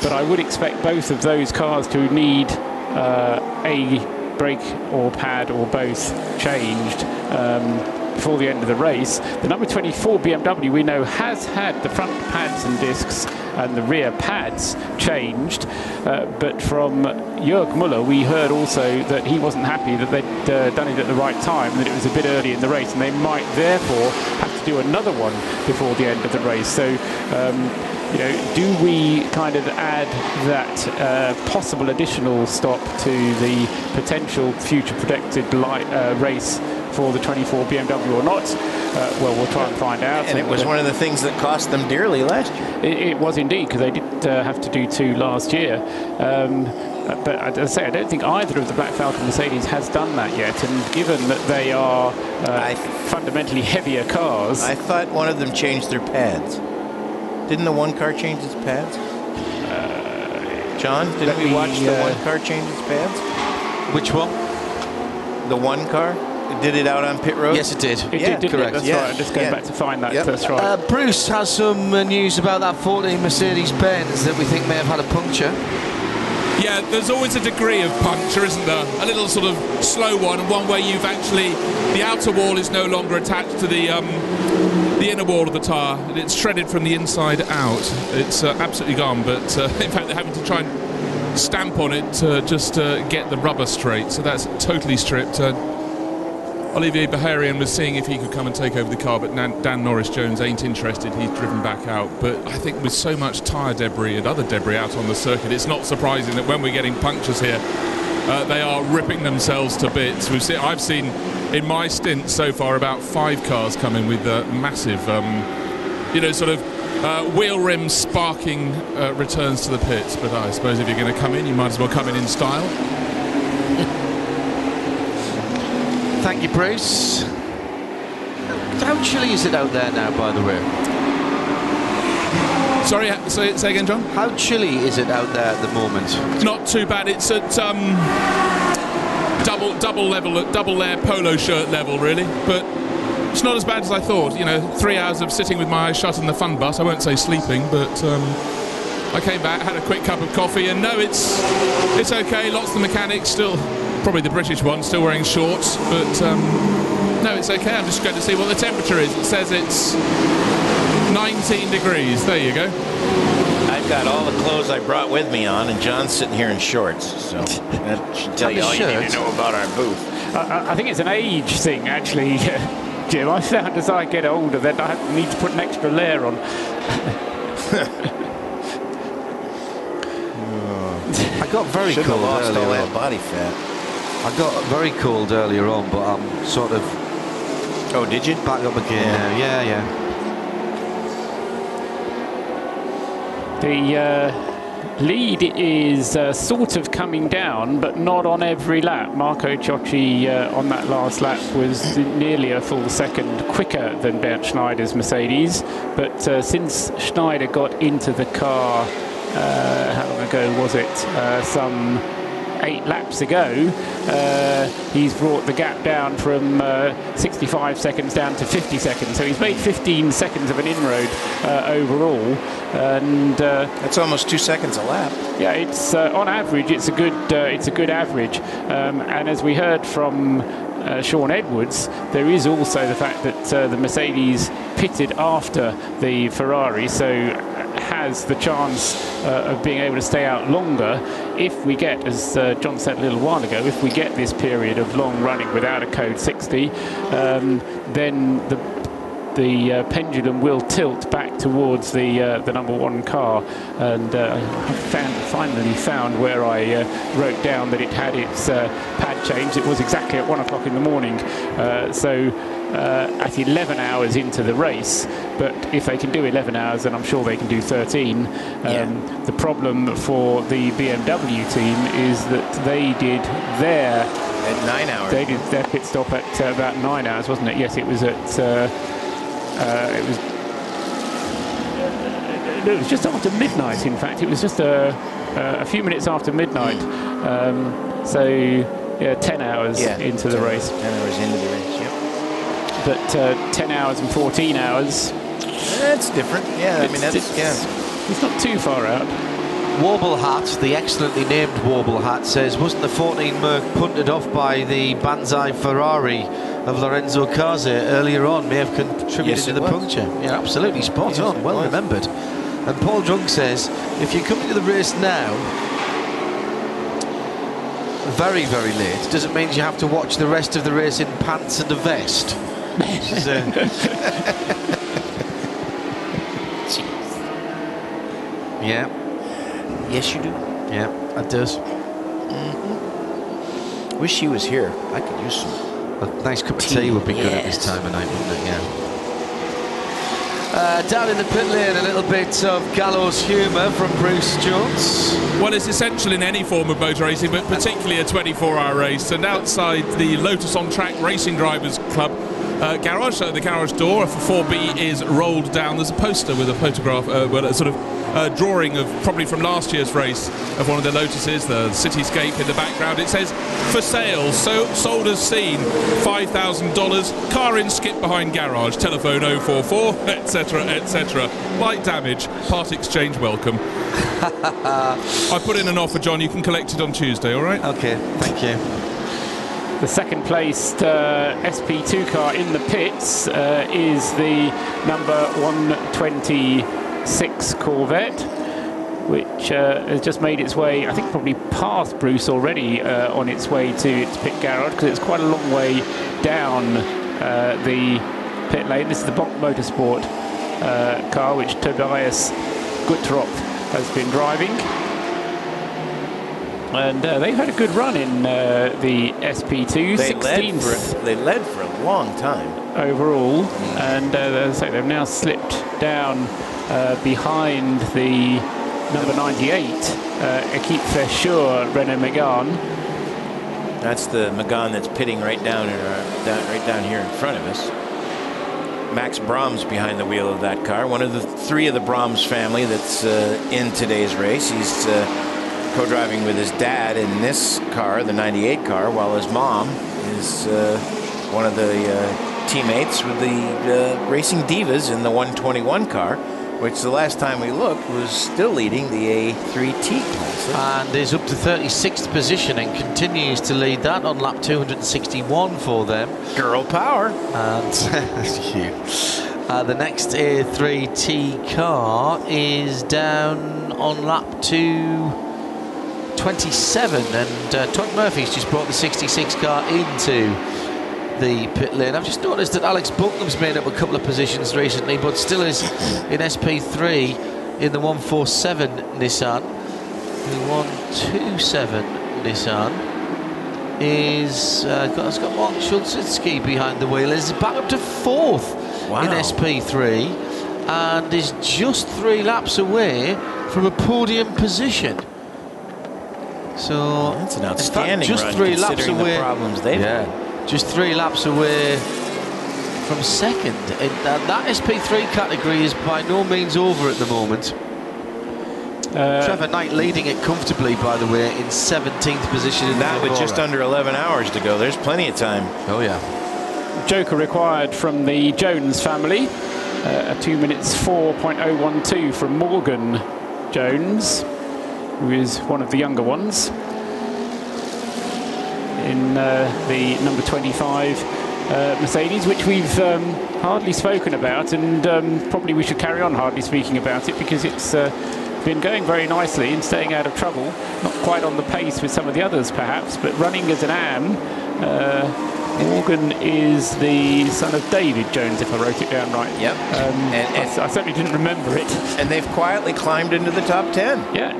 D: but I would expect both of those cars to need a brake or pad or both changed before the end of the race. The number 24 BMW we know has had the front pads and discs and the rear pads changed, but from Jörg Muller we heard also that he wasn't happy that they'd done it at the right time, that it was a bit early in the race, and they might therefore have to do another one before the end of the race. So you know, do we kind of add that possible additional stop to the potential future predicted race for the 24 BMW or not? Well, we'll try and find out.
B: And it was one of the things that cost them dearly last year.
D: It was indeed, because they did have to do 2 last year. But as I say, I don't think either of the Black Falcon Mercedes has done that yet. And given that they are fundamentally heavier cars,
B: I thought one of them changed their pads. Didn't the one car change its pads? John, didn't we watch the one car change its pads?
A: Which one?
B: The one car? It did it out on pit road?
A: Yes, it did.
D: it did,
A: correct.
D: That's right. I'm just going back to find that.
B: Yep.
D: That's right.
A: Bruce has some news about that 14 Mercedes-Benz that we think may have had a puncture.
I: Yeah, there's always a degree of puncture, isn't there? A little sort of slow one, and one where you've actually, the outer wall is no longer attached to the inner wall of the tyre, and it's shredded from the inside out. It's absolutely gone, but in fact they're having to try and stamp on it to just get the rubber straight, so that's totally stripped. Olivier Baharian was seeing if he could come and take over the car, but Dan Norris-Jones ain't interested. He's driven back out. But I think with so much tyre debris and other debris out on the circuit, it's not surprising that when we're getting punctures here, they are ripping themselves to bits. I've seen in my stint so far about 5 cars come in with massive, sort of wheel rim sparking returns to the pits. But I suppose if you're going to come in, you might as well come in style.
A: Thank you, Bruce. How chilly is it out there now, by the way?
I: Sorry, say again, John?
A: How chilly is it out there at the moment?
I: Not too bad. It's at double layer polo shirt level, really. But it's not as bad as I thought. 3 hours of sitting with my eyes shut in the fun bus. I won't say sleeping, but I came back, had a quick cup of coffee, and no, it's okay. Lots of the mechanics still. Probably the British one, still wearing shorts, but no, it's okay. I'm just going to see what the temperature is. It says it's 19 degrees. There you go.
B: I've got all the clothes I brought with me on, and John's sitting here in shorts, so that should tell you all you need to know about our booth.
D: I think it's an age thing, actually, Jim. I found as I get older that I need to put an extra layer on.
A: I got very cold
B: lost
A: earlier
B: all that
A: on.
B: body fat.
A: I got very cold earlier on, but I'm sort of...
B: Oh, did you?
A: Back up again now. Yeah.
D: The lead is sort of coming down, but not on every lap. Marco Ciocci on that last lap was nearly a full second quicker than Bernd Schneider's Mercedes. But since Schneider got into the car, how long ago was it? Some 8 laps ago, he's brought the gap down from 65 seconds down to 50 seconds. So he's made 15 seconds of an inroad overall, and
B: that's almost 2 seconds a lap.
D: Yeah, it's on average, it's a good average. And as we heard from Sean Edwards, there is also the fact that the Mercedes pitted after the Ferrari, so has the chance of being able to stay out longer if we get, as John said a little while ago, if we get this period of long running without a code 60, then the pendulum will tilt back towards the number 1 car. And I finally found where I wrote down that it had its pad changed. It was exactly at 1 o'clock in the morning. At 11 hours into the race, but if they can do 11 hours, then I'm sure they can do 13. The problem for the BMW team is that they did their...
B: At 9 hours.
D: They did their pit stop at about 9 hours, wasn't it? Yes, it was at... it was just after midnight, in fact. It was just a few minutes after midnight. So, yeah, 10 hours into the race.
B: 10 hours into the race, yep.
D: But 10 hours and 14 hours.
B: That's different. Yeah, I mean,
D: it's not too far out.
A: Warble Hat, the excellently named Warble Hat, says, wasn't the 14 Merc punted off by the Banzai Ferrari of Lorenzo Cazzi earlier on, may have contributed to the puncture? Yeah, absolutely spot on. Well remembered. And Paul Drunk says, if you're coming to the race now, very, very late, does it mean you have to watch the rest of the race in pants and a vest? Yeah.
B: Yes, you do.
A: Yeah, it does.
B: Wish he was here. I could use some.
A: A nice cup of tea would be good at this time of night, wouldn't it? Yeah. Down in the pit lane, a little bit of gallows humour from Bruce Jones.
I: Well, it's essential in any form of motor racing, but particularly a 24-hour race. And outside the Lotus on Track Racing Drivers Club garage, the garage door for 4B is rolled down. There's a poster with a photograph, well, a sort of drawing of probably from last year's race of one of the Lotuses, the cityscape in the background. It says, for sale, sold as seen, $5,000, car in skip behind garage, telephone 044, etc, etc. Light damage, part exchange welcome. I put in an offer, John, you can collect it on Tuesday, all right?
A: Okay, thank you.
D: The second placed SP2 car in the pits is the number 126 Corvette, which has just made its way, I think probably past Bruce already, on its way to its pit garage, because it's quite a long way down the pit lane. This is the Bonk Motorsport car, which Tobias Guttrop has been driving. And they've had a good run in the SP2, 16th.
B: They led for a long time.
D: Overall, and as I say, they've now slipped down behind the number 98, Equipe Verschure Renault Megane.
B: That's the Megane that's pitting right down here in front of us. Max Brahms behind the wheel of that car, one of the three of the Brahms family that's in today's race. He's co-driving with his dad in this car, the 98 car, while his mom is one of the teammates with the Racing Divas in the 121 car, which the last time we looked was still leading the A3T class.
A: And is up to 36th position and continues to lead that on lap 261 for them.
B: Girl power.
A: And the next A3T car is down on lap 227, and Todd Murphy's just brought the 66 car into the pit lane. I've just noticed that Alex Buckham's made up a couple of positions recently, but still is in SP3 in the 147 Nissan. The 127 Nissan has got Mark Schulzitsky behind the wheel. Is back up to 4th in SP3 and is just 3 laps away from a podium position. So
B: that's an outstanding
A: just
B: run,
A: 3 laps away.
B: The problems they've had.
A: Just 3 laps away from second. That SP3 category is by no means over at the moment. Trevor Knight leading it comfortably, by the way, in 17th position in
B: that with just under 11 hours to go. There's plenty of time.
A: Oh yeah.
D: Joker required from the Jones family, a 2 minutes 4.012 from Morgan Jones, who is one of the younger ones in the number 25 Mercedes, which we've hardly spoken about, and probably we should carry on hardly speaking about it, because it's been going very nicely and staying out of trouble. Not quite on the pace with some of the others perhaps, but running as an AM. Morgan is the son of David Jones, if I wrote it down right.
B: Yep.
D: I certainly didn't remember it.
B: And they've quietly climbed into the top 10.
D: Yeah,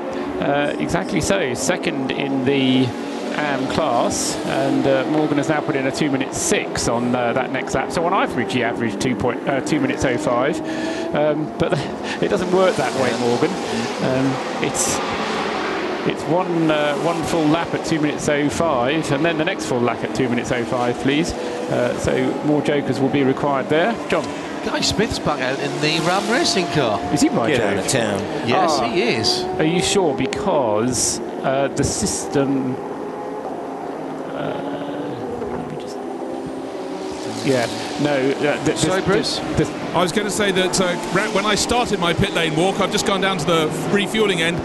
D: exactly so. Second in the AM class, and Morgan has now put in a 2 minutes 6 on that next lap. So on average, he averaged 2 minutes 05, but it doesn't work that way, Morgan. It's one full lap at 2 minutes 05, and then the next full lap at 2 minutes 05, please. So more jokers will be required there. John.
A: Guy Smith's back out in the Ram Racing car.
D: Is he by
B: Get out of town.
A: Yes, he is.
D: Are you sure? Because the system... Yeah, no.
A: Sorry, Bruce?
I: I was going to say that when I started my pit lane walk, I've just gone down to the refueling end.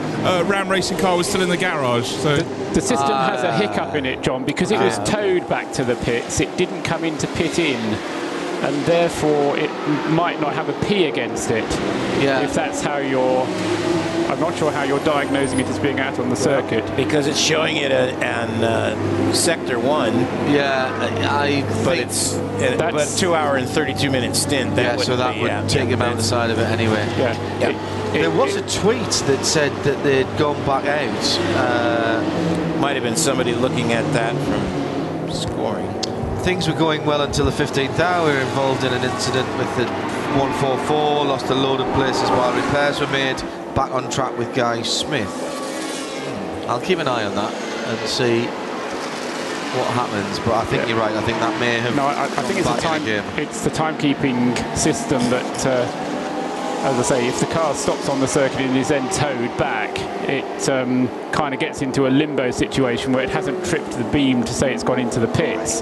I: Ram Racing car was still in the garage. So
D: the system has a hiccup in it, John, because it was towed back to the pits. It didn't come into pit in, and therefore it might not have a P against it.
A: Yeah.
D: If that's how you're I'm not sure how you're diagnosing it as being out on the circuit.
B: Because it's showing it on Sector 1.
A: Yeah,
B: but 2 hour and 32 minute stint.
A: So that would take him out the side of it anyway.
D: Yeah.
A: There was a tweet that said that they'd gone back out.
B: Might have been somebody looking at that from scoring.
A: Things were going well until the 15th hour. We were involved in an incident with the 144, lost a load of places while repairs were made. Back on track with Guy Smith. I'll keep an eye on that and see what happens, but I think you're right. I think that may have.
D: No, I think it's the timekeeping system that, as I say, if the car stops on the circuit and is then towed back, it kind of gets into a limbo situation where it hasn't tripped the beam to say it's gone into the pits.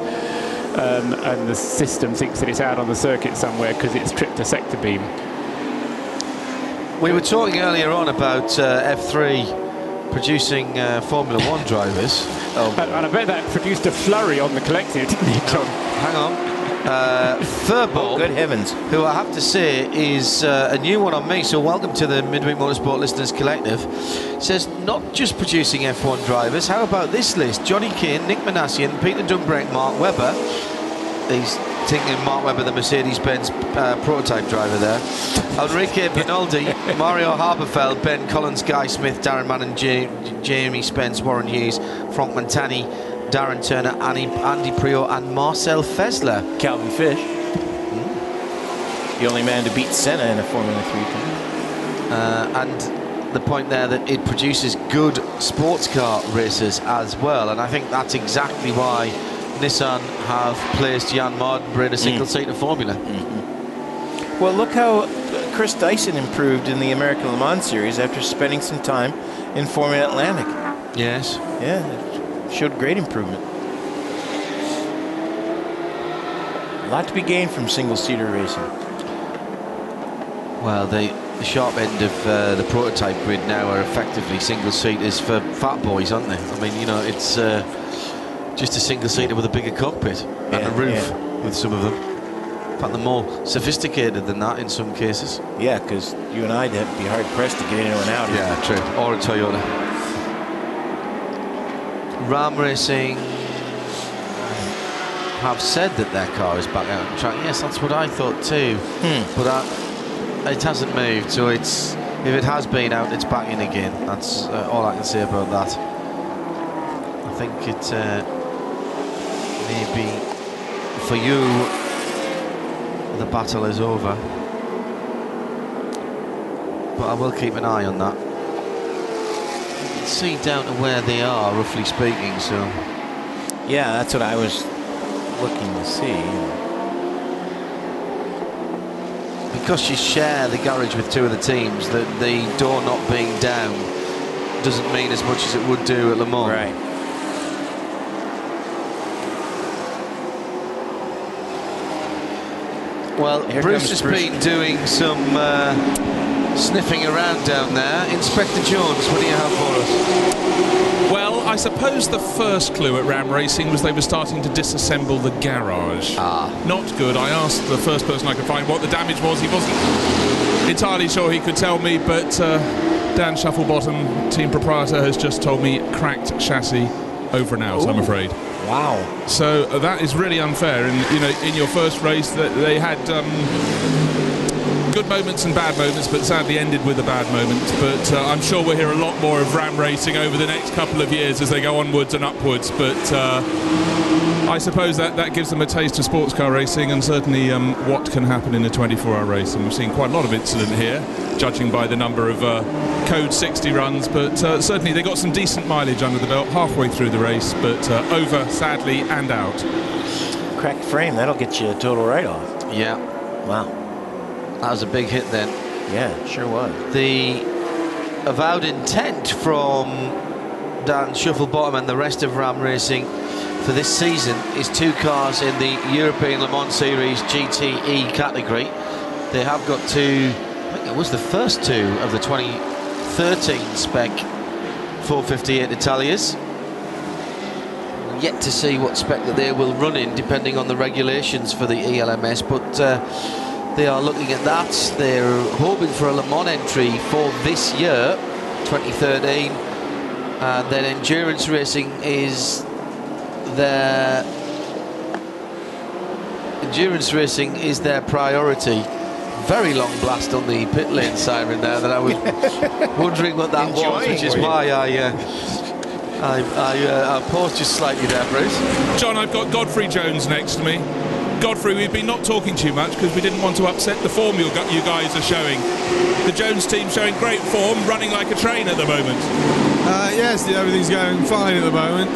D: And the system thinks that it's out on the circuit somewhere because it's tripped a sector beam.
A: We were talking earlier on about F3 producing Formula 1 drivers.
D: And I bet that produced a flurry on the collective, didn't it, John?
A: Hang on. Furball,
B: good heavens,
A: who I have to say is a new one on me, so welcome to the Midweek Motorsport Listeners Collective, says not just producing F1 drivers, how about this list? Johnny Kane, Nick Manassian, Peter Dunbrake, Mark Webber. He's thinking Mark Webber, the Mercedes-Benz prototype driver there. Enrique Pinaldi, Mario Haberfeld, Ben Collins, Guy Smith, Darren Mann, Jamie Spence, Warren Hughes, Frank Montani, Darren Turner, Andy Priault and Marcel Fessler.
B: Calvin Fish. The only man to beat Senna in a Formula 3 car.
A: And the point there that it produces good sports car racers as well, and I think that's exactly why Nissan have placed Jan Mardenborough in a single-seater formula.
B: Well, look how Chris Dyson improved in the American Le Mans Series after spending some time in Formula Atlantic.
A: Yes.
B: Yeah, it showed great improvement. A lot to be gained from single-seater racing. Well,
A: the sharp end of the prototype grid now are effectively single-seaters for fat boys, aren't they? I mean, you know, it's just a single-seater with a bigger cockpit and a roof with some of them. In fact, they're more sophisticated than that in some cases.
B: Yeah, because you and I'd be hard-pressed to get in and out.
A: Yeah, true. Or a Toyota. Ram Racing have said that their car is back out on track. Yes, that's what I thought too. But it hasn't moved, so if it has been out, it's back in again. That's all I can say about that. I think it maybe for you the battle is over, but I will keep an eye on that. You can see down to where they are, roughly speaking. So
B: yeah, that's what I was looking to see.
A: Because you share the garage with two of the teams, that the door not being down doesn't mean as much as it would do at Le Mans.
B: Right.
A: Well, Bruce has been doing some sniffing around down there. Inspector Jones, what do you have for us?
I: Well, I suppose the first clue at Ram Racing was they were starting to disassemble the garage. Not good. I asked the first person I could find what the damage was. He wasn't entirely sure he could tell me, but Dan Shufflebottom, team proprietor, has just told me cracked chassis over and out, I'm afraid.
B: Wow.
I: So that is really unfair. And you know, in your first race, they had good moments and bad moments, but sadly ended with a bad moment. But I'm sure we'll hear a lot more of Ram Racing over the next couple of years as they go onwards and upwards. But I suppose that gives them a taste of sports car racing, and certainly what can happen in a 24-hour race. And we've seen quite a lot of incident here, judging by the number of Code 60 runs. But certainly they got some decent mileage under the belt halfway through the race, but over, sadly, and out.
B: Cracked frame, that'll get you a total write-off.
A: Yeah.
B: Wow.
A: That was a big hit then.
B: Yeah, it sure was.
A: The avowed intent from Dan Shufflebottom and the rest of Ram Racing for this season is two cars in the European Le Mans Series GTE category. They have got two, I think it was the first two of the 2013 spec 458 Italias. Yet to see what spec that they will run in, depending on the regulations for the ELMS, but they are looking at that. They're hoping for a Le Mans entry for this year, 2013. And then endurance racing is their priority. Very long blast on the pit lane siren there that I was wondering what that was, which is why I paused just slightly there, Bruce.
I: John, I've got Godfrey Jones next to me. Godfrey, we've been not talking too much because we didn't want to upset the form you guys are showing. The Jones team showing great form, running like a train at the moment.
J: Yes, everything's going fine at the moment.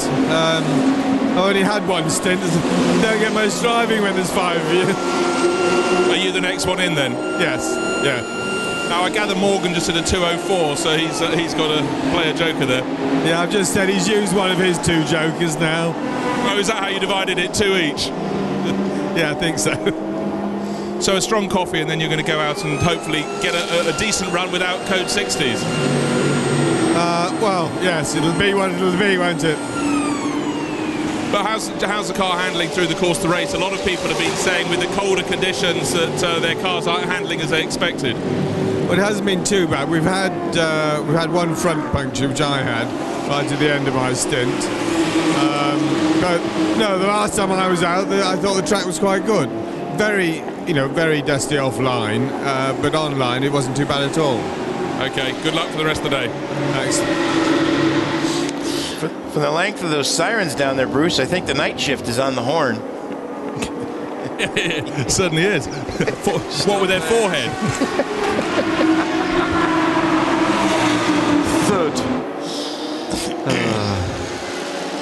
J: I've only had one stint. Don't get much driving when there's 5 of you.
I: Are you the next one in then?
J: Yes, yeah.
I: Now I gather Morgan just at a 2:04, so he's got to play a joker there.
J: Yeah, I've just said he's used one of his 2 jokers now.
I: Oh, is that how you divided it, 2 each?
J: Yeah, I think so.
I: So a strong coffee, and then you're going to go out and hopefully get a decent run without code 60s.
J: Well, yes, it'll be, won't it?
I: But how's the car handling through the course of the race? A lot of people have been saying with the colder conditions that their cars aren't handling as they expected.
J: Well, it hasn't been too bad. We've had one front puncture, which I had right at the end of my stint. But no, the last time I was out, I thought the track was quite good. Very dusty offline, but online it wasn't too bad at all.
I: Okay, good luck for the rest of the day.
J: Thanks.
B: For the length of those sirens down there, Bruce, I think the night shift is on the horn.
I: It certainly is. What with their forehead?
A: Thud.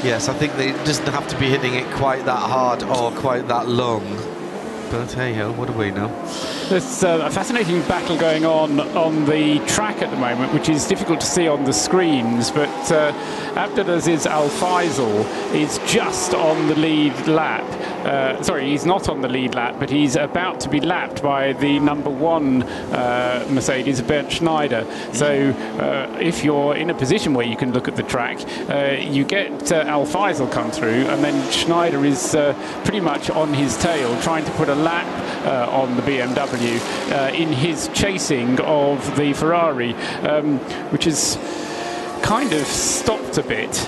A: Yes, I think it doesn't have to be hitting it quite that hard or quite that long. But hey ho, what do we know?
D: There's a fascinating battle going on the track at the moment, which is difficult to see on the screens, but Abdelaziz's Al Faisal is just on the lead lap. Sorry, he's not on the lead lap, but he's about to be lapped by the #1 Mercedes, Bernd Schneider. So if you're in a position where you can look at the track, you get Al Faisal come through, and then Schneider is pretty much on his tail, trying to put a lap on the BMW in his chasing of the Ferrari, which is kind of stopped a bit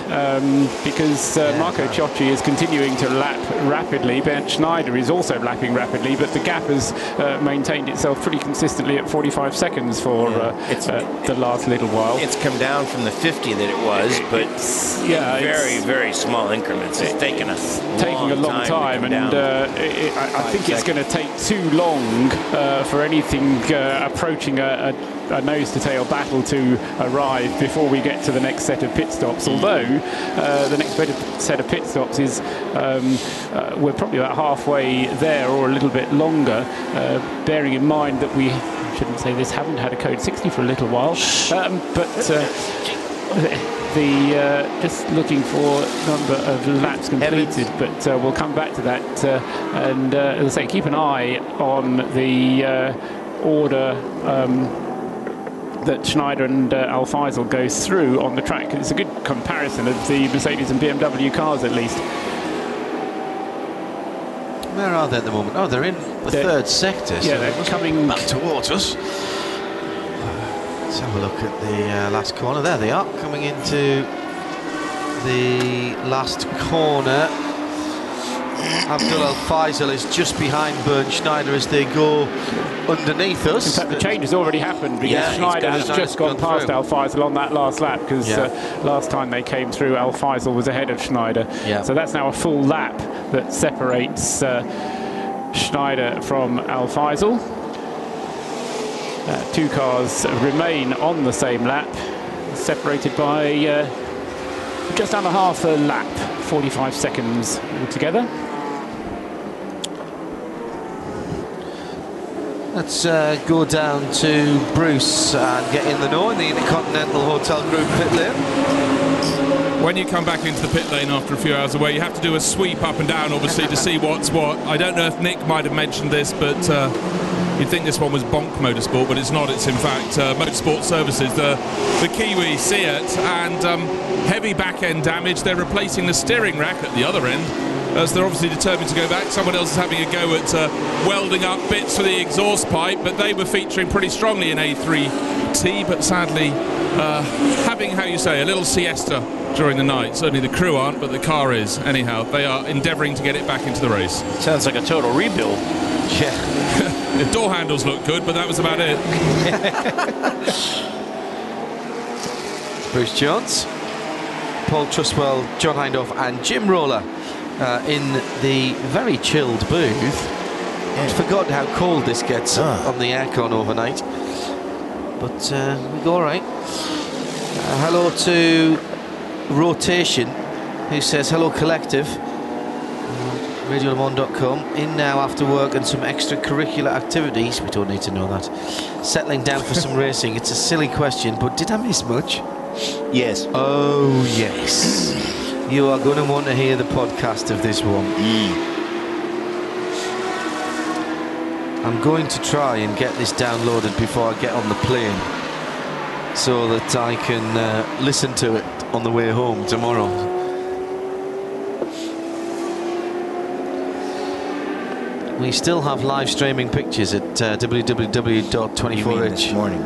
D: because Marco Ciocci is continuing to lap rapidly. Bernd Schneider is also lapping rapidly, but the gap has maintained itself pretty consistently at 45 seconds for the last little while.
B: It's come down from the 50 that it was, but very, very small increments. It's taken a long time,
D: and I think it's going to take too long for anything approaching a nose-to-tail battle to arrive before we get to the next set of pit stops. Although the next set of pit stops is we're probably about halfway there or a little bit longer, bearing in mind that we shouldn't say this, haven't had a code 60 for a little while, just looking for number of laps completed, but we'll come back to that, and as I say, keep an eye on the order that Schneider and Al Faisal goes through on the track. It's a good comparison of the Mercedes and BMW cars, at least.
A: Where are they at the moment? Oh, they're in the third sector.
D: Yeah,
A: so
D: they're coming
A: back towards us. Let's have a look at the last corner. There they are, coming into the last corner. Abdul Al Faisal is just behind Bernd Schneider as they go underneath us.
D: In fact, the change has already happened because Schneider has just gone past Al Faisal on that last lap, because last time they came through, Al Faisal was ahead of Schneider. So that's now a full lap that separates Schneider from Al Faisal. 2 cars remain on the same lap, separated by just under half a lap, 45 seconds altogether.
A: Let's go down to Bruce and get in the know in the Intercontinental Hotel Group pit lane.
I: When you come back into the pit lane after a few hours away, you have to do a sweep up and down, obviously, to see what's what. I don't know if Nick might have mentioned this, but you'd think this one was Bonk Motorsport, but it's not. It's in fact Motorsport Services, the Kiwi Seat, and heavy back-end damage. They're replacing the steering rack at the other end. as they're obviously determined to go back. Someone else is having a go at welding up bits for the exhaust pipe, but they were featuring pretty strongly in A3T, but sadly having, how you say, a little siesta during the night. Certainly the crew aren't, but the car is. Anyhow, they are endeavouring to get it back into the race.
B: Sounds like a total rebuild.
A: Yeah.
I: The door handles look good, but that was about it.
A: Bruce Jones, Paul Trustwell, John Hindhaugh and Jim Roller in the very chilled booth. I'd forgotten how cold this gets on the aircon overnight. But we go all right. Hello to Rotation, who says, hello collective. RadioLeMans.com. In now after work and some extracurricular activities. We don't need to know that. Settling down for some racing. It's a silly question, but did I miss much?
B: Yes.
A: Oh, yes. You are going to want to hear the podcast of this one. I'm going to try and get this downloaded before I get on the plane, so that I can listen to it on the way home tomorrow. We still have live streaming pictures at www.24h.
B: This morning,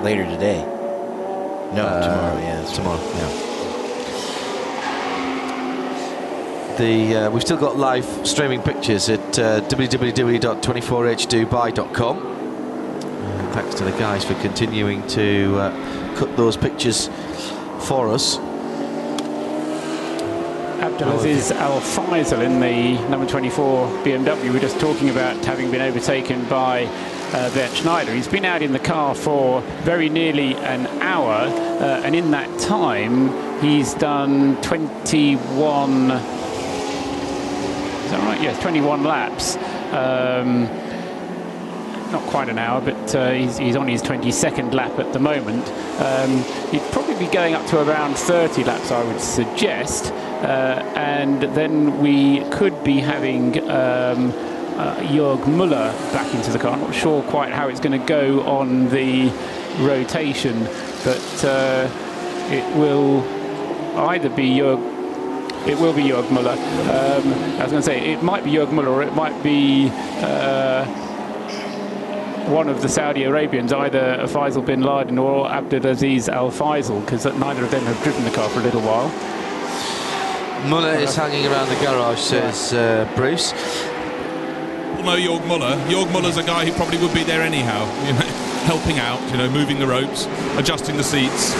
B: later today. No, tomorrow. Yeah,
A: tomorrow. Yeah. We've still got live streaming pictures at www.24hdubai.com. Thanks to the guys for continuing to cut those pictures for us.
D: Abdulaziz Al Faisal in the number 24 BMW. We were just talking about having been overtaken by Bert Schneider. He's been out in the car for very nearly an hour, and in that time he's done 21. Is that right? Yes, 21 laps. Not quite an hour, but he's on his 22nd lap at the moment. He'd probably be going up to around 30 laps, I would suggest. And then we could be having Jörg Müller back into the car. I'm not sure quite how it's going to go on the rotation, but it will either be Jörg Müller. I was going to say it might be Jörg Müller, or it might be one of the Saudi Arabians, either Faisal bin Laden or Abdulaziz Al Faisal, because neither of them have driven the car for a little while.
A: Müller is hanging around the garage, says Bruce.
I: Well, no, Jörg Müller. Jörg Müller's a guy who probably would be there anyhow, you know, helping out, you know, moving the ropes, adjusting the seats,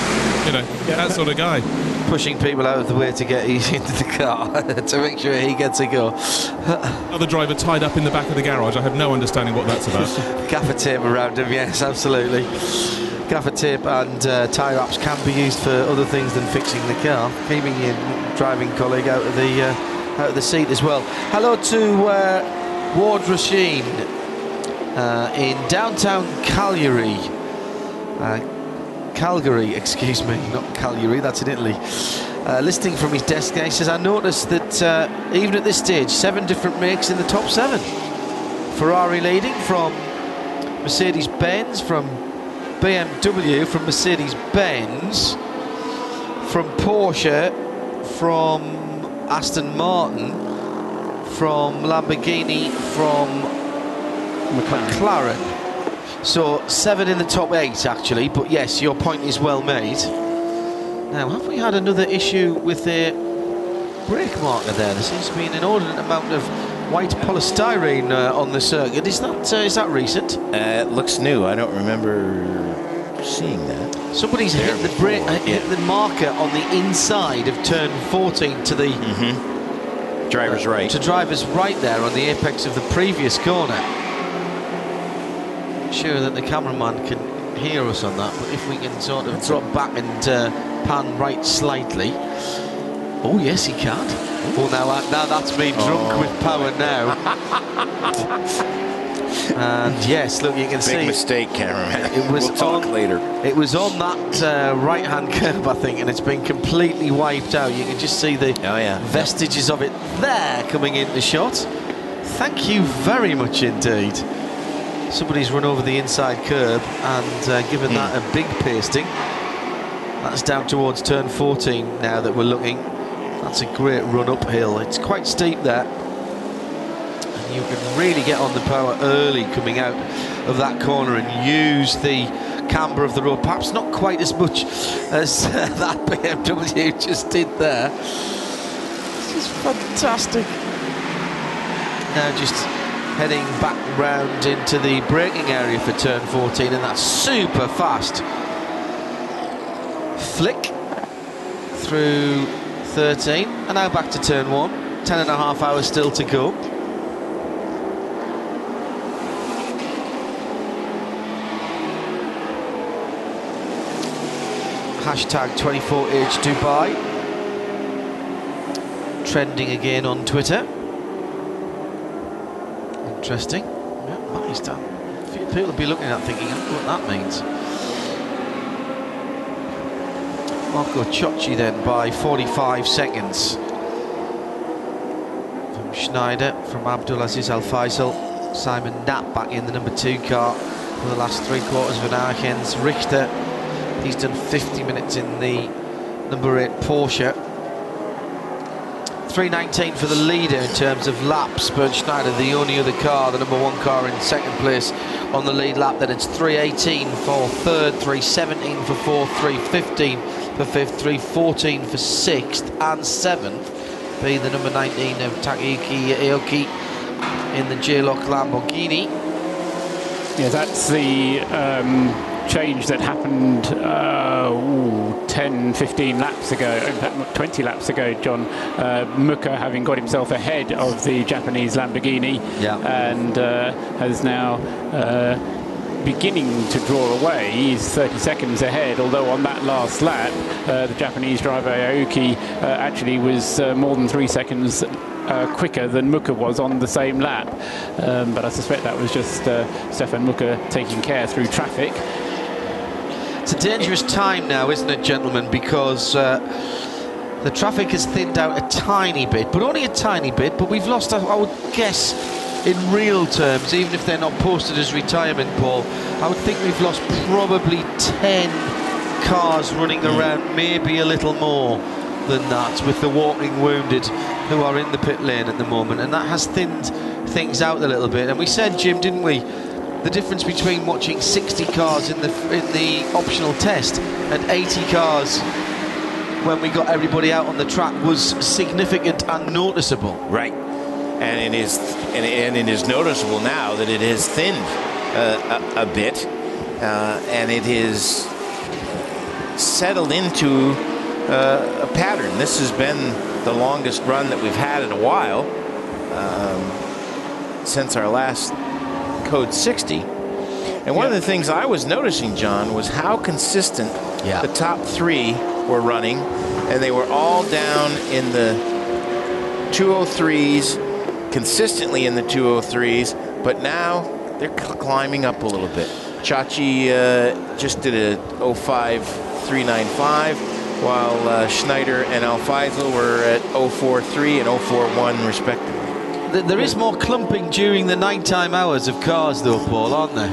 I: you know, that sort of guy.
A: Pushing people out of the way to get easy into the car to make sure he gets a go.
I: Other driver tied up in the back of the garage. I have no understanding what that's about.
A: Gaffer tape around him, yes, absolutely. Gaffer tape and tie wraps can be used for other things than fixing the car, keeping your driving colleague out of the seat as well. Hello to Ward Rasheen in downtown Calgary. Calgary, excuse me, not Cagliari, that's in Italy. Listing from his desk, he says, I noticed that even at this stage, 7 different makes in the top 7. Ferrari leading from Mercedes-Benz, from BMW, from Mercedes-Benz, from Porsche, from Aston Martin, from Lamborghini, from McLaren. So 7 in the top 8 actually, but yes, your point is well made. Now, have we had another issue with the brake marker there? There seems to be an inordinate amount of white polystyrene on the circuit. Is that recent?
B: It looks new. I don't remember seeing that.
A: Somebody's hit the brake, hit the marker on the inside of turn 14 to the
B: driver's right.
A: To driver's right there on the apex of the previous corner. Sure that the cameraman can hear us on that, but if we can sort of drop back and pan right slightly. Oh yes, he can. Oh, now that's me drunk with power now. And yes, look, you can see.
B: Big mistake, cameraman.
A: It was
B: we'll talk later.
A: It was on that right-hand curve, I think, and it's been completely wiped out. You can just see the vestiges of it there coming into shot. Thank you very much indeed. Somebody's run over the inside curb and given that a big pasting. That's down towards turn 14 now that we're looking. That's a great run uphill. It's quite steep there. And you can really get on the power early coming out of that corner and use the camber of the road. Perhaps not quite as much as that BMW just did there. This is fantastic. Now just heading back round into the braking area for turn 14, and that's super fast. Flick through 13, and now back to turn 1. 10.5 hours still to go. Hashtag 24H Dubai. Trending again on Twitter. Interesting. Yeah, nice done. A few people will be looking at thinking, I wonder what that means. Marco Ciocci then by 45 seconds. From Schneider, from Abdulaziz Al Faisal, Simon Knapp back in the number 2 car for the last 3/4 of an hour. Jens Richter, he's done 50 minutes in the number 8 Porsche. 3:19 for the leader in terms of laps. Bernd Schneider, the only other car, the number 1 car in second place on the lead lap. Then it's 3:18 for third, 3:17 for fourth, 3:15 for fifth, 3:14 for sixth and seventh. Be the number 19 of Takayuki Aoki in the J-Lock Lamborghini.
D: Yeah, that's the change that happened 10, 15 laps ago, in fact 20 laps ago, John. Muka having got himself ahead of the Japanese Lamborghini, and has now beginning to draw away. He's 30 seconds ahead, although on that last lap the Japanese driver Aoki actually was more than 3 seconds quicker than Muka was on the same lap, but I suspect that was just Stefan Muka taking care through traffic.
A: It's a dangerous time now, isn't it, gentlemen, because the traffic has thinned out a tiny bit, but only a tiny bit, but we've lost, I would guess, in real terms, even if they're not posted as retirement, Paul, I would think we've lost probably 10 cars running around, maybe a little more than that, with the walking wounded who are in the pit lane at the moment, and that has thinned things out a little bit. And we said, Jim, didn't we, the difference between watching 60 cars in the optional test and 80 cars when we got everybody out on the track was significant and noticeable.
B: Right, and it is noticeable now that it has thinned a bit, and it is settled into a pattern. This has been the longest run that we've had in a while, since our last Code 60. And one of the things I was noticing, John, was how consistent the top 3 were running, and they were all down in the 203s, consistently in the 203s, but now they're climbing up a little bit. Ciocci just did a 05.395, while Schneider and Al Faisal were at 0.43 and 0.41 respectively.
A: There is more clumping during the nighttime hours of cars, though, Paul, aren't there?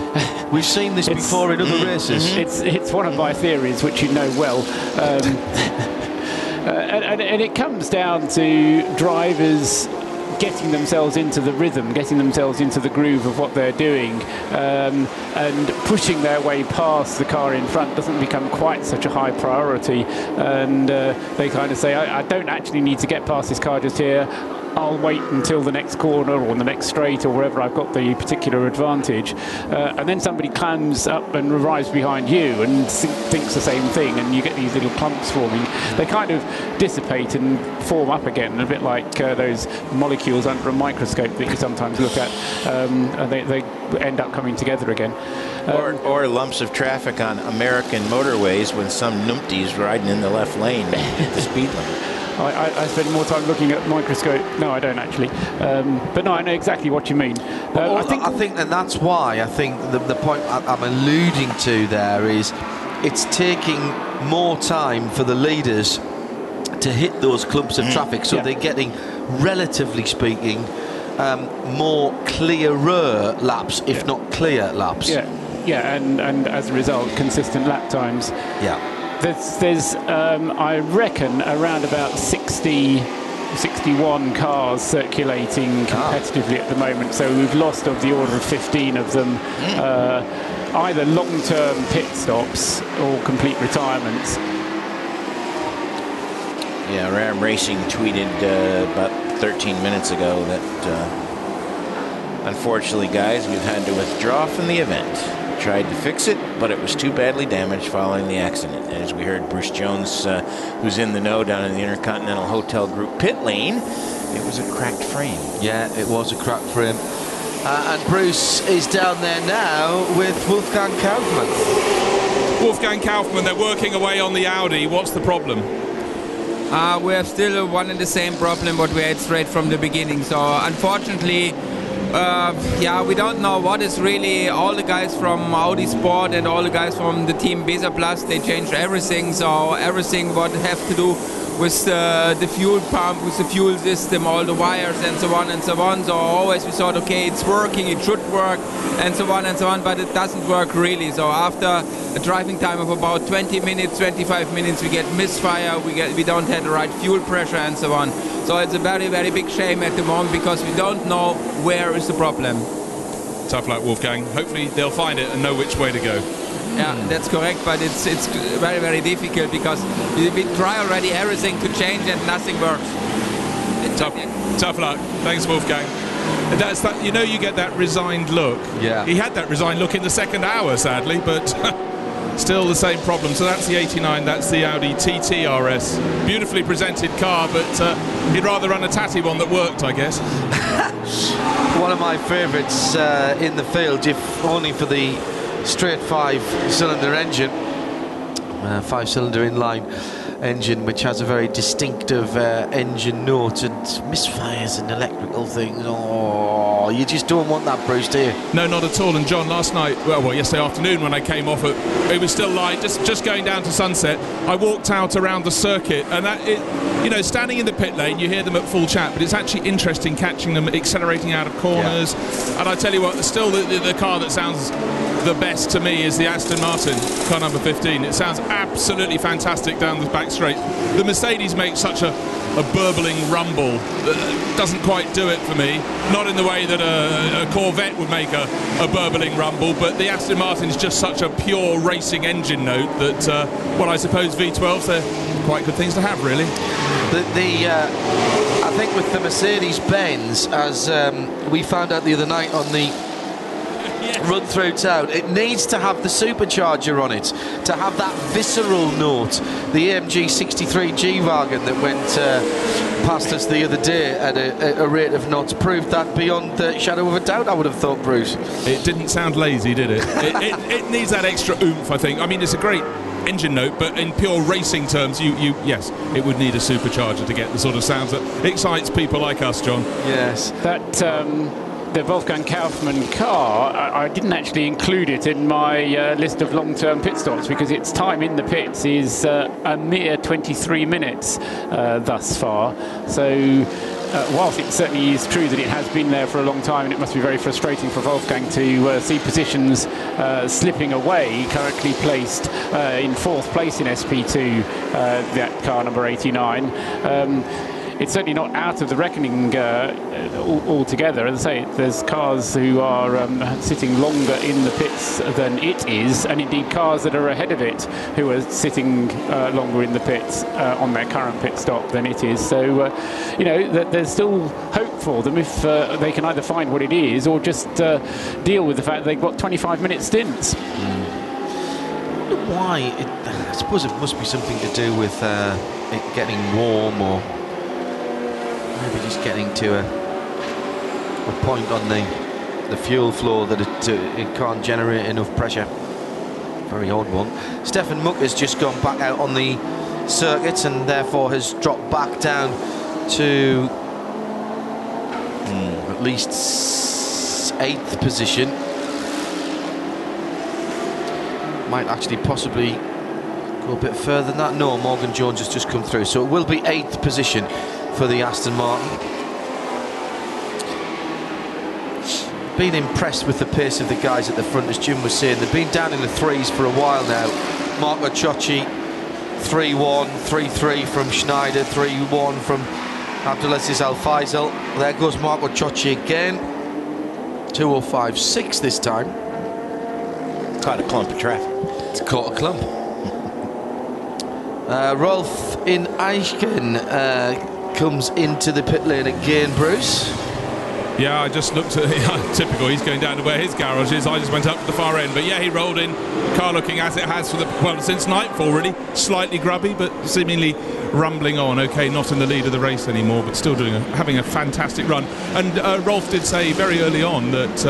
A: We've seen this before in other races.
D: It's one of my theories, which you know well, and it comes down to drivers getting themselves into the rhythm, getting themselves into the groove of what they're doing, and pushing their way past the car in front doesn't become quite such a high priority, and they kind of say, I don't actually need to get past this car just here. I'll wait until the next corner or the next straight or wherever I've got the particular advantage, and then somebody climbs up and arrives behind you and thinks the same thing, and you get these little clumps forming. They kind of dissipate and form up again, a bit like those molecules under a microscope that you sometimes look at, and they end up coming together again.
B: Or lumps of traffic on American motorways when some numpty's riding in the left lane at the speed limit.
D: I spend more time looking at microscope. No, I don't actually. But no, I know exactly what you mean.
A: I think that that's why I think the point I'm alluding to there is it's taking more time for the leaders to hit those clumps of traffic, so they're getting, relatively speaking, more clearer laps, if not clear laps.
D: Yeah, and as a result, consistent lap times.
A: Yeah.
D: There's I reckon, around about 61 cars circulating competitively at the moment. So we've lost of the order of 15 of them, either long-term pit stops or complete retirements.
B: Yeah, Ram Racing tweeted about 13 minutes ago that unfortunately, guys, we've had to withdraw from the event. Tried to fix it, but it was too badly damaged following the accident. And as we heard Bruce Jones, who's in the know down in the Intercontinental Hotel Group pit lane, it was a cracked frame.
A: Yeah, it was a cracked frame. And Bruce is down there now with Wolfgang Kaufmann.
I: Wolfgang Kaufmann, they're working away on the Audi. What's the problem?
K: We have still one and the same problem what we had straight from the beginning. So unfortunately, yeah, we don't know what is really. All the guys from Audi Sport and all the guys from the team Besa Plus, they changed everything. So everything what have to do with the fuel pump, with the fuel system, all the wires and so on and so on. So always we thought, okay, it's working, it should work, and so on, but it doesn't work really. So after a driving time of about 20 minutes, 25 minutes, we get misfire, we don't have the right fuel pressure and so on. So it's a very, very big shame at the moment because we don't know where is the problem.
I: Tough luck, Wolfgang. Hopefully they'll find it and know which way to go.
K: Yeah, that's correct, but it's very, very difficult because we try already everything to change and nothing works.
I: Tough luck. Thanks, Wolfgang. That's that. You know, you get that resigned look.
A: Yeah.
I: He had that resigned look in the second hour, sadly, but still the same problem. So that's the 89. That's the Audi TT RS. Beautifully presented car, but he'd rather run a Tati one that worked, I guess.
A: One of my favourites in the field, if only for the straight 5-cylinder engine, 5-cylinder inline engine, which has a very distinctive engine note, and misfires and electrical things. Oh, you just don't want that, Bruce, do you?
I: No, not at all. And John, last night, well, yesterday afternoon when I came off, it was still light, just going down to sunset. I walked out around the circuit, and you know, standing in the pit lane, you hear them at full chat, but it's actually interesting catching them accelerating out of corners. Yeah. And I tell you what, still the car that sounds the best to me is the Aston Martin, car number 15. It sounds absolutely fantastic down the back straight. The Mercedes makes such a burbling rumble that doesn't quite do it for me. Not in the way that a Corvette would make a burbling rumble, but the Aston Martin is just such a pure racing engine note that, well, I suppose V12s, they're quite good things to have, really.
A: I think with the Mercedes-Benz, as we found out the other night on the run through town, it needs to have the supercharger on it to have that visceral note. The AMG 63 G-Wagon that went past us the other day at a rate of knots proved that beyond the shadow of a doubt, I would have thought, Bruce.
I: It didn't sound lazy, did it? It needs that extra oomph, I think. I mean, it's a great engine note, but in pure racing terms, yes, it would need a supercharger to get the sort of sounds that excites people like us, John.
A: Yes.
D: That the Wolfgang Kaufmann car, I didn't actually include it in my list of long-term pit stops because its time in the pits is a mere 23 minutes thus far. So whilst it certainly is true that it has been there for a long time, and it must be very frustrating for Wolfgang to see positions slipping away, currently placed in 4th place in SP2, that car number 89. It's certainly not out of the reckoning altogether. As I say, there's cars who are sitting longer in the pits than it is, and indeed cars that are ahead of it who are sitting longer in the pits on their current pit stop than it is. So, you know, there's still hope for them if they can either find what it is or just deal with the fact they've got 25-minute stints.
A: I wonder why. I suppose it must be something to do with it getting warm, or maybe just getting to a point on the fuel flow that it can't generate enough pressure. Very odd one. Stefan Muck has just gone back out on the circuit and therefore has dropped back down to at least 8th position. Might actually possibly go a bit further than that. No, Morgan Jones has just come through, so it will be 8th position for the Aston Martin. Been impressed with the pace of the guys at the front, as Jim was saying. They've been down in the 3s for a while now. Marco Ciocci, 3-1, 3-3 from Schneider, 3-1 from Abdulaziz Al Faisal. There goes Marco Ciocci again. 2:05.6 this time.
B: Caught a clump of traffic.
A: It's caught a clump. Rolf in Eichen comes into the pit lane again, Bruce.
I: Yeah, I just looked at typical. He's going down to where his garage is. I just went up to the far end, but yeah, he rolled in. Car looking as it has for since nightfall, really. Slightly grubby, but seemingly rumbling on. Okay, not in the lead of the race anymore, but still having a fantastic run. And Rolf did say very early on that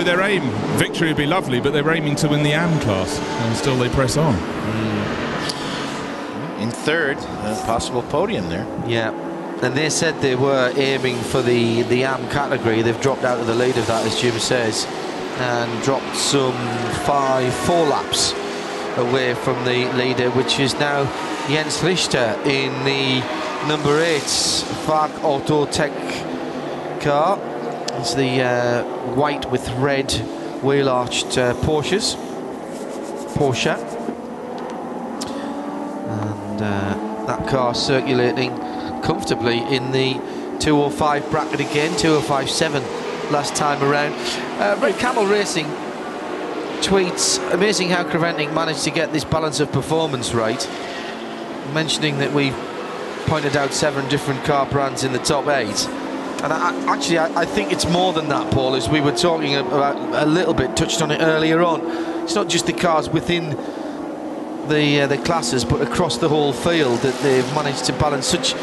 I: their aim, victory would be lovely, but they're aiming to win the AM class, and still they press on.
B: In third, a possible podium there.
A: Yeah. And they said they were aiming for the AM category. They've dropped out of the lead of that, as Jim says, and dropped some 4 laps away from the leader, which is now Jens Richter in the number 8 Fark Auto Tech car. It's the white with red wheel-arched Porsche. And that car circulating comfortably in the 2:05 bracket again, 2:05.7 last time around. Red Camel Racing tweets, amazing how Creventic managed to get this balance of performance right, mentioning that we pointed out 7 different car brands in the top 8. And I think it's more than that, Paul, as we were talking about a little bit, touched on it earlier on. It's not just the cars within the classes, but across the whole field that they've managed to balance such,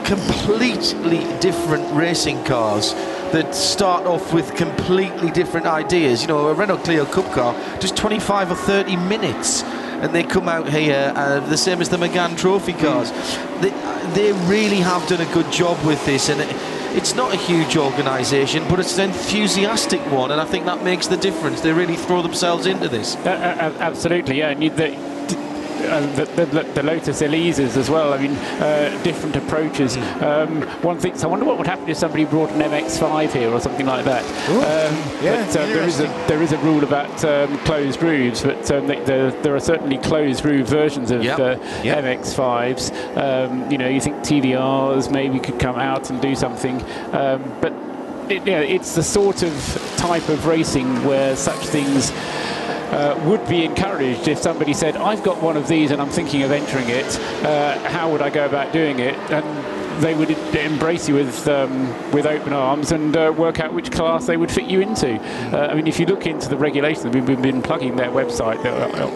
A: completely different racing cars that start off with completely different ideas. A Renault Clio Cup car, just 25 or 30 minutes, and they come out here the same as the Megane Trophy cars. They really have done a good job with this, and it's not a huge organisation, but it's an enthusiastic one, and I think that makes the difference. They really throw themselves into this.
D: Absolutely, yeah. And the Lotus Elises as well. Different approaches. One thinks, I wonder what would happen if somebody brought an MX-5 here or something like that. There is a rule about closed roofs, but there are certainly closed roof versions of MX-5s. You think TVRs maybe could come out and do something, but it's the sort of type of racing where such things would be encouraged. If somebody said, I've got one of these and I'm thinking of entering it, how would I go about doing it? And they would embrace you with open arms and work out which class they would fit you into. If you look into the regulations, we've been plugging their website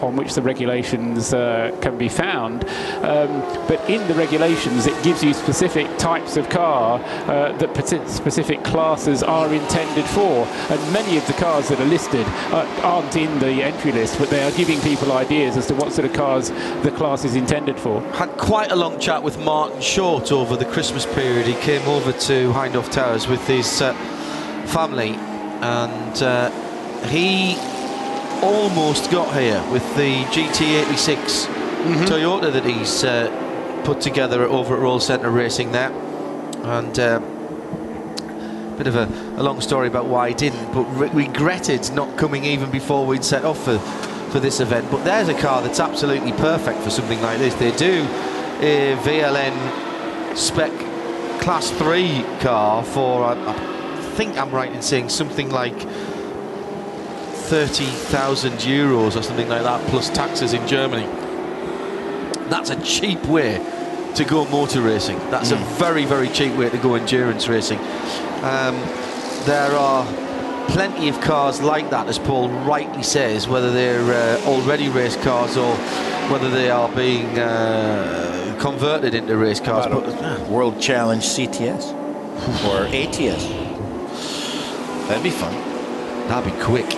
D: on which the regulations can be found, but in the regulations it gives you specific types of car that specific classes are intended for, and many of the cars that are listed aren't in the entry list, but they are giving people ideas as to what sort of cars the class is intended for.
A: Had quite a long chat with Martin Short over the Christmas period. He came over to Hindhoff Towers with his family, and he almost got here with the GT86 Toyota that he's put together over at Roll Centre Racing there, and bit of a long story about why he didn't, but regretted not coming even before we'd set off for this event. But there's a car that's absolutely perfect for something like this. They do a VLN spec class 3 car for I think I'm right in saying something like 30,000 euros or something like that, plus taxes in Germany. That's a cheap way to go motor racing. That's a very, very cheap way to go endurance racing. There are plenty of cars like that, as Paul rightly says, whether they're already race cars or whether they are being converted into race cars.
B: But World Challenge CTS or ATS. That'd be fun.
A: That'd be quick.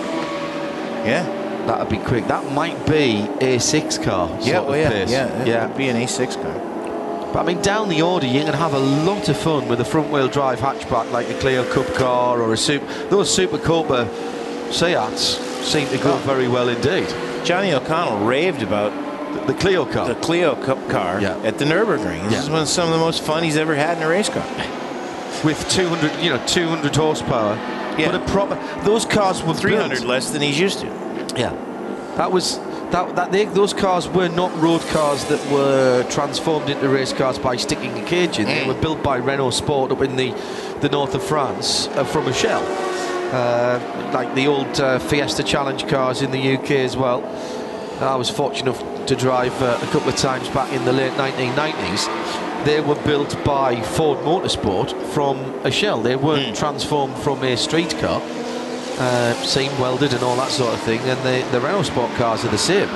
B: Yeah.
A: That'd be quick. That might be a 6 car.
B: It'd be an A6 car.
A: But down the order, you can have a lot of fun with a front-wheel drive hatchback like a Clio Cup car or those Super Copa Seats seem to go very well indeed.
B: Johnny O'Connell raved about
A: the Clio car.
B: The Clio Cup car at the Nürburgring. This is some of the most fun he's ever had in a race car.
A: With 200 horsepower.
B: Yeah.
A: But those cars were
B: 300
A: built
B: less than he's used to.
A: Yeah. That was those cars were not road cars that were transformed into race cars by sticking a cage in. They were built by Renault Sport up in the north of France from a shell, like the old Fiesta Challenge cars in the UK as well. I was fortunate enough to drive a couple of times back in the late 1990s. They were built by Ford Motorsport from a shell. They weren't transformed from a street car. Seam welded and all that sort of thing, and the Renault Sport cars are the same.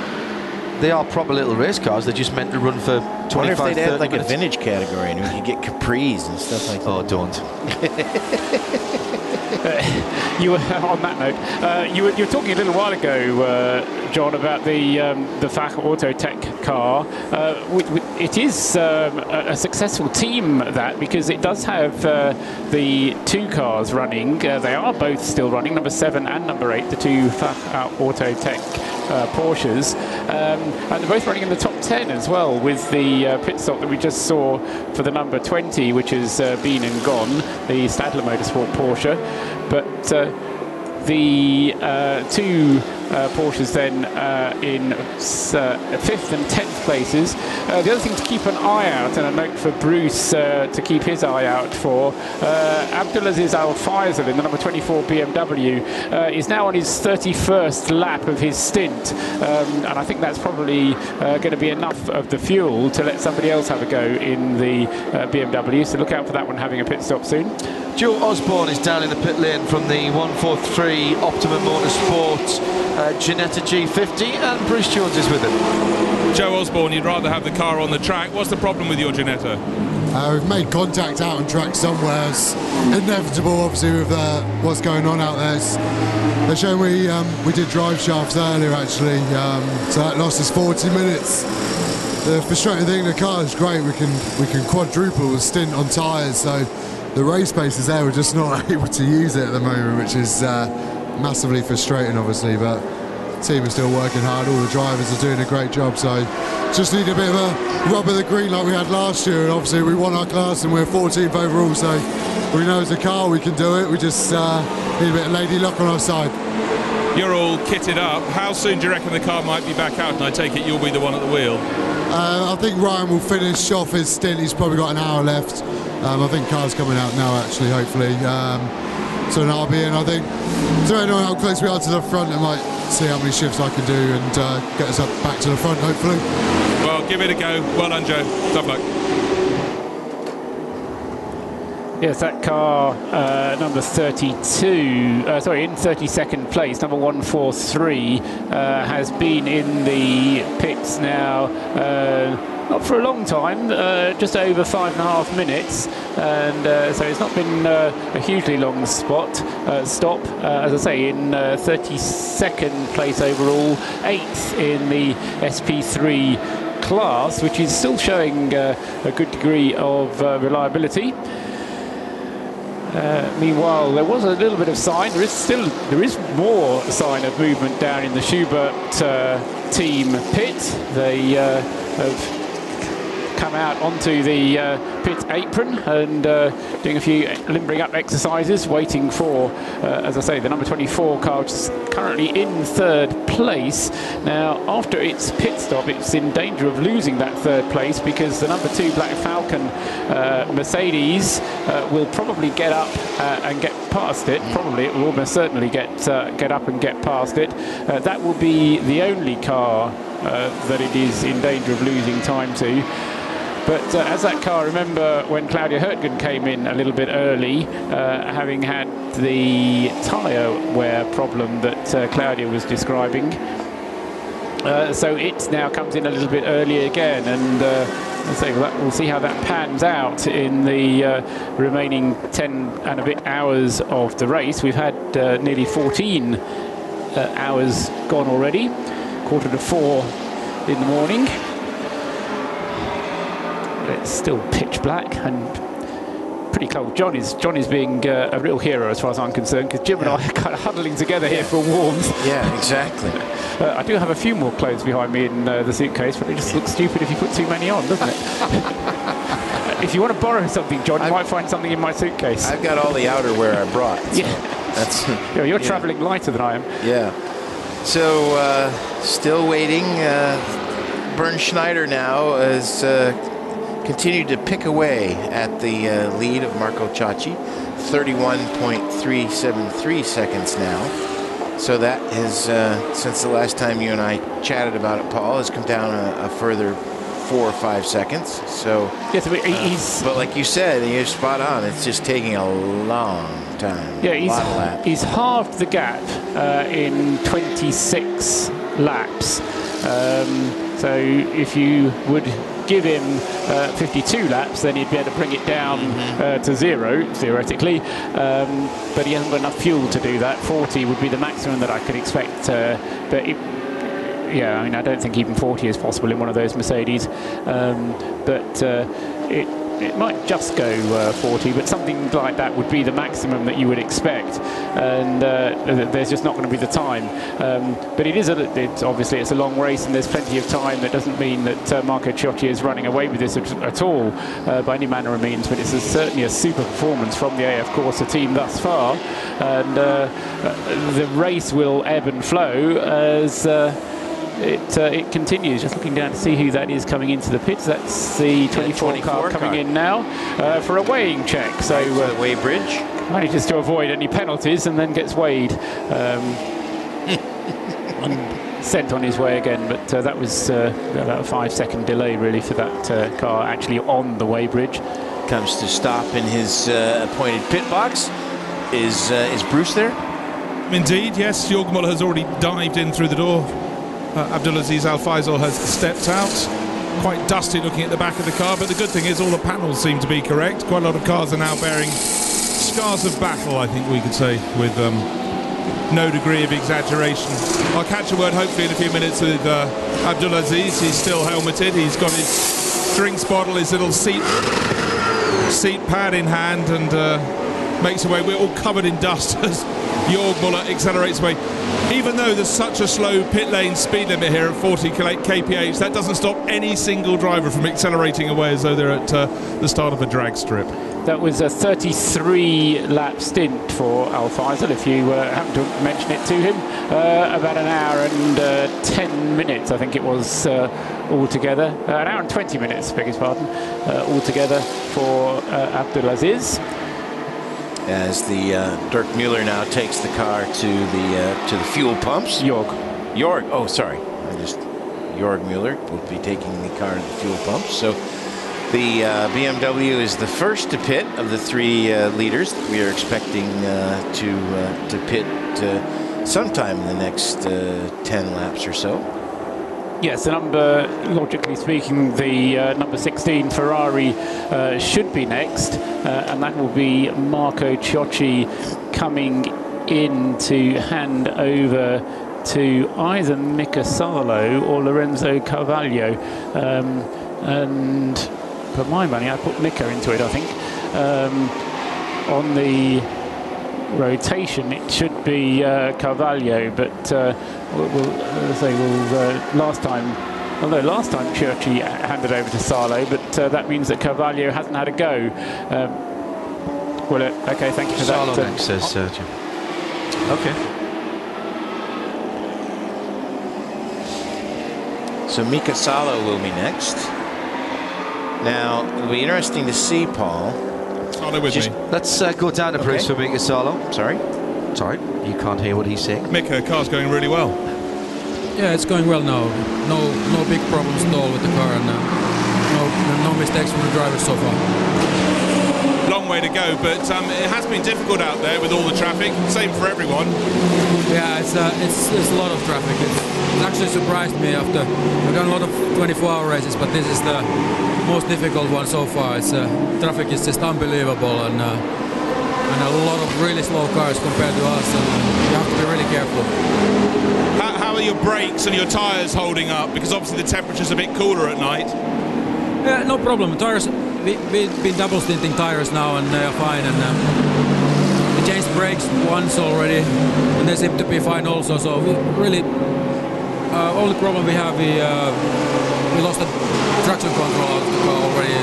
A: They are proper little race cars. They're just meant to run for 25, 30 minutes.
B: What if they'd add like a vintage category and we could get Capris and stuff like that?
A: Oh, don't.
D: You were on that note. You were talking a little while ago, John, about the FAC Autotech car. It is a successful team, that, because it does have the two cars running. They are both still running, number 7 and number 8, the two FAC Autotech Porsches, and they're both running in the top 10 as well, with the pit stop that we just saw for the number 20, which has been and gone, the Stadler Motorsport Porsche. But the two Porsches then in 5th and 10th places. The other thing to keep an eye out, and a note for Bruce to keep his eye out for, Abdulaziz Al Faisal in the number 24 BMW is now on his 31st lap of his stint, and I think that's probably going to be enough of the fuel to let somebody else have a go in the BMW, so look out for that one having a pit stop soon.
A: Joe Osborne is down in the pit lane from the 143 Optimum Motorsport Ginetta G50, and Bruce Jones is with him.
I: Joe Osborne, you'd rather have the car on the track. What's the problem with your Ginetta?
L: We've made contact out on track somewhere. It's inevitable, obviously, with what's going on out there. They're showing we did drive shafts earlier, actually, so that lost us 40 minutes. The frustrating thing, the car is great. We can quadruple the stint on tyres, so the race pace is there. We're just not able to use it at the moment, which is massively frustrating, obviously, but the team is still working hard. All the drivers are doing a great job, so just need a bit of a rub of the green like we had last year, and obviously we won our class and we're 14th overall, so we know as a car we can do it. We just need a bit of lady luck on our side.
I: You're all kitted up. How soon do you reckon the car might be back out? And I take it you'll be the one at the wheel.
L: I think Ryan will finish off his stint. He's probably got an hour left. I think car's coming out now, actually, hopefully. So an RB, and I think, depending on how close we are to the front, I might see how many shifts I can do and get us up back to the front, hopefully.
I: Well, give it a go. Well done, Joe. Tough luck.
D: Yes, that car, number 32, in 32nd place, number 143, has been in the pits now, not for a long time, just over 5.5 minutes, and so it's not been a hugely long stop, as I say, in 32nd place overall, 8th in the SP3 class, which is still showing a good degree of reliability. Meanwhile, there was a little bit of sign. There is more sign of movement down in the Schubert team pit. They have come out onto the pit apron and doing a few limbering up exercises, waiting for, as I say, the number 24 car, which is currently in 3rd place. Now, after its pit stop, it's in danger of losing that 3rd place, because the number 2 Black Falcon Mercedes will probably get up and get past it. Probably, it will almost certainly get up and get past it. That will be the only car that it is in danger of losing time to. But as that car, remember when Claudia Hurtgen came in a little bit early, having had the tyre wear problem that Claudia was describing. So it now comes in a little bit early again, and we'll see how that pans out in the remaining 10 and a bit hours of the race. We've had nearly 14 hours gone already, 3:45 in the morning. It's still pitch black and pretty cold. John is being a real hero as far as I'm concerned, because Jim and I are kind of huddling together here for warmth.
B: Yeah, exactly.
D: I do have a few more clothes behind me in the suitcase, but it just looks stupid if you put too many on, doesn't it? If you want to borrow something, John, you might find something in my suitcase.
B: I've got all the outerwear I brought. So
D: yeah.
B: that's
D: you're travelling lighter than I am.
B: Yeah. So still waiting. Bernd Schneider now has continued to pick away at the lead of Marco Ciacci, 31.373 seconds now. So that has, since the last time you and I chatted about it, Paul, has come down a further 4 or 5 seconds. So,
D: yes,
B: but like you said, and you're spot on, it's just taking a long time.
D: Yeah,
B: a lot of laps.
D: He's halved the gap in 26 laps. So if you would give him 52 laps, then he'd be able to bring it down to 0, theoretically. But he hasn't got enough fuel to do that. 40 would be the maximum that I could expect. Yeah, I mean, I don't think even 40 is possible in one of those Mercedes. But it might just go 40, but something like that would be the maximum that you would expect, and there's just not going to be the time. But obviously it's a long race, and there's plenty of time. That doesn't mean that Marco Ciacci is running away with this at all by any manner of means, but it's certainly a super performance from the AF Corsa team thus far, and the race will ebb and flow as it continues. Just looking down to see who that is coming into the pits. That's the 24 car coming in now for a weighing check. So
B: the weigh bridge
D: manages to avoid any penalties and then gets weighed. Sent on his way again, but that was about a 5-second delay really for that car actually on the weigh bridge.
B: Comes to stop in his appointed pit box. Is Bruce there?
I: Indeed, yes. Jörg Müller has already dived in through the door. Abdulaziz Al Faisal has stepped out. Quite dusty looking at the back of the car, but the good thing is all the panels seem to be correct. Quite a lot of cars are now bearing scars of battle, I think we could say, with no degree of exaggeration. I'll catch a word hopefully in a few minutes with Abdulaziz. He's still helmeted. He's got his drinks bottle, his little seat pad in hand, and makes away. We're all covered in dust as Jörg Müller accelerates away. Even though there's such a slow pit lane speed limit here at 40 kph, that doesn't stop any single driver from accelerating away as though they're at the start of a drag strip.
D: That was a 33-lap stint for Al Faisal, if you happen to mention it to him. About an hour and 10 minutes, I think it was altogether. An hour and 20 minutes, beg his pardon, altogether for Abdulaziz.
B: As the Dirk Mueller now takes the car to the fuel pumps.
D: Jörg,
B: oh sorry, Jörg Mueller will be taking the car to the fuel pumps. So the BMW is the first to pit of the 3 leaders that we are expecting to pit sometime in the next 10 laps or so.
D: Yes, the number, logically speaking, the number 16 Ferrari should be next, and that will be Marco Ciacci coming in to hand over to either Mika Salo or Lorenzo Carvalho. And for my money, I put Mika into it, I think. On the rotation it should be Carvalho, but last time Ciacci handed over to Salo, but that means that Carvalho hasn't had a go. Okay, thank you for
A: Salo
D: that.
A: Next, says Sergio. Okay.
B: So Mika Salo will be next. Now it'll be interesting to see, Paul.
A: Let's go down the bridge for Mika Salo.
B: Sorry,
A: you can't hear what he's saying.
I: Mika, car's going really well.
M: Yeah, it's going well now. No big problems at all with the car, and no mistakes from the driver so far.
I: Long way to go, but it has been difficult out there with all the traffic. Same for everyone.
M: Yeah, it's a lot of traffic. It actually surprised me after I've done a lot of 24-hour races, but this is the most difficult one so far. Traffic is just unbelievable, and a lot of really slow cars compared to us, and you have to be really careful.
I: How are your brakes and your tyres holding up? Because obviously the temperature's a bit cooler at night.
M: Yeah, no problem. Tires, we've been double stinting tires now, and they are fine. And we changed brakes once already, and they seem to be fine also. So we really, only problem we have, we lost the traction control out of the car already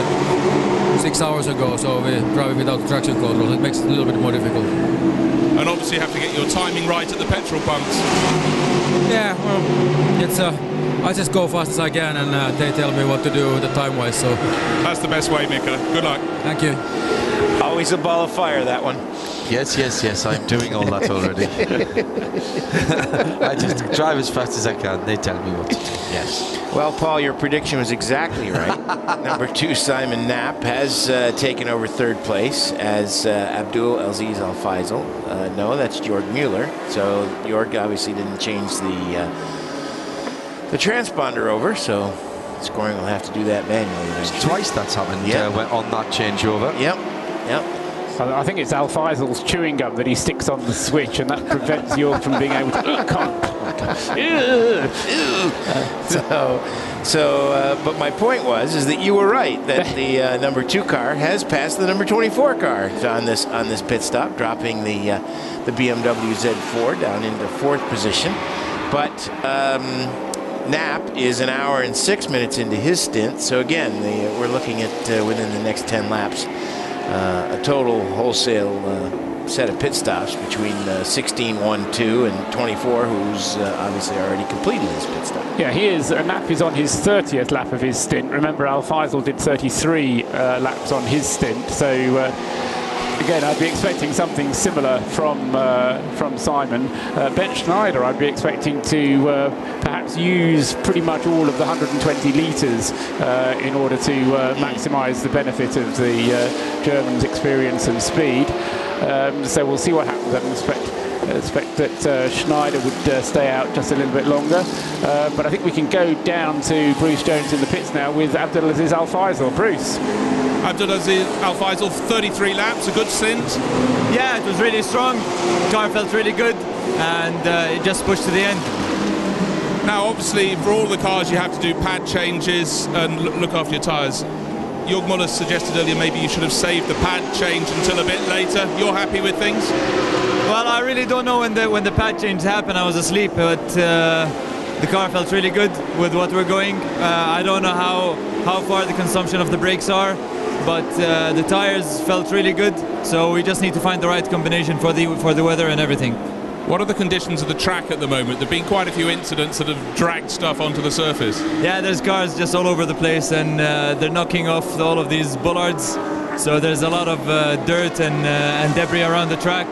M: 6 hours ago. So we're driving without the traction control. It makes it a little bit more difficult.
I: And obviously you have to get your timing right at the petrol pumps.
M: Yeah, well, it's I just go fast as I can, and they tell me what to do the time-wise. So
I: that's the best way, Mika. Good luck.
M: Thank you.
B: Always a ball of fire, that one.
A: Yes, I'm doing all that already. I just drive as fast as I can. They tell me what to do.
B: Yes. Well, Paul, your prediction was exactly right. Number 2, Simon Knapp, has taken over 3rd place as Abdul Aziz Al Faisal. No, that's Jörg Mueller. So Jörg obviously didn't change the transponder over, so scoring will have to do that manually.
A: Twice that's happened on that changeover.
B: Yep.
D: I think it's Al Faisal's chewing gum that he sticks on the switch, and that prevents Jörg from being able to.
B: But my point is that you were right that the number 2 car has passed the number 24 car on this pit stop, dropping the BMW Z4 down into 4th position. But Knapp is 1 hour and 6 minutes into his stint. So again, we're looking at within the next 10 laps. A total wholesale set of pit stops between 16, 1, 2, and 24, who's obviously already completed his pit stop.
D: Yeah, Knapp is on his 30th lap of his stint. Remember, Al Faisal did 33 laps on his stint. So again, I'd be expecting something similar from Simon. Ben Schneider, I'd be expecting to perhaps use pretty much all of the 120 litres in order to maximise the benefit of the German's experience and speed. So we'll see what happens. I expect that Schneider would stay out just a little bit longer. But I think we can go down to Bruce Jones in the pits now with Abdulaziz Al Faisal. Bruce.
I: Abdulaziz Al Faisal, 33 laps, a good stint.
N: Yeah, it was really strong. The car felt really good, and it just pushed to the end.
I: Now, obviously, for all the cars, you have to do pad changes and look after your tyres. Jörg Muller suggested earlier maybe you should have saved the pad change until a bit later. You're happy with things?
N: Well, I really don't know when the pad change happened. I was asleep, but the car felt really good with what we're going. I don't know how far the consumption of the brakes are, but the tires felt really good. So we just need to find the right combination for the weather and everything.
I: What are the conditions of the track at the moment? There have been quite a few incidents that have dragged stuff onto the surface.
N: Yeah, there's cars just all over the place, and they're knocking off all of these bollards. So there's a lot of dirt and debris around the track.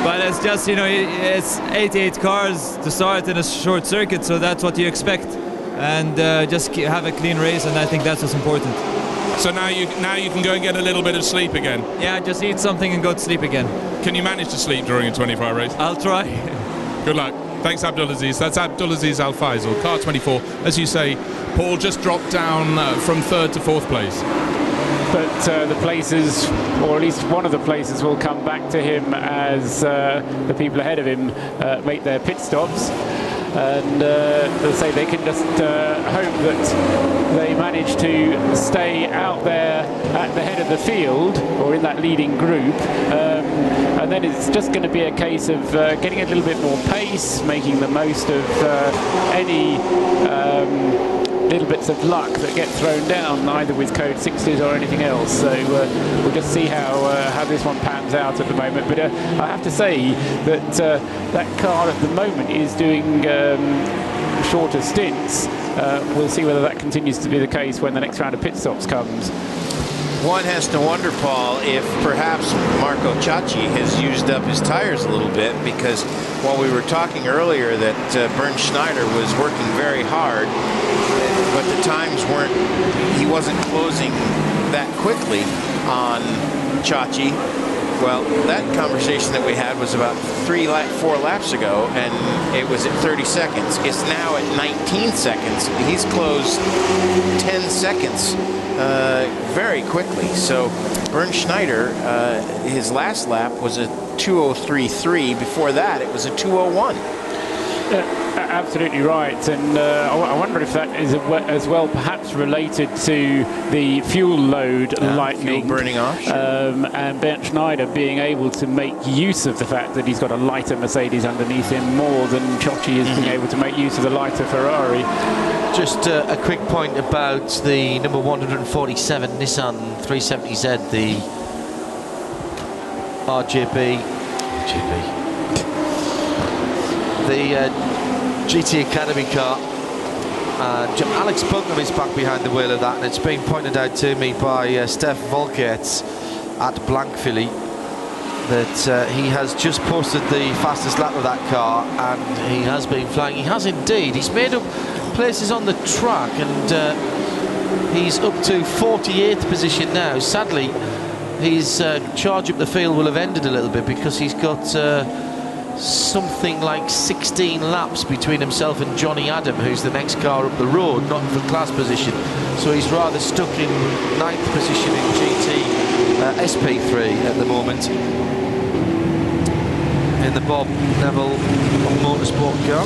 N: But it's just, it's 88 cars to start in a short circuit, so that's what you expect. And just have a clean race, and I think that's what's important.
I: So now you can go and get a little bit of sleep again?
N: Yeah, just eat something and go to sleep again.
I: Can you manage to sleep during a 24-hour race?
N: I'll try.
I: Good luck. Thanks, Abdulaziz. That's Abdulaziz Al Faisal, car 24. As you say, Paul just dropped down from 3rd to 4th place.
D: But the places, or at least one of the places, will come back to him as the people ahead of him make their pit stops. And as I say, they can just hope that they manage to stay out there at the head of the field or in that leading group. And then it's just going to be a case of getting a little bit more pace, making the most of any little bits of luck that get thrown down, either with code 60s or anything else. So we'll just see how this one pans out at the moment. But I have to say that that car at the moment is doing shorter stints. We'll see whether that continues to be the case when the next round of pit stops comes.
B: One has to wonder, Paul, if perhaps Marco Ciacci has used up his tires a little bit, because while we were talking earlier that Bernd Schneider was working very hard, but the times he wasn't closing that quickly on Ciacci. Well, that conversation that we had was about 4 laps ago, and it was at 30 seconds. It's now at 19 seconds. He's closed 10 seconds very quickly. So Bernd Schneider, his last lap was a 2:03.3. Before that, it was a 2:01.
D: Absolutely right, and I wonder if that is as well perhaps related to the fuel load lightening,
B: fuel burning off,
D: and Bernd Schneider being able to make use of the fact that he's got a lighter Mercedes underneath him more than Ciacci is being able to make use of the lighter Ferrari.
A: Just a quick point about the number 147 Nissan 370Z, the RGB. The GT Academy car. Alex Buncombe is back behind the wheel of that, and it's been pointed out to me by Steph Volkerts at Blankfilly that he has just posted the fastest lap of that car, and he has been flying. He has indeed. He's made up places on the track, and he's up to 48th position now. Sadly, his charge up the field will have ended a little bit because he's got something like 16 laps between himself and Johnny Adam, who's the next car up the road, not for class position. So he's rather stuck in 9th position in GT SP3 at the moment in the Bob Neville Motorsport car.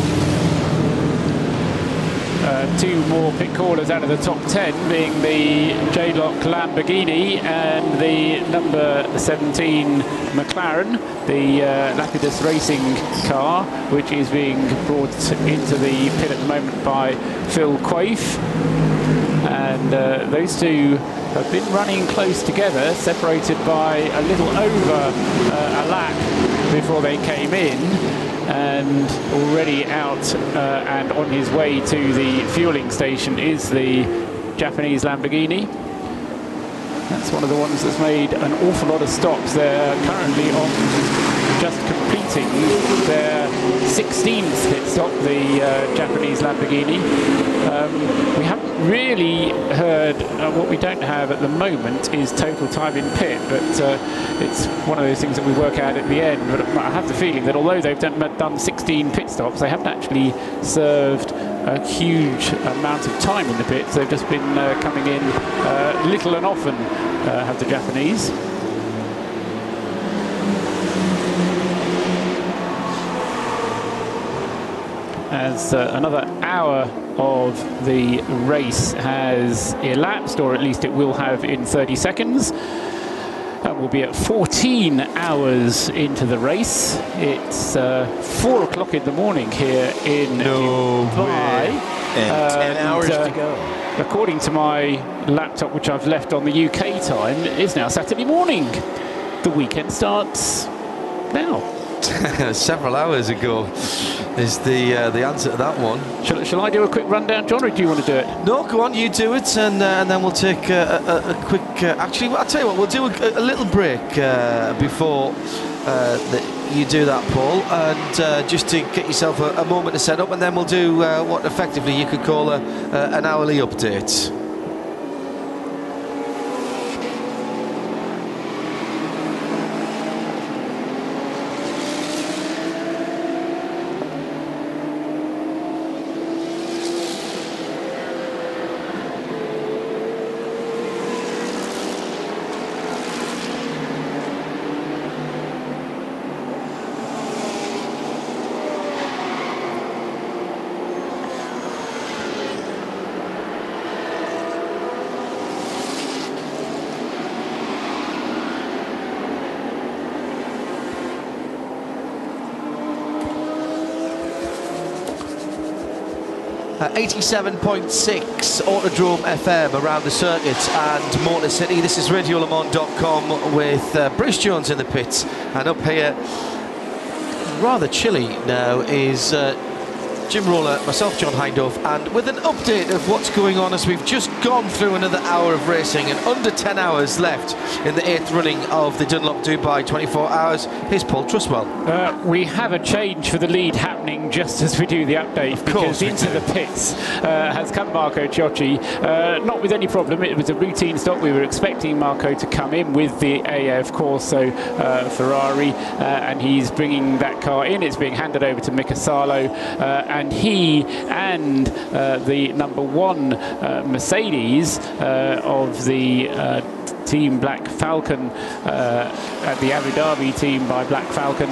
D: Two more pit callers out of the top 10 being the J-Lock Lamborghini and the number 17 McLaren, the Lapidus Racing car, which is being brought into the pit at the moment by Phil Quaife. And those two have been running close together, separated by a little over a lap before they came in, and already out and on his way to the fueling station is the Japanese Lamborghini. That's one of the ones that's made an awful lot of stops. They're currently on just completing their 16th pit stop, the Japanese Lamborghini. We haven't really heard, what we don't have at the moment is total time in pit, but it's one of those things that we work out at the end. But I have the feeling that although they've done 16 pit stops, they haven't actually served a huge amount of time in the pits. They've just been coming in little and often, have the Japanese. As another hour of the race has elapsed, or at least it will have in 30 seconds. And we'll be at 14 hours into the race. It's 4 o'clock in the morning here in Dubai.
B: And 10 hours to go.
D: According to my laptop, which I've left on the UK time, it's now Saturday morning. The weekend starts now.
A: Several hours ago is the answer to that one.
D: Shall I do a quick rundown, John, or do you want to do it?
A: No, go on, you do it, and then we'll take a quick... actually, I'll tell you what, we'll do a little break before you do that, Paul, and just to get yourself a moment to set up, and then we'll do what effectively you could call an hourly update. At 87.6 Autodrome FM around the circuit and Motor City. This is RadioLeMans.com with Bruce Jones in the pits, and up here, rather chilly now, is Jim Roller, myself, John Hindhaugh, and with an update of what's going on as we've just gone through another hour of racing and under 10 hours left in the 8th running of the Dunlop Dubai 24 Hours. Here's Paul Trustwell.
D: We have a change for the lead happening just as we do the update, because into the pits has come Marco Ciocci, not with any problem. It was a routine stop. We were expecting Marco to come in with the AF Corso Ferrari, and he's bringing that car in. It's being handed over to Mika Salo, and he and the number 1 Mercedes of the Team Black Falcon, at the Abu Dhabi team by Black Falcon,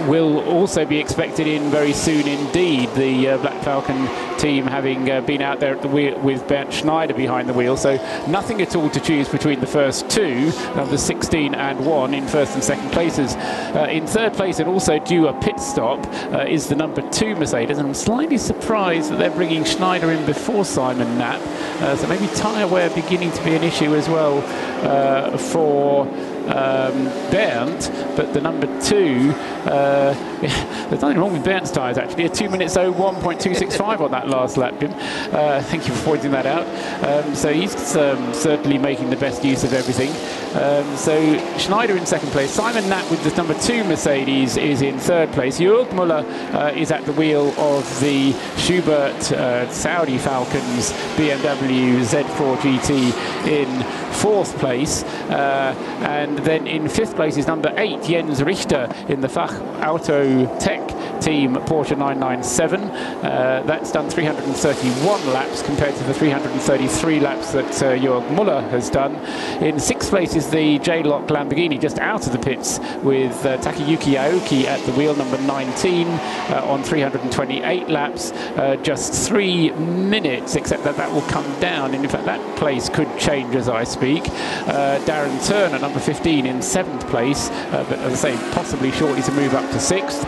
D: will also be expected in very soon indeed. The Black Falcon team having been out there at the wheel with Bernd Schneider behind the wheel, so nothing at all to choose between the first two of the 16 and 1 in first and second places. In third place, and also due a pit stop, is the number 2 Mercedes, and I'm slightly surprised that they're bringing Schneider in before Simon Knapp, so maybe tyre wear beginning to be an issue as well for Bernd, but the number 2 There's nothing wrong with Bernd's tyres, actually. A 2 minutes 01.265 on that last lap, Jim. Thank you for pointing that out. So he's certainly making the best use of everything. So Schneider in second place. Simon Natt with the number 2 Mercedes is in third place. Jörg Müller is at the wheel of the Schubert Saudi Falcons BMW Z4 GT in fourth place. And then in fifth place is number 8 Jens Richter in the Fach Auto Tech team Porsche 997. That's done 331 laps compared to the 333 laps that Jörg Müller has done. In sixth place is the J-Lock Lamborghini, just out of the pits, with Takayuki Aoki at the wheel, number 19, on 328 laps. Just 3 minutes, except that that will come down. And in fact, that place could change as I speak. Darren Turner, number 15, in 7th place, but as I say, possibly shortly to move up to 6th.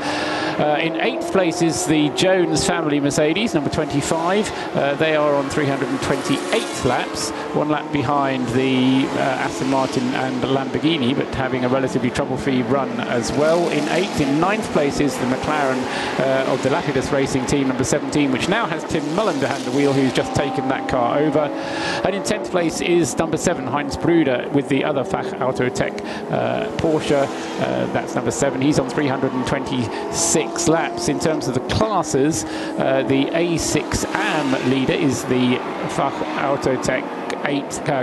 D: In 8th place is the Jones family Mercedes, number 25. They are on 328 laps, 1 lap behind the Aston Martin and Lamborghini, but having a relatively trouble-free run as well. In 8th, in 9th place is the McLaren of the Lapidus Racing team, number 17, which now has Tim Mullen behind the wheel, who's just taken that car over. And in 10th place is number 7, Heinz Bruder, with the other Fach Auto Tech Porsche. That's number 7. He's on 326 laps. In terms of the classes, the A6AM leader is the Fach Auto Tech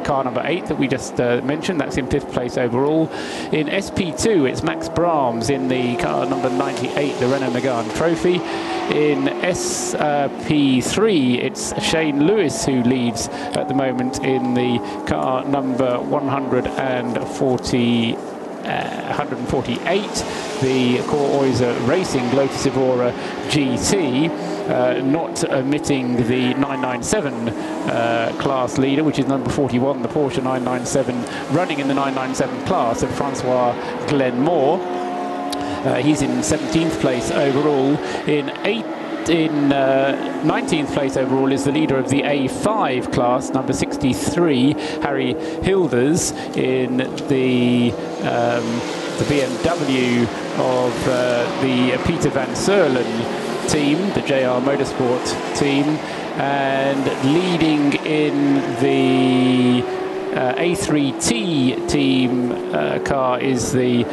D: car number 8 that we just mentioned. That's in 5th place overall. In SP2, it's Max Brahms in the car number 98, the Renault Megane Trophy. In SP3, it's Shane Lewis who leads at the moment in the car number 148, the Core-Oyser Racing Lotus Evora GT, not omitting the 997 class leader, which is number 41, the Porsche 997, running in the 997 class of Francois Glenmore. He's in 17th place overall. In 19th place overall is the leader of the A5 class, number 63, Harry Hilders, in the BMW of the Peter Van Serlen team, the JR Motorsport team, and leading in the A3T team car is the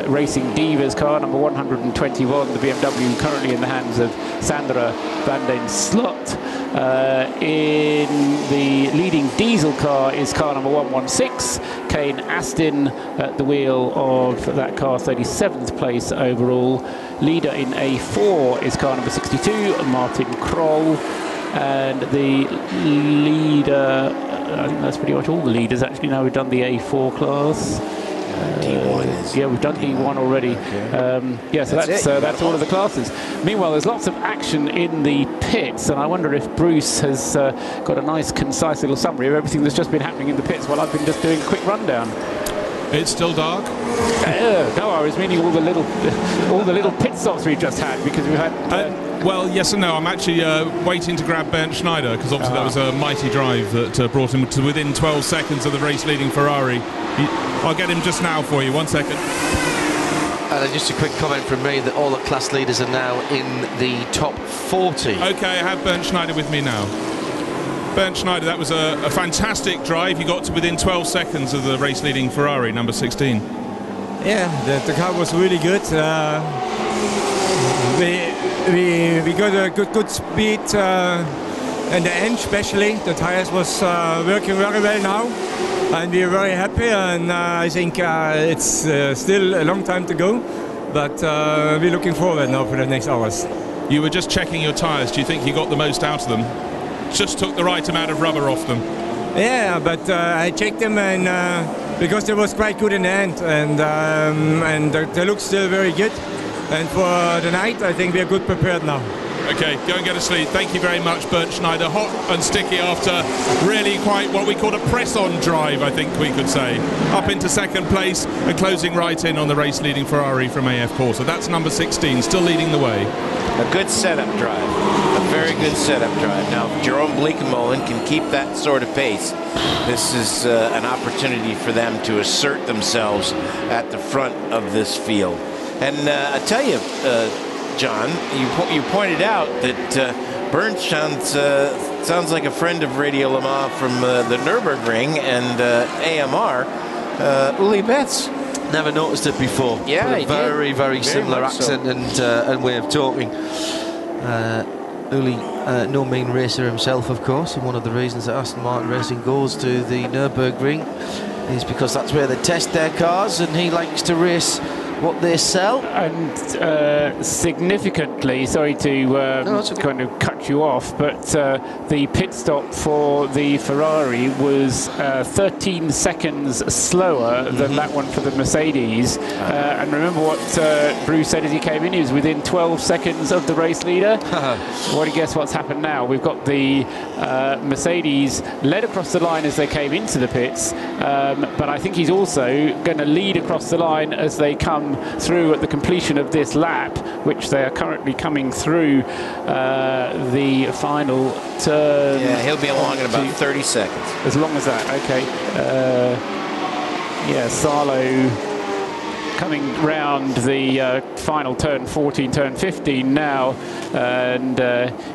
D: Racing Divas car, number 121, the BMW currently in the hands of Sandra van den Slot. In the leading diesel car is car number 116, Kane Astin at the wheel of that car, 37th place overall. Leader in A4 is car number 62, Martin Kroll. And the leader, I think that's pretty much all the leaders actually. Now we've done the A4 class.
B: D1
D: yeah, we've done D1 already. Okay. Yeah, so that's all of the classes. Meanwhile, there's lots of action in the pits, and I wonder if Bruce has got a nice, concise little summary of everything that's just been happening in the pits while I've been just doing a quick rundown.
I: It's still dark.
D: No, I was meaning all the little pit stops we've just had, because we've had.
I: Well, yes and no. I'm actually waiting to grab Bernd Schneider, because obviously that was a mighty drive that brought him to within 12 seconds of the race-leading Ferrari. I'll get him just now for you. 1 second.
A: And then just a quick comment from me that all the class leaders are now in the top 40.
I: Okay, I have Bernd Schneider with me now. Bernd Schneider, that was a fantastic drive. You got to within 12 seconds of the race-leading Ferrari, number 16.
O: Yeah, the car was really good. We got a good speed in the end, especially. The tires was working very well now, and we're very happy. And I think it's still a long time to go, but we're looking forward now for the next hours.
I: You were just checking your tires. Do you think you got the most out of them? Just took the right amount of rubber off them?
O: Yeah, but I checked them, and because they was quite good in the end, and they look still very good. And for the night, I think we are good prepared now.
I: Okay, go and get a sleep. Thank you very much, Bernd Schneider. Hot and sticky after really quite what we call a press-on drive, I think we could say. Up into second place and closing right in on the race-leading Ferrari from AF Corsa. That's number 16, still leading the way.
B: A good setup drive. A very good setup drive. Now, if Jerome Bleekemolen can keep that sort of pace, this is an opportunity for them to assert themselves at the front of this field. And I tell you, John, you pointed out that Bernd sounds like a friend of Radio Le Mans from the Nürburgring and AMR, Uli Betts.
A: Never noticed it before.
B: Yeah,
A: very similar accent and way of talking. Uli, no mean racer himself, of course, and one of the reasons that Aston Martin Racing goes to the Nürburgring is because that's where they test their cars, and he likes to race what they sell.
D: And significantly, sorry to kind of cut you off, but the pit stop for the Ferrari was 13 seconds slower than that one for the Mercedes. And remember what Bruce said as he came in, he was within 12 seconds of the race leader. What do you guess what's happened now? We've got the Mercedes led across the line as they came into the pits, but I think he's also going to lead across the line as they come through at the completion of this lap, which they are currently coming through the final turn.
B: Yeah, he'll be along in about 30 seconds.
D: As long as that, okay. Yeah, Sarlo coming round the final turn 14, turn 15 now, and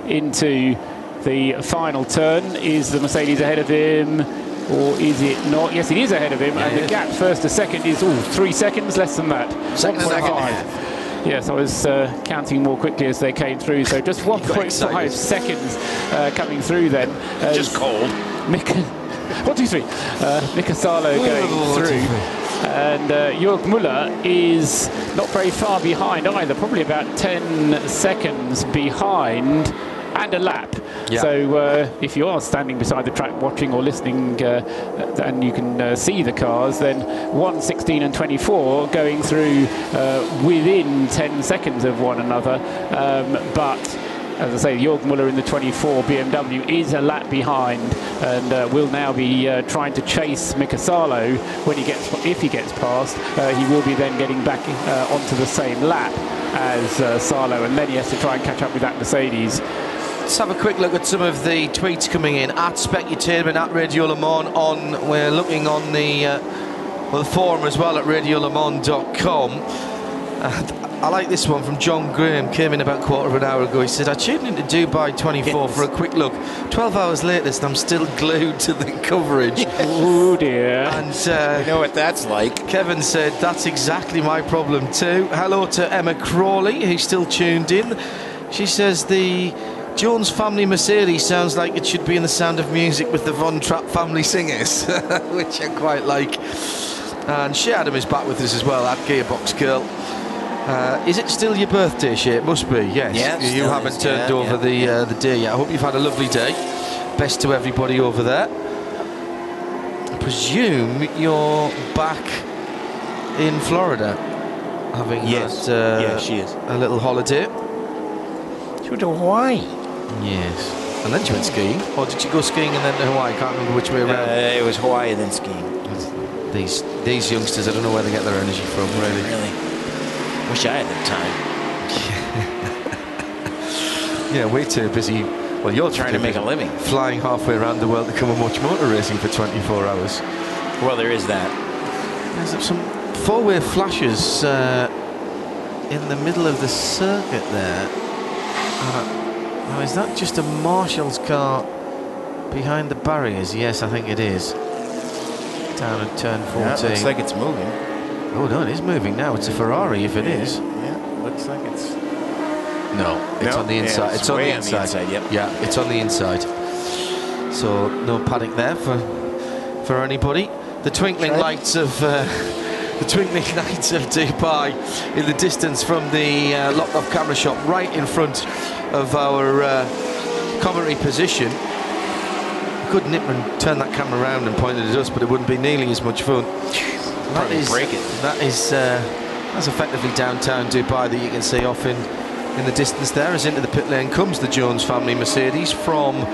D: into the final turn. Is the Mercedes ahead of him? Or is it not? Yes, it is ahead of him, and the gap first to second is 3 seconds, less than that. 1.5. Yes, I was counting more quickly as they came through, so just 1.5 seconds coming through then.
B: Just cold.
D: 1, 2, 3. Mika Salo going through. And Jörg Müller is not very far behind either, probably about 10 seconds behind. And a lap. Yeah. So if you are standing beside the track watching or listening and you can see the cars, then 1, 16 and 24 going through within 10 seconds of one another. But as I say, Jörg Müller in the 24 BMW is a lap behind and will now be trying to chase Mika Salo when he gets, if he gets past. He will be then getting back onto the same lap as Salo, and then he has to try and catch up with that Mercedes.
A: Let's have a quick look at some of the tweets coming in at Specutainment, at Radio Le Mans. We're looking on the forum as well at radiolemans.com. I like this one from John Graham, came in about a quarter of an hour ago. He said, I tuned into Dubai 24 for a quick look. 12 hours later, and I'm still glued to the coverage.
D: Oh dear.
B: And you know what that's like.
A: Kevin said, that's exactly my problem too. Hello to Emma Crawley, who's still tuned in. She says the Jones family Mercedes sounds like it should be in The Sound of Music with the Von Trapp family singers, which I quite like. And Shea Adam is back with us as well, at Gearbox Girl. Is it still your birthday, Shea? It must be, yes.
B: Yes,
A: you haven't turned over the day yet. I hope you've had a lovely day. Best to everybody over there. I presume you're back in Florida, having had
B: she is.
A: a little holiday.
B: She went to Hawaii.
A: Yes. And then she went skiing? Or did you go skiing and then to Hawaii? I can't remember which way around.
B: It was Hawaii and then skiing.
A: These youngsters, I don't know where they get their energy from, really.
B: Wish I had the time.
A: Yeah, way too busy. Well, you're
B: trying to make a living.
A: Flying halfway around the world to come and watch motor racing for 24 hours.
B: Well, there is that.
A: There's some four-way flashes in the middle of the circuit there. Now, is that just a Marshall's car behind the barriers? Yes, I think it is. Down at turn 14.
B: Yeah, looks like it's moving.
A: Oh, no, it is moving now. It's a Ferrari if it is.
B: Yeah, looks like it's...
A: No, it's on the inside.
B: Yeah,
A: it's on the inside.
B: Yep.
A: Yeah, it's on the inside. So no panic there for anybody. The twinkling lights of Dubai in the distance from the locked-off camera shot, right in front of our commentary position. Could nip and turn that camera around and point it at us, but it wouldn't be nearly as much fun. That's effectively downtown Dubai that you can see off in the distance there. As into the pit lane comes the Jones family Mercedes from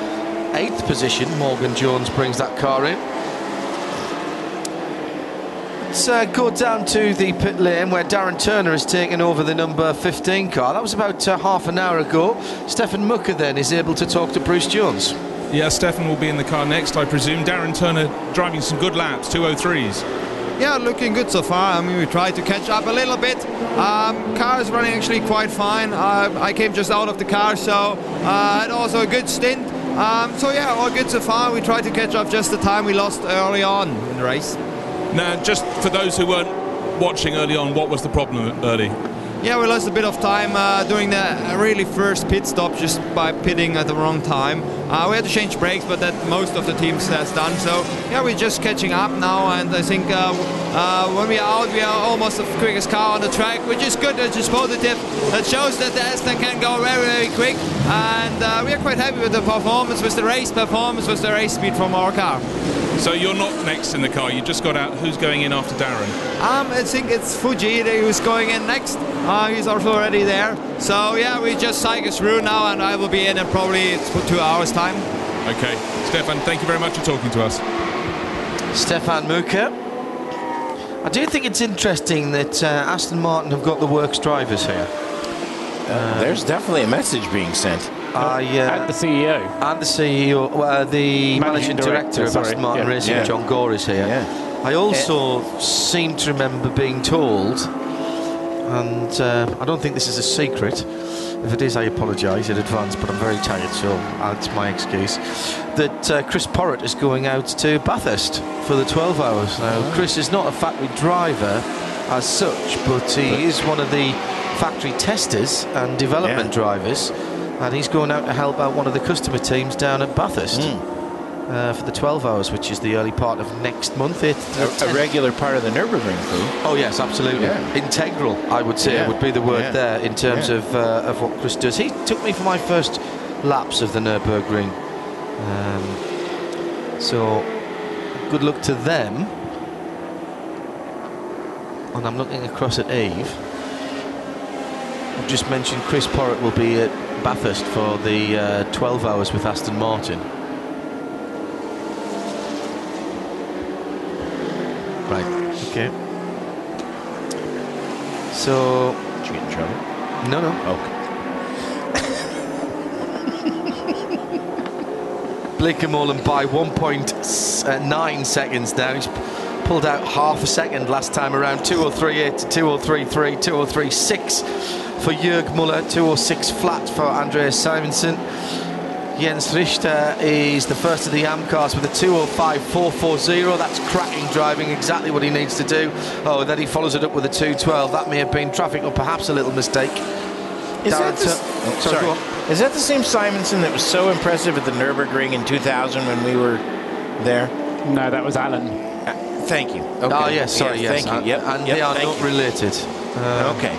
A: 8th position. Morgan Jones brings that car in. Let's go down to the pit lane where Darren Turner has taken over the number 15 car. That was about half an hour ago. Stefan Mucker then is able to talk to Bruce Jones.
I: Yeah, Stefan will be in the car next, I presume. Darren Turner driving some good laps, 203s.
P: yeah, looking good so far. I mean, we tried to catch up a little bit. Car is running actually quite fine. I came just out of the car, so had also a good stint. So yeah, all good so far. We tried to catch up just the time we lost early on in the race.
I: Now, just for those who weren't watching early on, what was the problem early?
P: Yeah, we lost a bit of time doing the really first pit stop just by pitting at the wrong time. We had to change brakes, but that most of the teams has done. So yeah, we're just catching up now, and I think when we are out, we are almost the quickest car on the track, which is good, which is positive. That shows that the Aston can go very, very quick, and we are quite happy with the performance, with the race performance, with the race speed from our car.
I: So you're not next in the car, you just got out. Who's going in after Darren?
P: I think it's Fuji who's going in next. He's also already there. So yeah, we just cycle through now, and I will be in probably for 2 hours time.
I: Okay, Stefan, thank you very much for talking to us.
A: Stefan Muka. I do think it's interesting that Aston Martin have got the works drivers here.
B: There's definitely a message being sent.
D: And the CEO.
A: And the CEO, the managing director of Aston Martin Racing, John Gore, is here.
B: Yeah.
A: I also seem to remember being told, and I don't think this is a secret. If it is, I apologise in advance, but I'm very tired, so that's my excuse. That Chris Porrett is going out to Bathurst for the 12 hours. Now, Chris is not a factory driver as such, but he is one of the factory testers and development drivers, and he's going out to help out one of the customer teams down at Bathurst for the 12 hours, which is the early part of next month. A
B: regular part of the Nürburgring crew.
A: Oh yes, absolutely. Yeah. Integral, I would say, would be the word there in terms of what Chris does. He took me for my first laps of the Nürburgring. So good luck to them. And I'm looking across at Eve. I've just mentioned Chris Porrett will be at Bathurst for the 12 hours with Aston Martin. Right, okay. So...
B: Did you get in trouble?
A: No, no.
B: Okay.
A: Bleekemolen by 1.9 seconds now. He's pulled out half a second last time around. 2:03.8 to 2:03.3, 2:03.6 for Jörg Muller, 2:06 flat for Andreas Simonsen. Jens Richter is the first of the AM cars with a 2:05.440. That's cracking driving, exactly what he needs to do. Oh, then he follows it up with a 2:12. That may have been traffic or perhaps a little mistake.
B: Is that the same Simonsen that was so impressive at the Nürburgring in 2000 when we were there?
D: No, that was Alan.
B: Thank you. Okay.
A: Oh, yes, sorry, yes.
B: Thank you.
A: And they are not related.
B: Okay.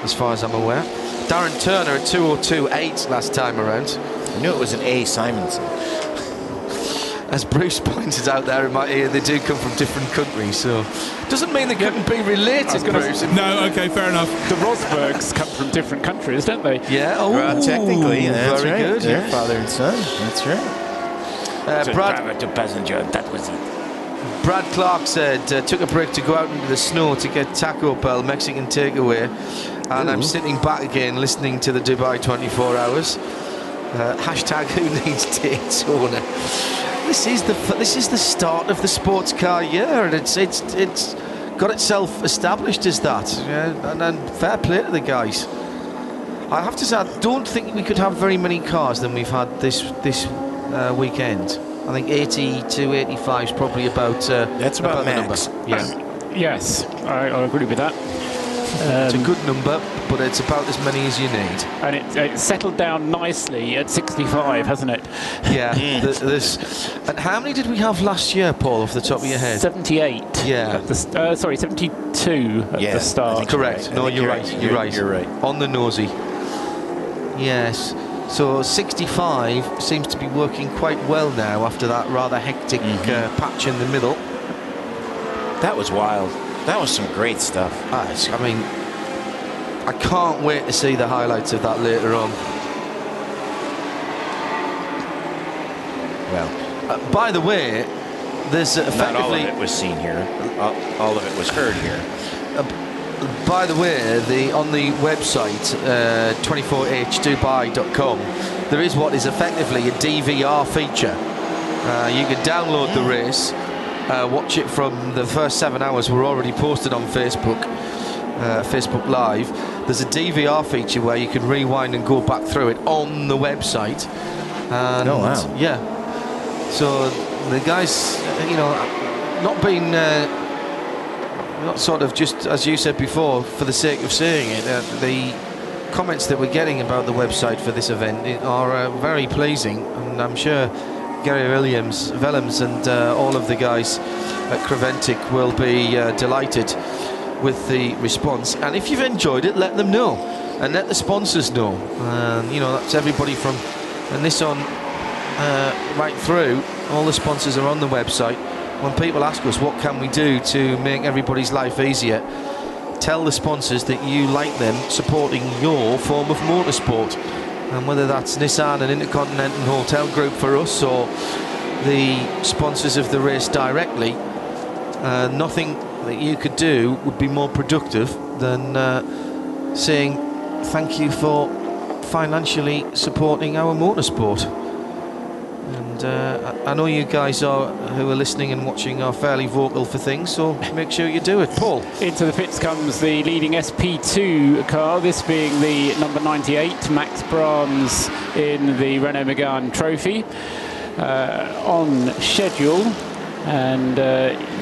A: As far as I'm aware. Darren Turner at 2:02.8 last time around.
B: I knew it was an A. Simonsen.
A: As Bruce pointed out there in my ear, they do come from different countries, so doesn't mean they couldn't be related, Bruce.
I: No, okay, fair enough.
D: The Rosbergs come from different countries, don't they?
A: Yeah, oh,
B: well, technically, that's
A: very good.
B: Yeah. Father and son, that's right.
A: Brad
B: to passenger, that was it.
A: Brad Clark said, took a break to go out into the snow to get Taco Bell, Mexican takeaway, and I'm sitting back again listening to the Dubai 24 hours. Hashtag who needs Daytona. This is the start of the sports car year, and it's got itself established as that. Yeah, and fair play to the guys. I have to say, I don't think we could have very many cars than we've had this weekend. I think 80 to 85 is probably about
B: that's about
A: the
B: max.
A: number. Yeah.
D: Yes, I agree with that.
A: It's a good number, but it's about as many as you need.
D: And it's settled down nicely at 65, hasn't it?
A: Yeah. And how many did we have last year, Paul, off the top of your head?
D: 78.
A: Yeah.
D: Sorry, 72 at the start.
A: Correct.
B: Right.
A: No, you're right. You're right.
B: You're right.
A: On the nosy. Yes. So 65 seems to be working quite well now after that rather hectic patch in the middle.
B: That was wild. That was some great stuff.
A: I mean, I can't wait to see the highlights of that later on.
B: Well,
A: by the way, there's effectively...
B: Not all of it was seen here. All of it was heard here.
A: By the way, on the website 24hdubai.com, there is what is effectively a DVR feature. You can download the race, watch it from the first 7 hours, were already posted on Facebook Live. There's a DVR feature where you can rewind and go back through it on the website. And
B: oh wow!
A: Yeah. So the guys, you know, not being not sort of just as you said before for the sake of saying it. The comments that we're getting about the website for this event are very pleasing, and I'm sure Gary Willems and all of the guys at Creventic will be delighted with the response. And if you've enjoyed it, let them know, and let the sponsors know. And you know, that's everybody from Nissan right through. All the sponsors are on the website. When people ask us what can we do to make everybody's life easier, tell the sponsors that you like them supporting your form of motorsport, and whether that's Nissan and Intercontinental Hotel Group for us, or the sponsors of the race directly, nothing that you could do would be more productive than saying thank you for financially supporting our motorsport. And I know you guys who are listening and watching are fairly vocal for things, so make sure you do it. Paul.
D: Into the pits comes the leading SP2 car, this being the number 98, Max Brahms in the Renault Megane Trophy, on schedule. And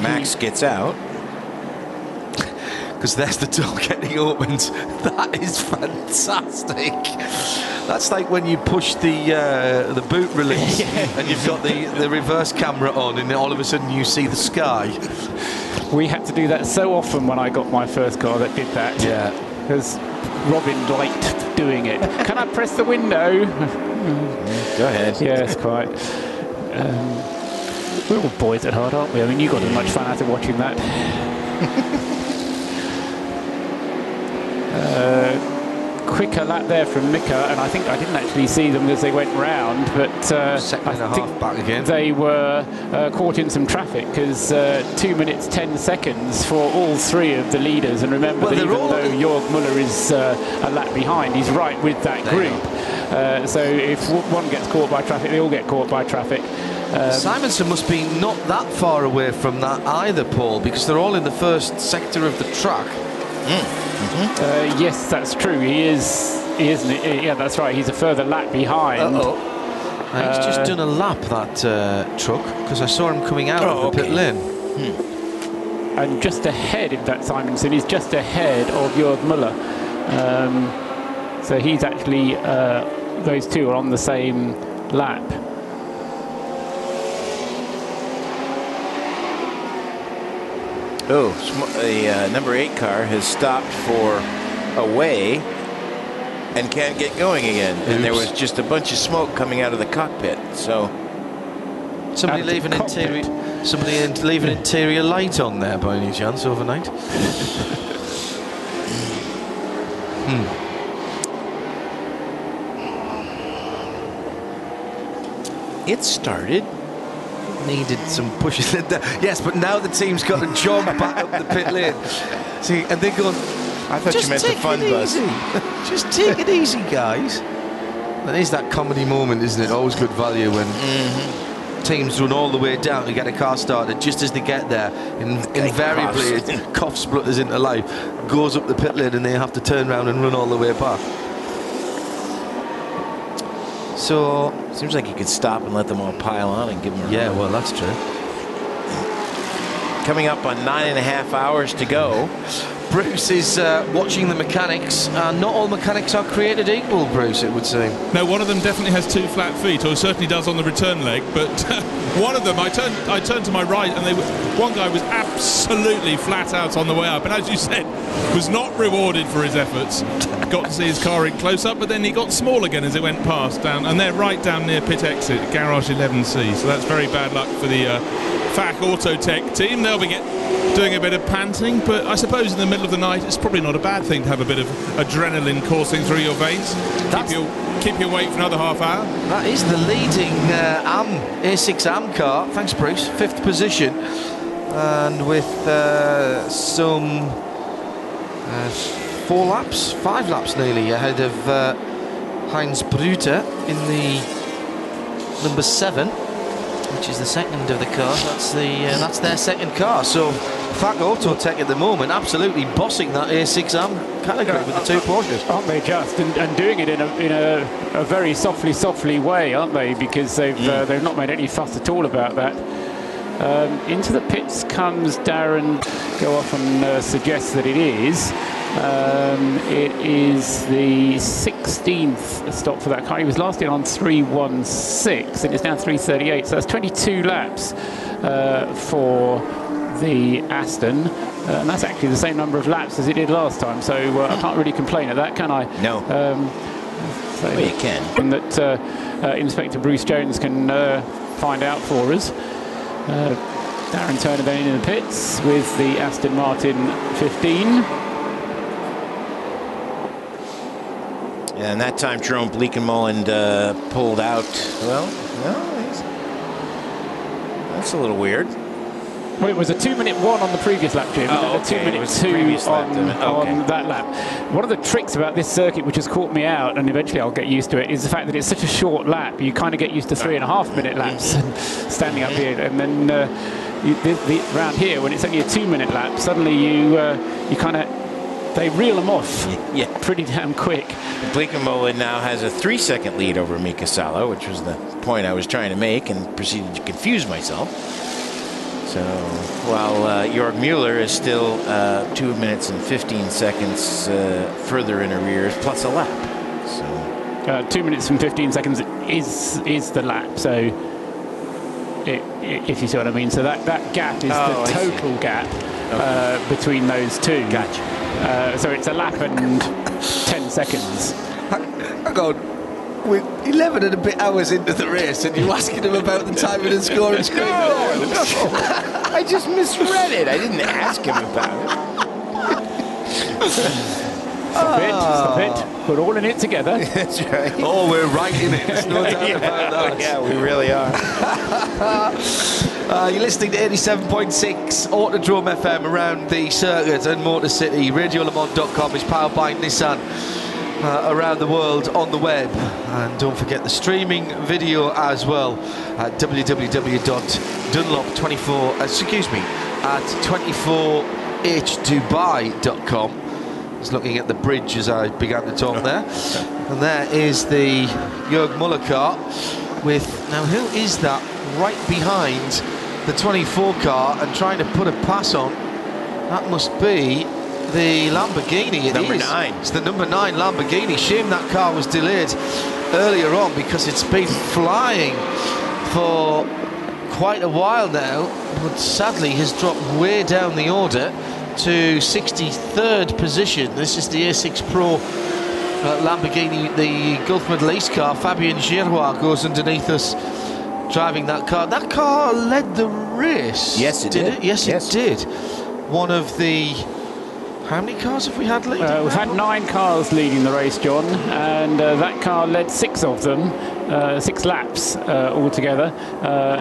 B: Max gets out.
A: Because there's the door getting opened. That is fantastic. That's like when you push the boot release and you've got the reverse camera on, and then all of a sudden you see the sky.
D: We had to do that so often when I got my first car that did that.
A: Yeah.
D: Because Robin liked doing it. Can I press the window?
B: Go ahead.
D: Yes, quite. We're all boys at heart, aren't we? I mean, you got as much fun out of watching that. Quicker lap there from Mika, and I think I didn't actually see them as they went round, but
A: second and a half back again.
D: They were caught in some traffic, because 2 minutes 10 seconds for all three of the leaders. And remember, that even though Jörg Muller is a lap behind, he's right with that group. So if one gets caught by traffic, they all get caught by traffic.
A: Simonson must be not that far away from that either, Paul, because they're all in the first sector of the track.
D: Yes, that's true. He is, isn't it? Yeah, that's right. He's a further lap behind.
A: He's just done a lap, that truck, because I saw him coming out of the pit lane.
D: And just ahead, in fact, Simonson is just ahead of Jörg Muller. So he's actually, those two are on the same lap.
B: Oh, the number 8 car has stopped for away and can't get going again. Oops. And there was just a bunch of smoke coming out of the cockpit. So
A: somebody leaving interior light on there by any chance overnight?
B: It started.
A: Needed some pushes in there. Yes, but now the team's got to jog back up the pit lane. See, and they're going,
B: I thought you meant the fun bus.
A: Just take it easy, guys. That is that comedy moment, isn't it? Always good value when teams run all the way down to get a car started. Just as they get there, invariably it cough splutters into life, goes up the pit lane, and they have to turn around and run all the way back. So
B: seems like you could stop and let them all pile on and give them a
A: run.
B: Well,
A: that's true.
B: Coming up on 9.5 hours to go.
A: Bruce is watching the mechanics. Not all mechanics are created equal, Bruce, it would seem.
I: No, one of them definitely has 2 flat feet, or certainly does on the return leg. But one of them, I turned to my right, and one guy was absolutely flat out on the way up, and as you said, was not rewarded for his efforts. Got to see his car in close up, but then he got small again as it went past down, and they're right down near pit exit, garage 11C. So that's very bad luck for the FAC Autotech team. They'll be doing a bit of panting, but I suppose in the middle of the night it's probably not a bad thing to have a bit of adrenaline coursing through your veins. Keep you awake for another half hour.
A: That is the leading A6 AM car. Thanks, Bruce. 5th position, and with some 5 laps nearly ahead of Heinz Brüter in the number 7. which is the second of the cars. That's their second car. So FAC Autotech at the moment absolutely bossing that A6M category with the two Porsches.
D: Aren't they just? And doing it in a very softly way, aren't they? Because they've not made any fuss at all about that. Into the pits comes Darren. Go off and suggest that it is. It is the 16th stop for that car. He was last in on 3:16, and it's now 3:38. So that's 22 laps for the Aston, and that's actually the same number of laps as it did last time. So I can't really complain at that, can I?
B: No.
D: So
B: well, you can.
D: And that Inspector Bruce Jones can find out for us. Darren Turner then in the pits with the Aston Martin 15.
B: And that time Jerome Bleekenmolen pulled out. Well, no, that's a little weird.
D: Well, it was a 2-minute 1 on the previous lap, Jim, and then a 2-minute 2 on that lap. One of the tricks about this circuit, which has caught me out, and eventually I'll get used to it, is the fact that it's such a short lap. You kind of get used to 3.5-minute laps standing up here, and then around here, when it's only a 2-minute lap, suddenly you kind of, they reel them off pretty damn quick.
B: Bleekenmolen now has a 3-second lead over Mika Salo, which was the point I was trying to make, and proceeded to confuse myself. So while Jörg Mueller is still 2 minutes and 15 seconds further in arrears, plus a lap. So
D: 2 minutes and 15 seconds is the lap. So if you see what I mean. So that gap is the total gap between those two.
B: Gotcha.
D: So it's a lap and 10 seconds.
A: Hang on. We're 11 and a bit hours into the race, and you're asking him about the timing and scoring screen.
B: No. I just misread it. I didn't ask him about it.
D: Stop it. We're all in it together.
B: That's right.
A: Oh, we're right in it. There's no doubt about that.
B: Yeah, we really are.
A: You're listening to 87.6 Autodrome FM around the circuit and Motor City. RadioLeMans.com is powered by Nissan. Around the world on the web, and don't forget the streaming video as well at www.24hdubai.com. I was looking at the bridge as I began to talk there, and there is the Jörg Muller car with, now who is that right behind the 24 car and trying to put a pass on? That must be the Lamborghini.
B: Number 9.
A: It's the number 9 Lamborghini. Shame that car was delayed earlier on, because it's been flying for quite a while now, but sadly has dropped way down the order to 63rd position. This is the A6 Pro Lamborghini, the Gulf Middle East car. Fabien Giroir goes underneath us driving that car. That car led the race.
B: Yes, it did.
A: Yes, it did. One of the... How many cars have we had leading?
D: We've had 9 cars leading the race, John, and that car led 6 of them, 6 laps altogether,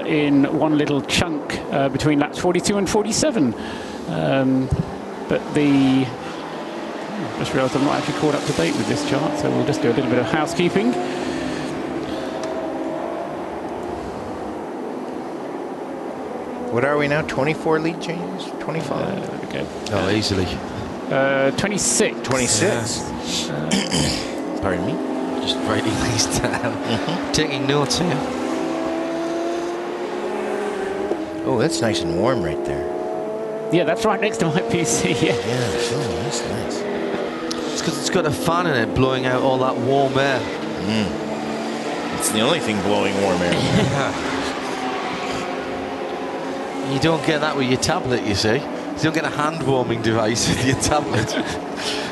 D: in one little chunk between laps 42 and 47. But I just realised I'm not actually caught up to date with this chart, so we'll just do a little bit of housekeeping.
B: What are we now? 24 lead changes? 25?
D: There we go.
A: Oh, easily.
D: 26.
B: 26. Pardon me?
A: Just writing these down. Taking notes here.
B: Oh, that's nice and warm right there.
D: Yeah, that's right next to my PC. Yeah,
B: that's nice.
A: It's because it's got a fan in it blowing out all that warm air.
B: It's the only thing blowing warm air.
A: You don't get that with your tablet, you see. You don't get a hand warming device with your tablet.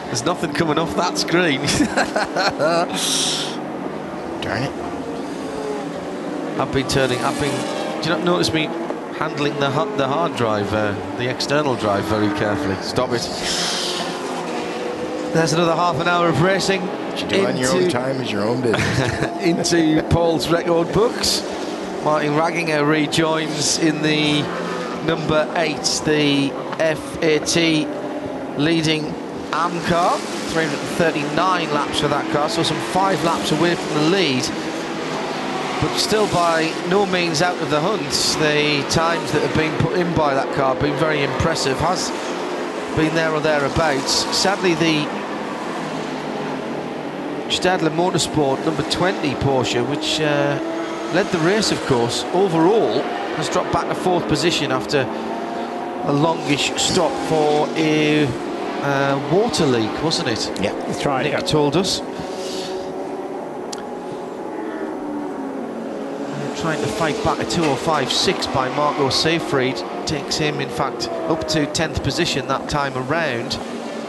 A: There's nothing coming off that screen.
B: Darn it.
A: Do you not notice me handling the hard drive, the external drive, very carefully? Stop it. There's another half an hour of racing.
B: What you do on your own time is your own business.
A: Into Paul's record books. Martin Ragginger rejoins in the number 8, the FAT leading AM car. 339 laps for that car, so some 5 laps away from the lead. but still by no means out of the hunt. The times that have been put in by that car have been very impressive, has been there or thereabouts. Sadly, the Stadler Motorsport number 20 Porsche, which led the race, of course, overall has dropped back to 4th position after a longish stop for a water leak, wasn't it?
B: Yeah,
D: that's right.
A: Nick told us. Trying to fight back a 2:05.6 by Marco Seyfried. Takes him, in fact, up to 10th position that time around.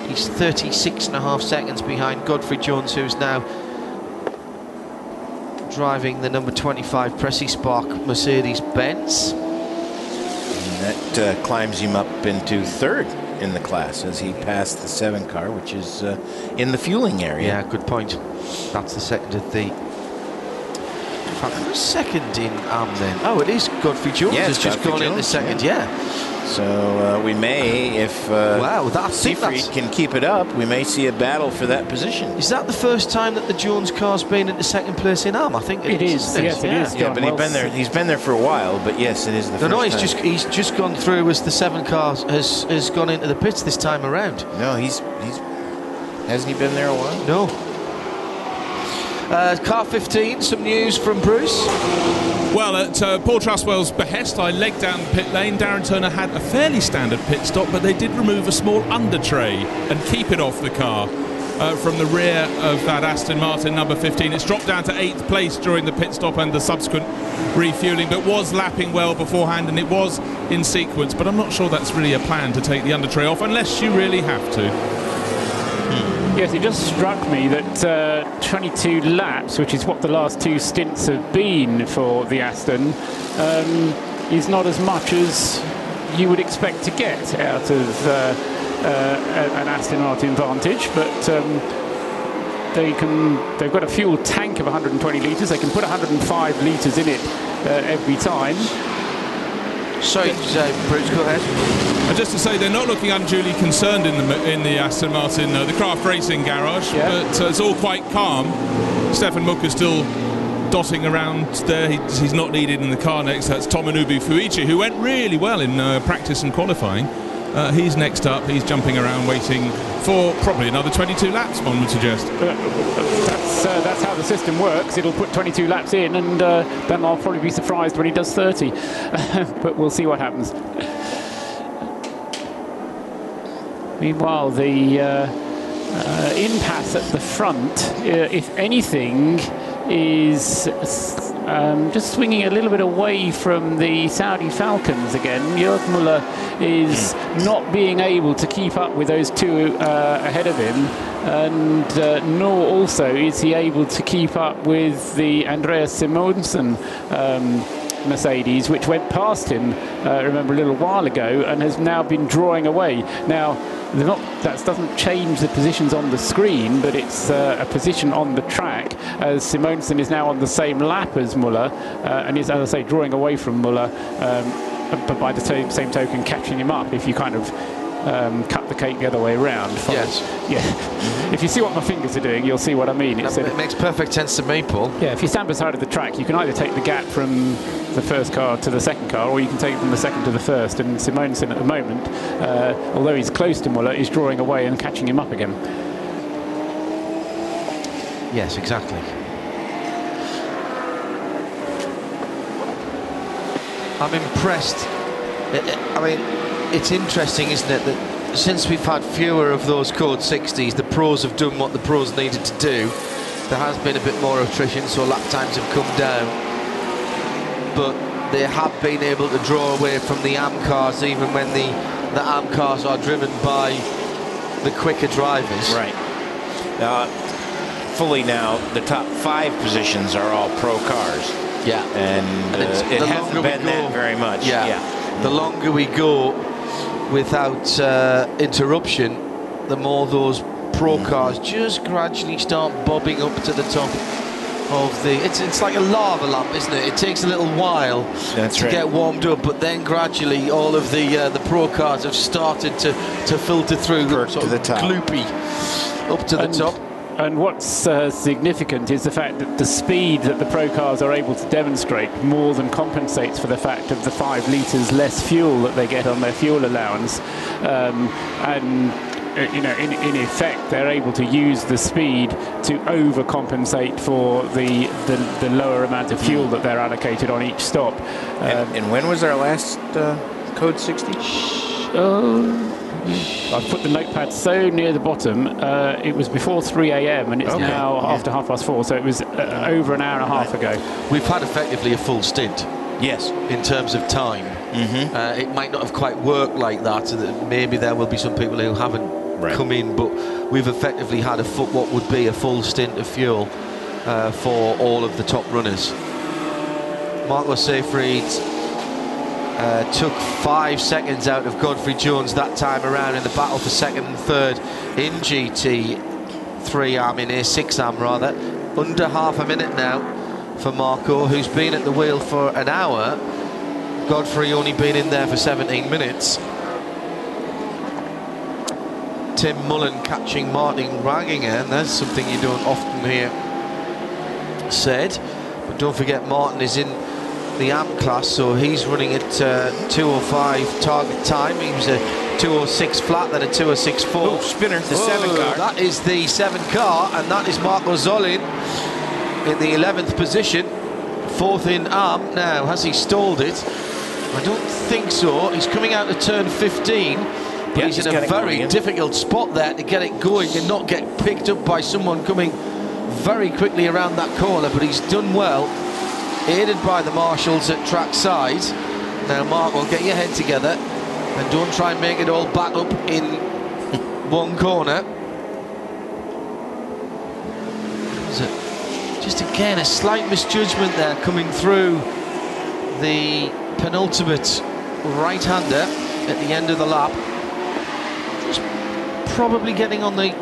A: He's 36.5 seconds behind Godfrey Jones, who's now driving the number 25 Pressy Spark Mercedes-Benz.
B: That climbs him up into 3rd in the class as he passed the 7 car, which is in the fueling area.
A: Yeah, good point. That's the second of the... In fact, who's second in then? Oh, it is Godfrey Jones.
B: Yeah,
A: has just gone in the second, yeah.
B: So we may, if
A: wow,
B: Seyfried can keep it up, we may see a battle for that position.
A: Is that the first time that the Jones car's been into second place in I think it is.
D: Yes, it is.
B: Yeah, but he's been there for a while. But yes, it is the first time.
A: He's just gone through as the 7 car has gone into the pits this time around.
B: No, he's hasn't he been there a while?
A: No. Car 15, some news from Bruce.
I: Well, at Paul Trustwell's behest, I legged down the pit lane. Darren Turner had a fairly standard pit stop, but they did remove a small under tray and keep it off the car from the rear of that Aston Martin number 15. It's dropped down to 8th place during the pit stop and the subsequent refueling, but was lapping well beforehand, and it was in sequence. But I'm not sure that's really a plan to take the under tray off unless you really have to.
D: Yes, it just struck me that 22 laps, which is what the last 2 stints have been for the Aston, is not as much as you would expect to get out of an Aston Martin Vantage. But they've got a fuel tank of 120 litres. They can put 105 litres in it every time.
A: Sorry, Bruce, go ahead.
I: And just to say, they're not looking unduly concerned in the Aston Martin, the Craft Racing garage, but it's all quite calm. Stefan Muck is still dotting around there. He's not needed in the car next. That's Tomonobu Fuichi, who went really well in practice and qualifying. He's next up. He's jumping around waiting for probably another 22 laps, one would suggest.
D: That's how the system works. It'll put 22 laps in, and then I'll probably be surprised when he does 30. But we'll see what happens. Meanwhile, the impasse at the front, if anything, is just swinging a little bit away from the Saudi Falcons again. Jörg Müller is not being able to keep up with those 2 ahead of him, and nor also is he able to keep up with the Andreas Simonsen Mercedes, which went past him, remember, a little while ago, and has now been drawing away. Now, that doesn't change the positions on the screen, but it's a position on the track, as Simonsen is now on the same lap as Müller, and is, as I say, drawing away from Müller, but by the same token catching him up if you kind of cut the cake the other way around.
A: Yes.
D: Yeah. If you see what my fingers are doing, you'll see what I mean.
A: It makes perfect sense to me, Paul.
D: Yeah, if you stand beside of the track, you can either take the gap from the first car to the second car, or you can take it from the second to the first. And Simonsen at the moment, although he's close to Müller, is drawing away and catching him up again.
A: Yes, exactly. I'm impressed. I mean, it's interesting, isn't it, that since we've had fewer of those Code 60s, the pros have done what the pros needed to do. There has been a bit more attrition, so lap times have come down. But they have been able to draw away from the AM cars, even when the AM cars are driven by the quicker drivers.
B: Right. Fully now, the top 5 positions are all pro cars.
A: Yeah.
B: And it hasn't been that very much.
A: Yeah. The longer we go without interruption, the more those pro cars just gradually start bobbing up to the top of the... It's like a lava lamp, isn't it? It takes a little while to get warmed up, but then gradually all of the pro cars have started to filter through, sort of gloopy up to the top.
D: And what's significant is the fact that the speed that the pro cars are able to demonstrate more than compensates for the fact of the 5 litres less fuel that they get on their fuel allowance. And you know, in effect, they're able to use the speed to overcompensate for the lower amount of fuel that they're allocated on each stop.
B: And when was our last Code 60?
D: I've put the notepad so near the bottom. It was before 3 a.m. and it's now after 4:30, so it was over an hour and a half ago.
A: We've had effectively a full stint.
B: Yes.
A: In terms of time. It might not have quite worked like that. Maybe there will be some people who haven't come in, but we've effectively had what would be a full stint of fuel for all of the top runners. Marco Seyfried took 5 seconds out of Godfrey Jones that time around in the battle for second and third in GT3 AM, in A6 AM rather. Under half a minute now for Marco, who's been at the wheel for an hour. Godfrey only been in there for 17 minutes. Tim Mullen catching Martin Raginger, and that's something you don't often hear said. But don't forget, Martin is in the AM class, so he's running at 2:05 target time. He was a 2:06 flat, then a 2:06.4.
B: Oh, spinner, the 7 car.
A: That is the 7 car, and that is Marco Zollin in the 11th position, 4th in AM. Now, has he stalled it? I don't think so. He's coming out of turn 15, but he's in a very difficult spot there to get it going and not get picked up by someone coming very quickly around that corner, but he's done well, aided by the marshals at track side. Now, Mark, will get your head together and don't try and make it all back up in one corner. Just again, a slight misjudgment there coming through the penultimate right-hander at the end of the lap. Just probably getting on the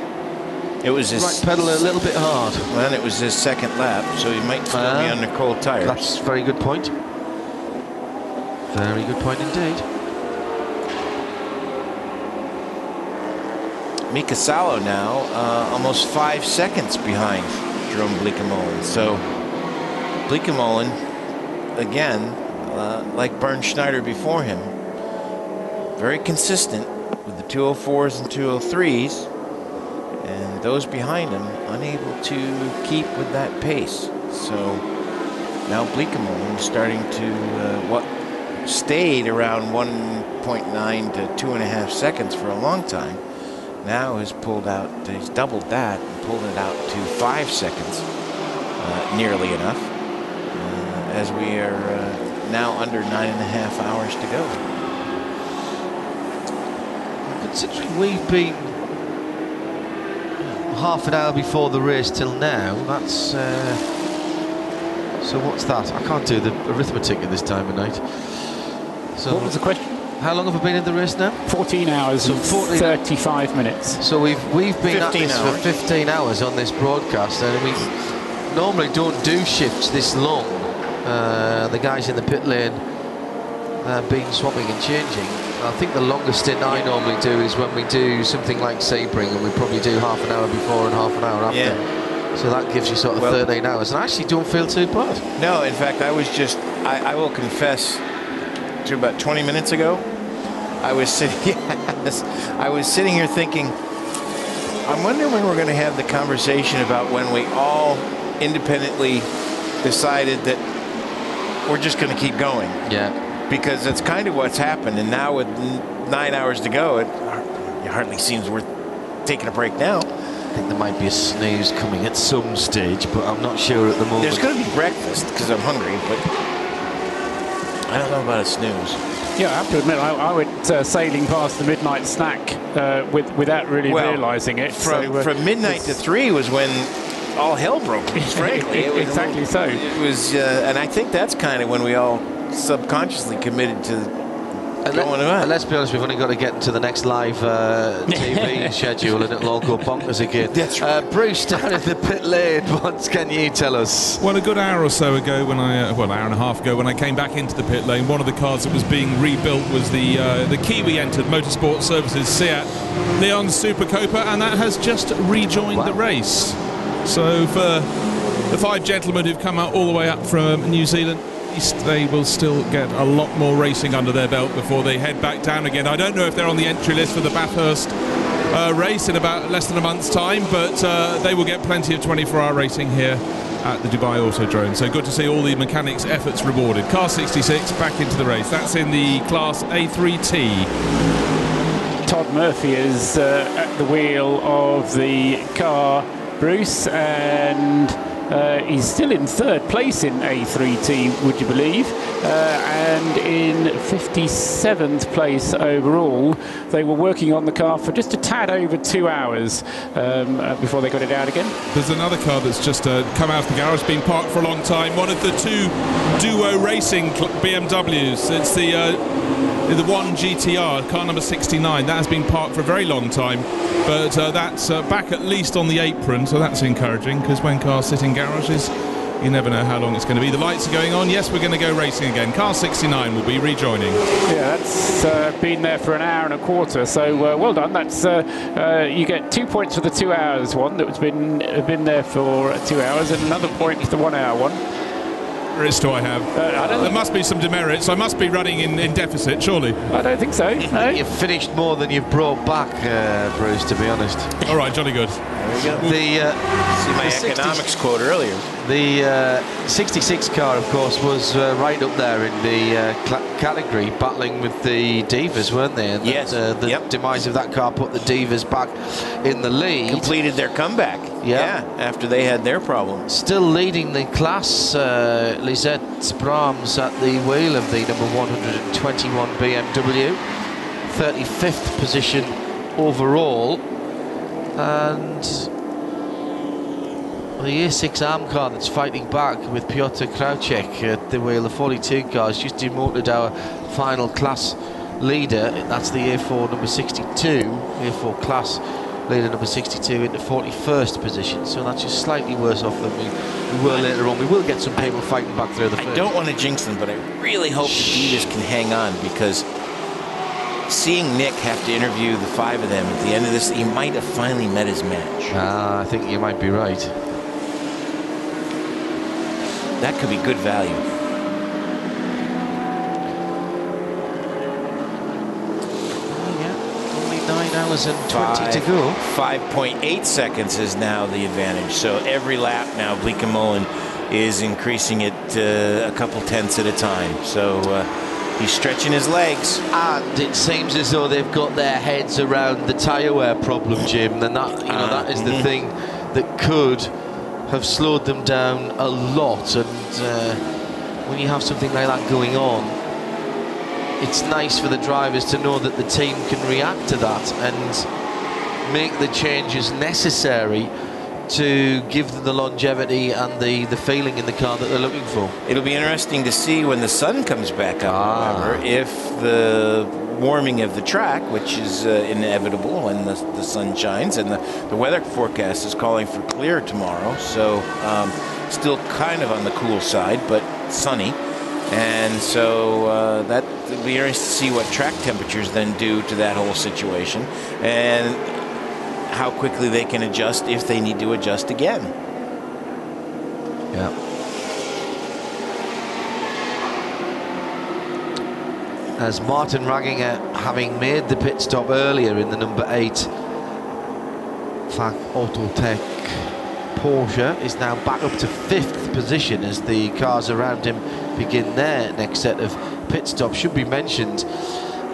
A: right pedal a little bit hard.
B: Well, it was his second lap, so he might still be under cold tires.
A: That's a very good point. Very good point indeed.
B: Mika Salo now almost 5 seconds behind Jerome Bleekemolen. So Bleekemolen, again, like Bernd Schneider before him, very consistent with the 204s and 203s, and those behind him unable to keep with that pace. So now Bleekemolen starting to what stayed around 1.9 to 2.5 seconds for a long time. Now has pulled out, he's doubled that and pulled it out to 5 seconds, nearly enough, as we are now under 9.5 hours to go.
A: Considering we've been half an hour before the race till now, that's so what's that? I can't do the arithmetic at this time of night. So
D: what was the question?
A: How long have we been in the race now?
D: 14 hours and 35 minutes.
A: So we've been at this for 15 hours on this broadcast, and we normally don't do shifts this long. The guys in the pit lane been swapping and changing. I think the longest stint I normally do is when we do something like Sebring, and we probably do half an hour before and half an hour after. Yeah. So that gives you sort of 13 hours, and I actually don't feel too bad.
B: No, in fact, I was just, I will confess, to about 20 minutes ago, I was sitting here thinking, I'm wondering when we're going to have the conversation about when we all independently decided that we're just going to keep going.
A: Yeah.
B: Because that's kind of what's happened, and now with 9 hours to go, it hardly seems worth taking a break now.
A: I think there might be a snooze coming at some stage, but I'm not sure at the moment.
B: There's going to be breakfast because I'm hungry, but I don't know about a snooze.
D: Yeah, I have to admit, I went sailing past the midnight snack without really realising it.
B: From midnight to 3 was when all hell broke loose, frankly.
D: Exactly so.
B: It was, and I think that's kind of when we all subconsciously committed to
A: And let's be honest, we've only got to get into the next live TV schedule and it'll all go bonkers again.
B: That's right.
A: Bruce, down in the pit lane, what can you tell us?
I: Well, a good hour or so ago, when I, an hour and a half ago, when I came back into the pit lane, one of the cars that was being rebuilt was the Kiwi entered Motorsport Services Seat Leon Super Copa, and that has just rejoined the race. So for the 5 gentlemen who've come out all the way up from New Zealand, they will still get a lot more racing under their belt before they head back down again. I don't know if they're on the entry list for the Bathurst race in about less than a month's time, but they will get plenty of 24-hour racing here at the Dubai Autodrome. So good to see all the mechanics' efforts rewarded. Car 66 back into the race. That's in the Class A3T.
D: Todd Murphy is at the wheel of the car, Bruce, and he's still in 3rd place in A3T, would you believe, and in 57th place overall. They were working on the car for just a tad over 2 hours before they got it out again.
I: There's another car that's just come out of the garage, been parked for a long time. One of the 2 Duo Racing BMWs. It's the 1 GTR, car number 69. That has been parked for a very long time, but that's back at least on the apron, so that's encouraging, because when cars sit in garages, you never know how long it's going to be. The lights are going on. Yes, we're going to go racing again. Car 69 will be rejoining.
D: Yeah, that's been there for an hour and a quarter, so well done. That's you get 2 points for the 2 hours one that's been there for 2 hours, and another point for the 1 hour one.
I: Demerits do I have? There must be some demerits. I must be running in deficit, surely.
D: I don't think so. No.
A: You've finished more than you've brought back, Bruce, to be honest.
I: All right, jolly good.
B: There we go. See my economics quote earlier.
A: The 66 car, of course, was right up there in the category, battling with the Divas, weren't they? And
B: yes.
A: The demise of that car put the Divas back in the lead.
B: Completed their comeback. Yeah, after they had their problems.
A: Still leading the class, Lisette Brahms at the wheel of the number 121 BMW. 35th position overall. And the A6 ARM car that's fighting back with Piotr Krauczek at the wheel of 42 cars just demoted our final class leader. That's the A4 number 62, A4 class leader number 62 into 41st position. So that's just slightly worse off than we were later on. We will get some people fighting back through the first.
B: I don't want to jinx them, but I really hope the Divas can hang on, because seeing Nick have to interview the 5 of them at the end of this, he might have finally met his match.
A: I think you might be right.
B: That could be good value.
A: Yeah, only 9 hours and 20 to go.
B: 5.8 seconds is now the advantage. So every lap now, Bleekemolen is increasing it a couple tenths at a time. So he's stretching his legs.
A: And it seems as though they've got their heads around the tyre wear problem, Jim. And that, that is the thing that could have slowed them down a lot. And when you have something like that going on, it's nice for the drivers to know that the team can react to that and make the changes necessary to give them the longevity and the feeling in the car that they're looking for.
B: It'll be interesting to see when the sun comes back up, however, if the warming of the track, which is inevitable when the sun shines, and the weather forecast is calling for clear tomorrow, so still kind of on the cool side, but sunny. And so that will be interesting to see what track temperatures then do to that whole situation, and how quickly they can adjust if they need to adjust again.
A: Yeah. As Martin Ragginger, having made the pit stop earlier in the number 8 Fach Autotech Porsche, is now back up to 5th position as the cars around him begin their next set of pit stops. Should be mentioned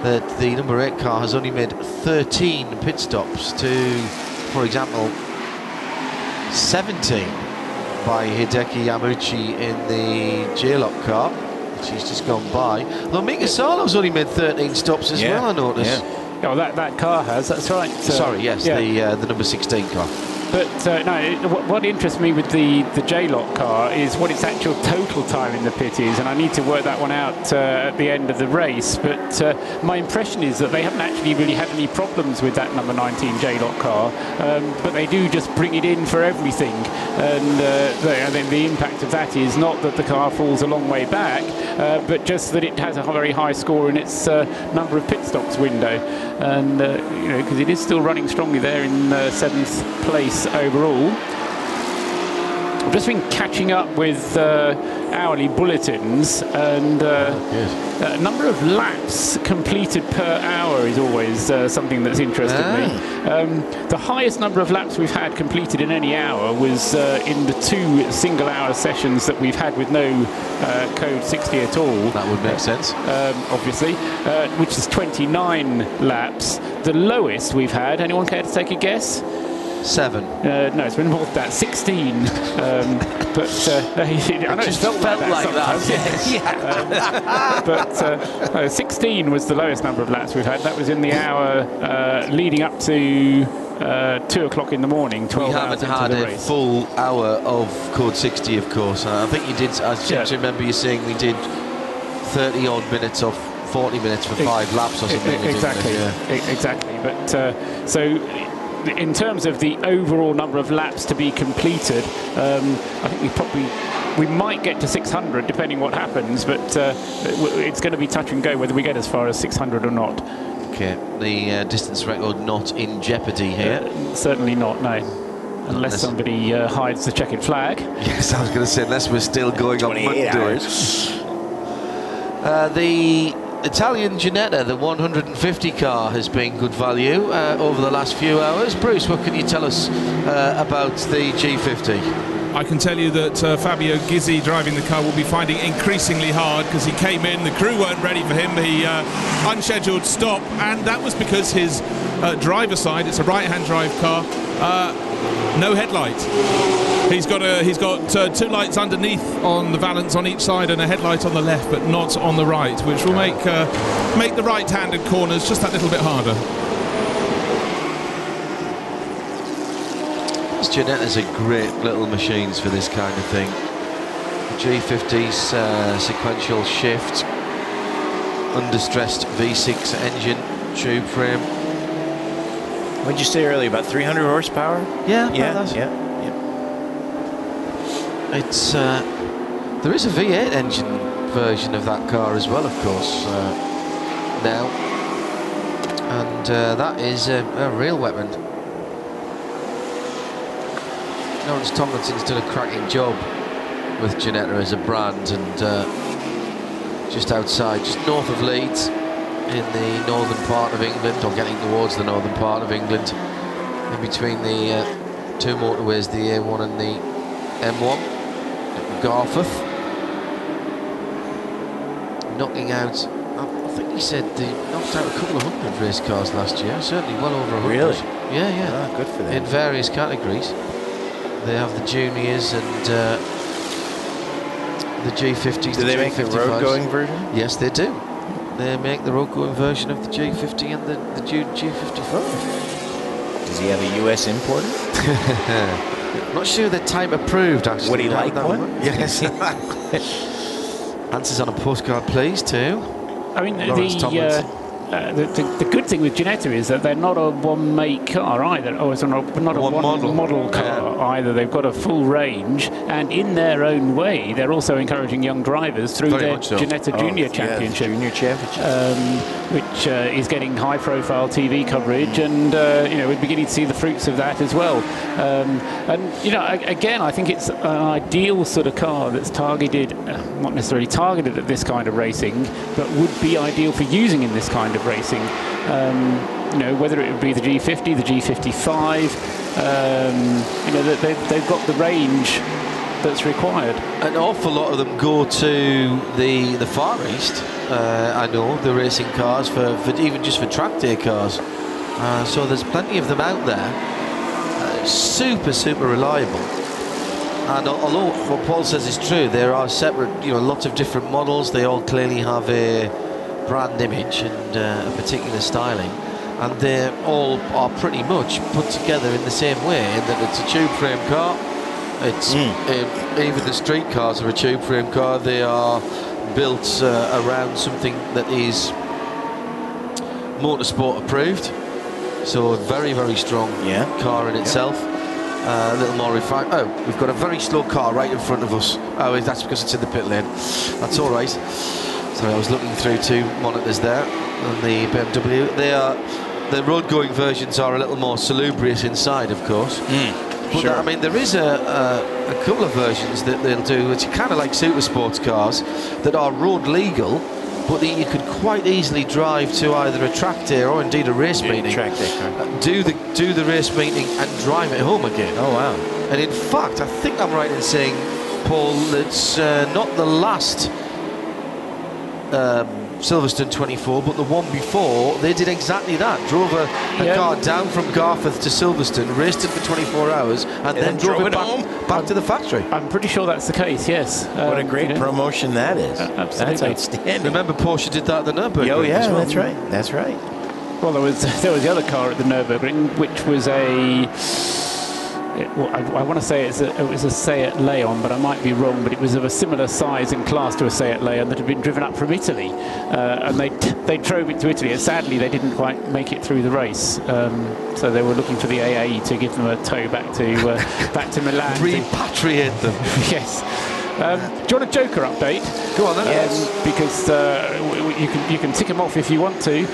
A: that the number 8 car has only made 13 pit stops to, for example, 17 by Hideki Yamauchi in the J-Lock car, which he's just gone by. Though Mika Salo's only made 13 stops as well, I noticed.
D: Oh, that car has, that's right.
A: Sorry, yes, the number 16 car.
D: But no, what interests me with the J-Lock car is what its actual total time in the pit is, and I need to work that one out at the end of the race. But my impression is that they haven't actually really had any problems with that number 19 J-Lock car, but they do just bring it in for everything. And the impact of that is not that the car falls a long way back, but just that it has a very high score in its number of pit stops window. And, because it is still running strongly there in 7th place overall. I've just been catching up with hourly bulletins, and number of laps completed per hour is always something that's interested me. The highest number of laps we've had completed in any hour was in the 2 single-hour sessions that we've had with no code 60 at all.
A: That would make sense.
D: Obviously, which is 29 laps. The lowest we've had, anyone care to take a guess?
A: 7.
D: No, it's been more than that. 16. But I know it felt like that. But 16 was the lowest number of laps we've had. That was in the hour leading up to 2 o'clock in the morning. 12 hours into the race.
A: We haven't had a full hour of code 60, of course. I think you did. I seem to remember you saying we did 30 odd minutes of 40 minutes for 5 laps or something.
D: Exactly. Exactly. But so. In terms of the overall number of laps to be completed, I think we might get to 600 depending what happens, but it's going to be touch and go whether we get as far as 600 or not.
A: Okay, the distance record not in jeopardy here.
D: Certainly not, no. Unless somebody hides the checkered flag.
A: Yes, I was going to say, unless we're still going on Monday. The Italian Ginetta, the 150 car, has been good value over the last few hours. Bruce, what can you tell us about the G50?
I: I can tell you that Fabio Gizzi, driving the car, will be finding it increasingly hard because he came in, the crew weren't ready for him, the unscheduled stop, and that was because his driver side, it's a right-hand drive car, no headlight. He's got 2 lights underneath on the valance on each side and a headlight on the left, but not on the right, which will make the right-handed corners just that little bit harder.
A: Ginetta's are great little machines for this kind of thing. The G50's sequential shift, understressed V6 engine, tube frame.
B: What did you say earlier, about 300 horsepower?
A: Yeah. It's there is a V8 engine version of that car as well, of course, now, and that is a real weapon. Lawrence Tomlinson's done a cracking job with Ginetta as a brand, and just outside, just north of Leeds, in the northern part of England, or getting towards the northern part of England, in between the 2 motorways, the A1 and the M1. Garforth, knocking out, I think he said they knocked out a couple of 100 race cars last year, certainly well over 100.
B: Really?
A: Yeah.
B: Oh, good for them.
A: In various categories. They have the juniors and the G50s.
B: Do they make the road-going version?
A: Yes, they do. They make the road-going version of the G50 and the G55.
B: Does he have a US importer?
A: I'm not sure they're type approved, actually.
B: Would he like one?
A: Yes. Answers on a postcard, please, too.
D: I mean, the good thing with Ginetta is that they're not a one-make car either. Oh, it's not a one-model car either. They've got a full range, and in their own way, they're also encouraging young drivers through their Ginetta Junior Championship, which is getting high-profile TV coverage, and we're beginning to see the fruits of that as well. Again, I think it's an ideal sort of car that's targeted, not necessarily targeted at this kind of racing, but would be ideal for using in this kind of racing. Whether it would be the G50, the G55, they've got the range that's required.
A: An awful lot of them go to the Far East. I know, the racing cars for even just for track day cars. So there's plenty of them out there. Super reliable. And although what Paul says is true, there are separate, lots of different models. They all clearly have a brand image and a particular styling. and they all are pretty much put together in the same way, in that it's a tube frame car. It's even the street cars are a tube frame car. They are built around something that is motorsport approved, so a very, very strong car in itself. A little more refined. Oh, we've got a very slow car right in front of us. Oh, that's because it's in the pit lane. That's all right. Sorry, I was looking through 2 monitors there on the BMW. The road-going versions are a little more salubrious inside, of course. But I mean, there is a couple of versions that they'll do, which are kind of like super sports cars, that are road legal, but that you could quite easily drive to either a track day or indeed a race meeting.
B: Track day car.
A: Do the race meeting and drive it home again.
B: Oh wow!
A: And in fact, I think I'm right in saying, Paul, it's not the last Silverstone 24, but the one before, they did exactly that. Drove a car down from Garforth to Silverstone, raced it for 24 hours, and then drove it back to the factory.
D: I'm pretty sure that's the case, yes.
B: What a great promotion that is.
D: Absolutely.
B: That's outstanding.
A: Remember, Porsche did that at the Nürburgring.
B: Oh, yeah,
A: as well.
B: that's right. That's right.
D: Well, there was the other car at the Nürburgring, which was I want to say it was a Seat Leon, but I might be wrong. But it was of a similar size and class to a Seat Leon that had been driven up from Italy, and they drove it to Italy. And sadly, they didn't quite make it through the race, so they were looking for the AAE to give them a tow back to Milan.
A: Repatriate them.
D: Yes. Do you want a Joker update?
A: Go on then.
D: Yes. Because you can tick them off if you want to.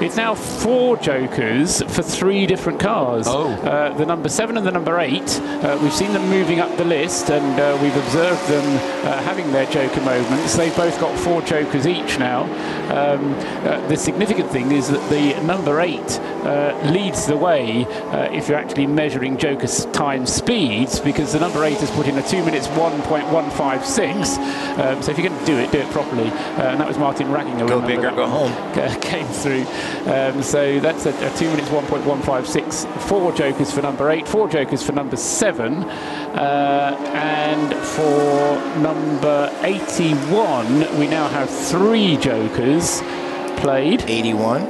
D: It's now 4 Jokers for 3 different cars. The number 7 and the number 8. We've seen them moving up the list, and we've observed them having their Joker moments. They've both got 4 Jokers each now. The significant thing is that the number 8 leads the way if you're actually measuring Joker time speeds, because the number 8 has put in a 2 minutes 1.156. So if you're going to do it properly. And that was Martin Ragginger.
B: Go big or go home.
D: Came through. So that's a 2 minutes 1.156. 4 Jokers for number 8, 4 Jokers for number 7, and for number 81 we now have 3 Jokers played.
B: 81.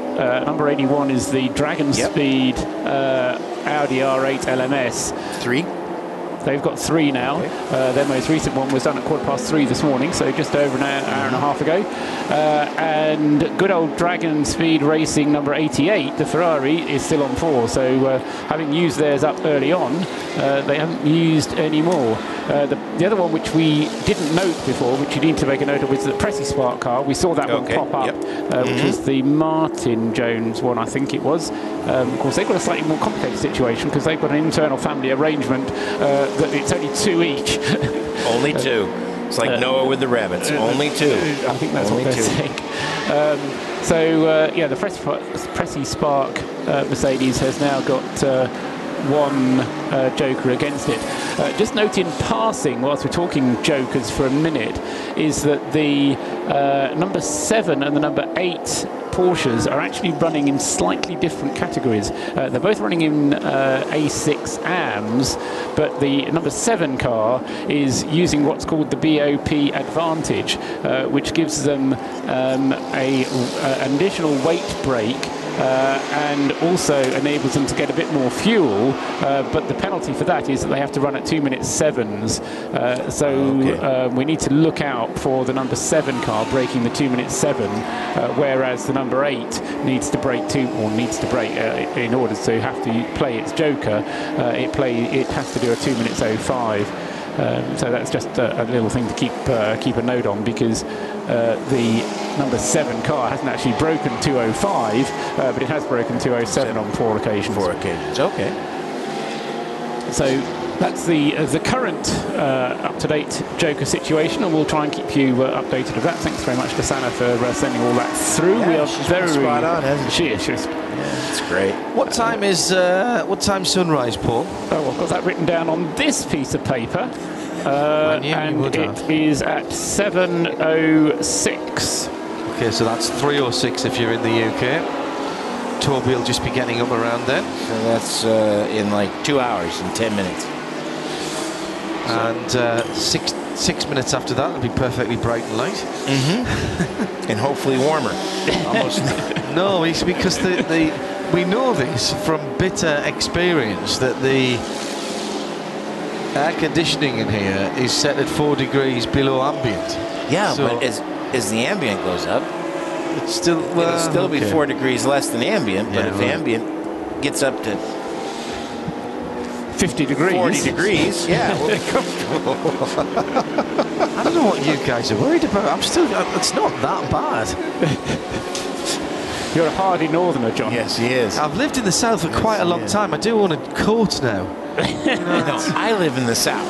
D: Number 81 is the Dragon Speed Audi R8 LMS.
B: 3.
D: They've got 3 now. Okay. Their most recent one was done at 3:15 this morning, so just over an hour and a half ago. And good old Dragon Speed Racing number 88, the Ferrari, is still on 4. So having used theirs up early on, they haven't used any more. The other one which we didn't note before, which you need to make a note of, was the Pressy Spark car. We saw that one pop up, which was the Martin Jones one, I think it was. Of course, they've got a slightly more complicated situation because they've got an internal family arrangement that it's only 2 each.
B: Only 2. It's like Noah with the rabbits. Only 2.
D: I think that's only what they're saying. The Pressy Spark Mercedes has now got 1 Joker against it. Just note in passing, whilst we're talking Jokers for a minute, is that the number 7 and the number 8 Porsches are actually running in slightly different categories. They're both running in A6 AMs, but the number 7 car is using what's called the BOP Advantage, which gives them an additional weight brake and also enables them to get a bit more fuel, but the penalty for that is that they have to run at 2 minutes 7s. We need to look out for the number 7 car breaking the 2 minutes 7, whereas the number 8 needs to break in order to have to play its Joker. It has to do a 2 minutes 05. So that's just a little thing to keep a note on, because the number 7 car hasn't actually broken 205, but it has broken 207 on 4 occasions.
B: 4 occasions, okay.
D: So that's the current up-to-date Joker situation, and we'll try and keep you updated of that. Thanks very much to Sana for sending all that through.
B: Yeah,
D: we are
B: she's
D: very
B: spot on, hasn't she?
D: She is.
B: It's great.
A: What time is sunrise, Paul?
D: Oh, I've got that written down on this piece of paper, and it is at 7:06.
A: Okay, so that's 3:06 if you're in the UK. Toby will just be getting up around then.
B: So that's in like 2 hours and 10 minutes.
A: And 6 minutes after that, it'll be perfectly bright and light.
B: And hopefully warmer. Almost.
A: No, it's because we know this from bitter experience that the air conditioning in here is set at 4 degrees below ambient.
B: Yeah,
A: so
B: but as the ambient goes up,
A: it's still
B: it'll still be 4 degrees less than ambient. But
A: Yeah,
B: if ambient gets up to
D: 50 degrees,
B: 40 degrees, yeah, we'll be comfortable.
A: I don't know what you guys are worried about. I'm still. It's not that bad.
D: You're a hardy northerner, John.
B: Yes, he is.
A: I've lived in the south for quite a long time. I do own a coat now.
B: No, I live in the south.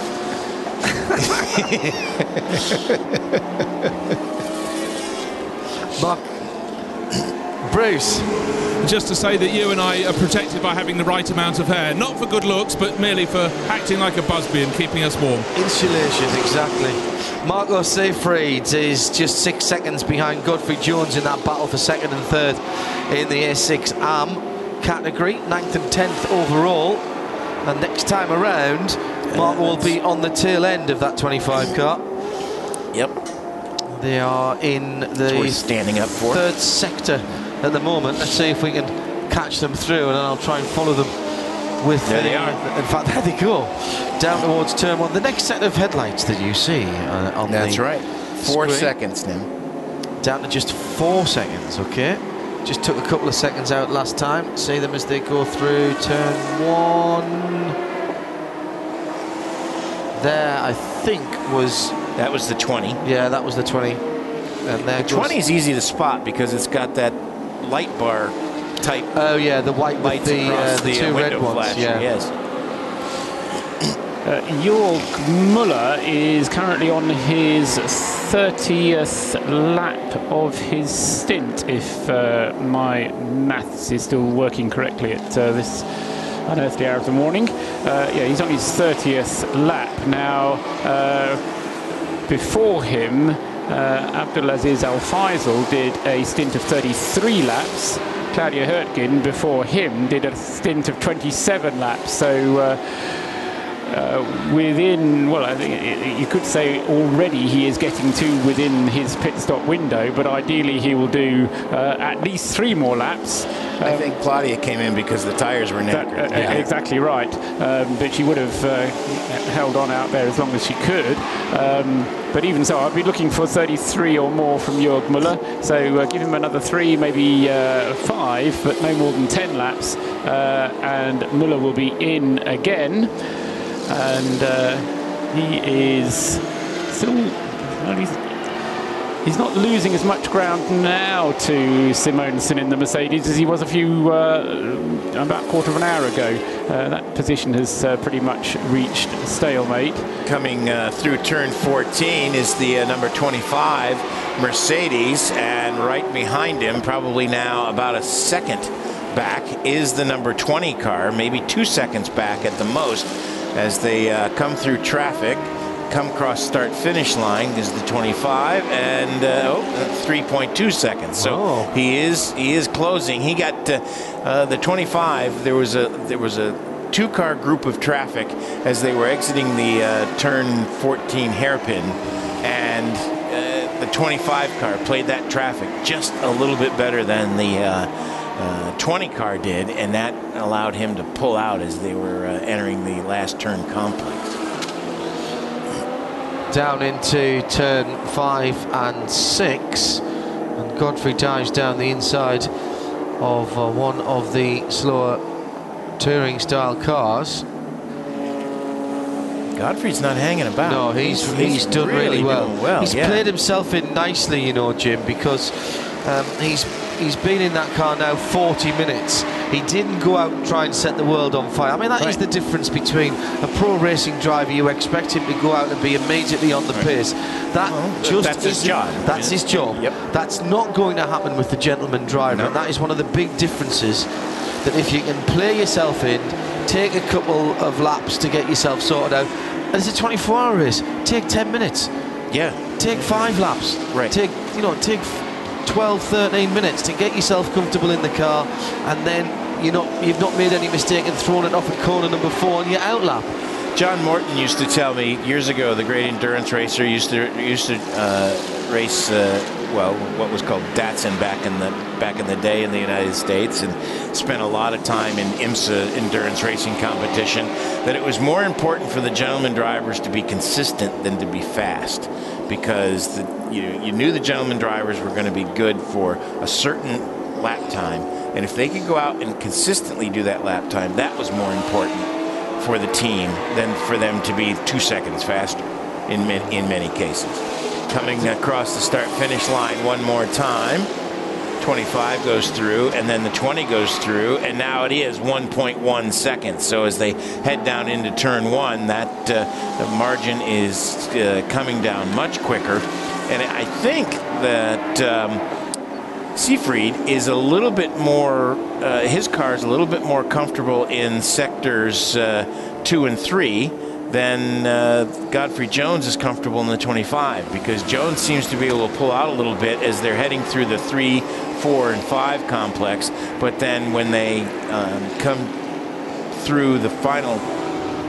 A: Mark, Bruce.
I: Just to say that you and I are protected by having the right amount of hair, not for good looks, but merely for acting like a busby and keeping us warm.
A: Insulation, exactly. Marco Seyfried is just 6 seconds behind Godfrey Jones in that battle for second and third in the A6 AM category, 9th and 10th overall. And next time around, Marco will be on the tail end of that 25 car.
B: Yep.
A: They are in the
B: standing up for
A: third sector at the moment. Let's see if we can catch them through, and then I'll try and follow them with
B: there they are.
A: In fact, there they go, down towards turn one. The next set of headlights that you see on
B: That's
A: the
B: right. 4
A: screen,
B: seconds now.
A: down to just 4 seconds. Okay, just took a couple of seconds out last time. See them as they go through turn one. There, I think
B: that was the 20.
A: Yeah, that was the 20. And there
B: the 20 is easy to spot because it's got that light bar type.
A: Oh yeah, the white
B: lights
A: with
B: across
A: the two red ones.
B: flash.
A: Yeah.
B: Yes.
D: Jörg Muller is currently on his 30th lap of his stint, if my maths is still working correctly at this unearthly hour of the morning. Yeah, he's on his 30th lap. Now, before him, Abdulaziz Al-Faisal did a stint of 33 laps. Claudia Hurtgen, before him, did a stint of 27 laps. So within, well, I think you could say already he is getting to within his pit stop window, but ideally he will do at least 3 more laps.
B: I think Claudia came in because the tires were knackered.
D: Exactly right. But she would have held on out there as long as she could. But even so, I'd be looking for 33 or more from Jörg Muller. So give him another 3, maybe 5, but no more than 10 laps. And Muller will be in again. And he is still... Well, he's not losing as much ground now to Simonsen in the Mercedes as he was about a quarter of an hour ago. That position has pretty much reached stalemate.
B: Coming through turn 14 is the number 25 Mercedes, and right behind him, probably now about a second back, is the number 20 car, maybe 2 seconds back at the most, as they come through traffic. Come across start-finish line is the 25, and 3.2 seconds. So he is closing. He got the 25. There was a 2-car group of traffic as they were exiting the turn 14 hairpin, and the 25 car played that traffic just a little bit better than the 20 car did, and that allowed him to pull out as they were entering the last turn complex.
A: Down into turn 5 and 6, and Godfrey dives down the inside of one of the slower touring style cars.
B: Godfrey's not hanging about.
A: No, he's done really well. He's played himself in nicely, you know, Jim, because he's been in that car now 40 minutes. He didn't go out and try and set the world on fire. I mean, that is the difference between a pro racing driver. You expect him to go out and be immediately on the pace.
B: That's his job.
A: That's his job.
B: Yep.
A: That's not going to happen with the gentleman driver. And that is one of the big differences, that if you can play yourself in, take a couple of laps to get yourself sorted out. And it's a 24-hour race. Take 10 minutes.
B: Yeah.
A: Take 5 laps.
B: Right.
A: Take 12, 13 minutes to get yourself comfortable in the car, and then you've not made any mistake and thrown it off at corner number 4 on your outlap.
B: John Morton used to tell me years ago, the great endurance racer used to race well, what was called Datsun back in the day in the United States, and spent a lot of time in IMSA endurance racing competition. That it was more important for the gentleman drivers to be consistent than to be fast, because you knew the gentleman drivers were going to be good for a certain lap time, and if they could go out and consistently do that lap time, that was more important for the team than for them to be 2 seconds faster in many cases. Coming across the start-finish line one more time. 25 goes through, and then the 20 goes through, and now it is 1.1 seconds. So as they head down into turn 1, that the margin is coming down much quicker. And I think that Seefried is a little bit more, his car is a little bit more comfortable in sectors 2 and 3 than Godfrey Jones is comfortable in the 25, because Jones seems to be able to pull out a little bit as they're heading through the 3, 4, and 5 complex, but then when they come through the final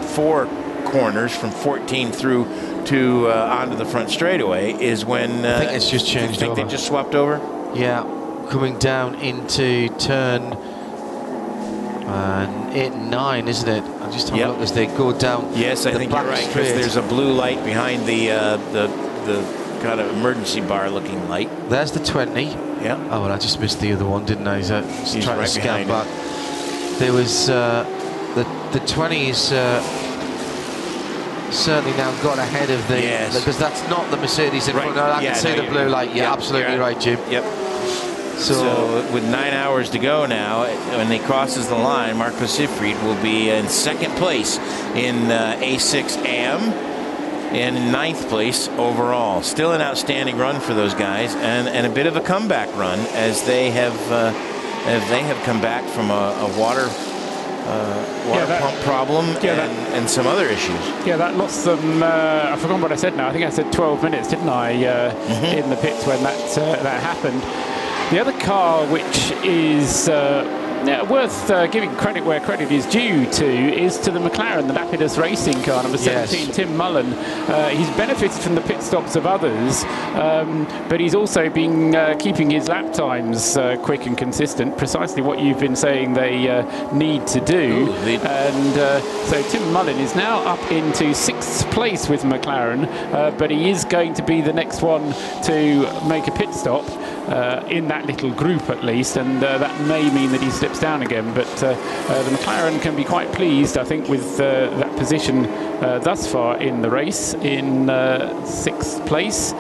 B: 4 corners from 14 through to onto the front straightaway is when
A: I think it's just changed over.
B: They just swapped over?
A: Yeah, coming down into turn 8 and 9, isn't it? I'm just having a look as they go down.
B: Yes, I think you're right, because there's a blue light behind the kind of emergency bar looking light.
A: There's the 20.
B: Yeah.
A: Oh, well, I just missed the other one, didn't I? He's trying
B: right
A: to scan back. There was the 20's certainly now got ahead of the, because that's not the Mercedes in front. No, I can see the blue light. Yeah, absolutely right, Jim.
B: Yep. So with 9 hours to go now, when he crosses the line, Marco Seefried will be in 2nd place in A6AM and in 9th place overall. Still an outstanding run for those guys, and a bit of a comeback run as they have come back from a water pump problem and some other issues.
D: Yeah, that lost them. I forgot what I said now. I think I said 12 minutes, didn't I, in the pits when that happened. The other car, which is worth giving credit where credit is due to, is to the McLaren, the Lapidus racing car, number 17, Tim Mullen. He's benefited from the pit stops of others, but he's also been keeping his lap times quick and consistent, precisely what you've been saying they need to do. And so Tim Mullen is now up into 6th place with McLaren, but he is going to be the next one to make a pit stop. In that little group at least, and that may mean that he slips down again, but the McLaren can be quite pleased, I think, with that position thus far in the race, in 6th place.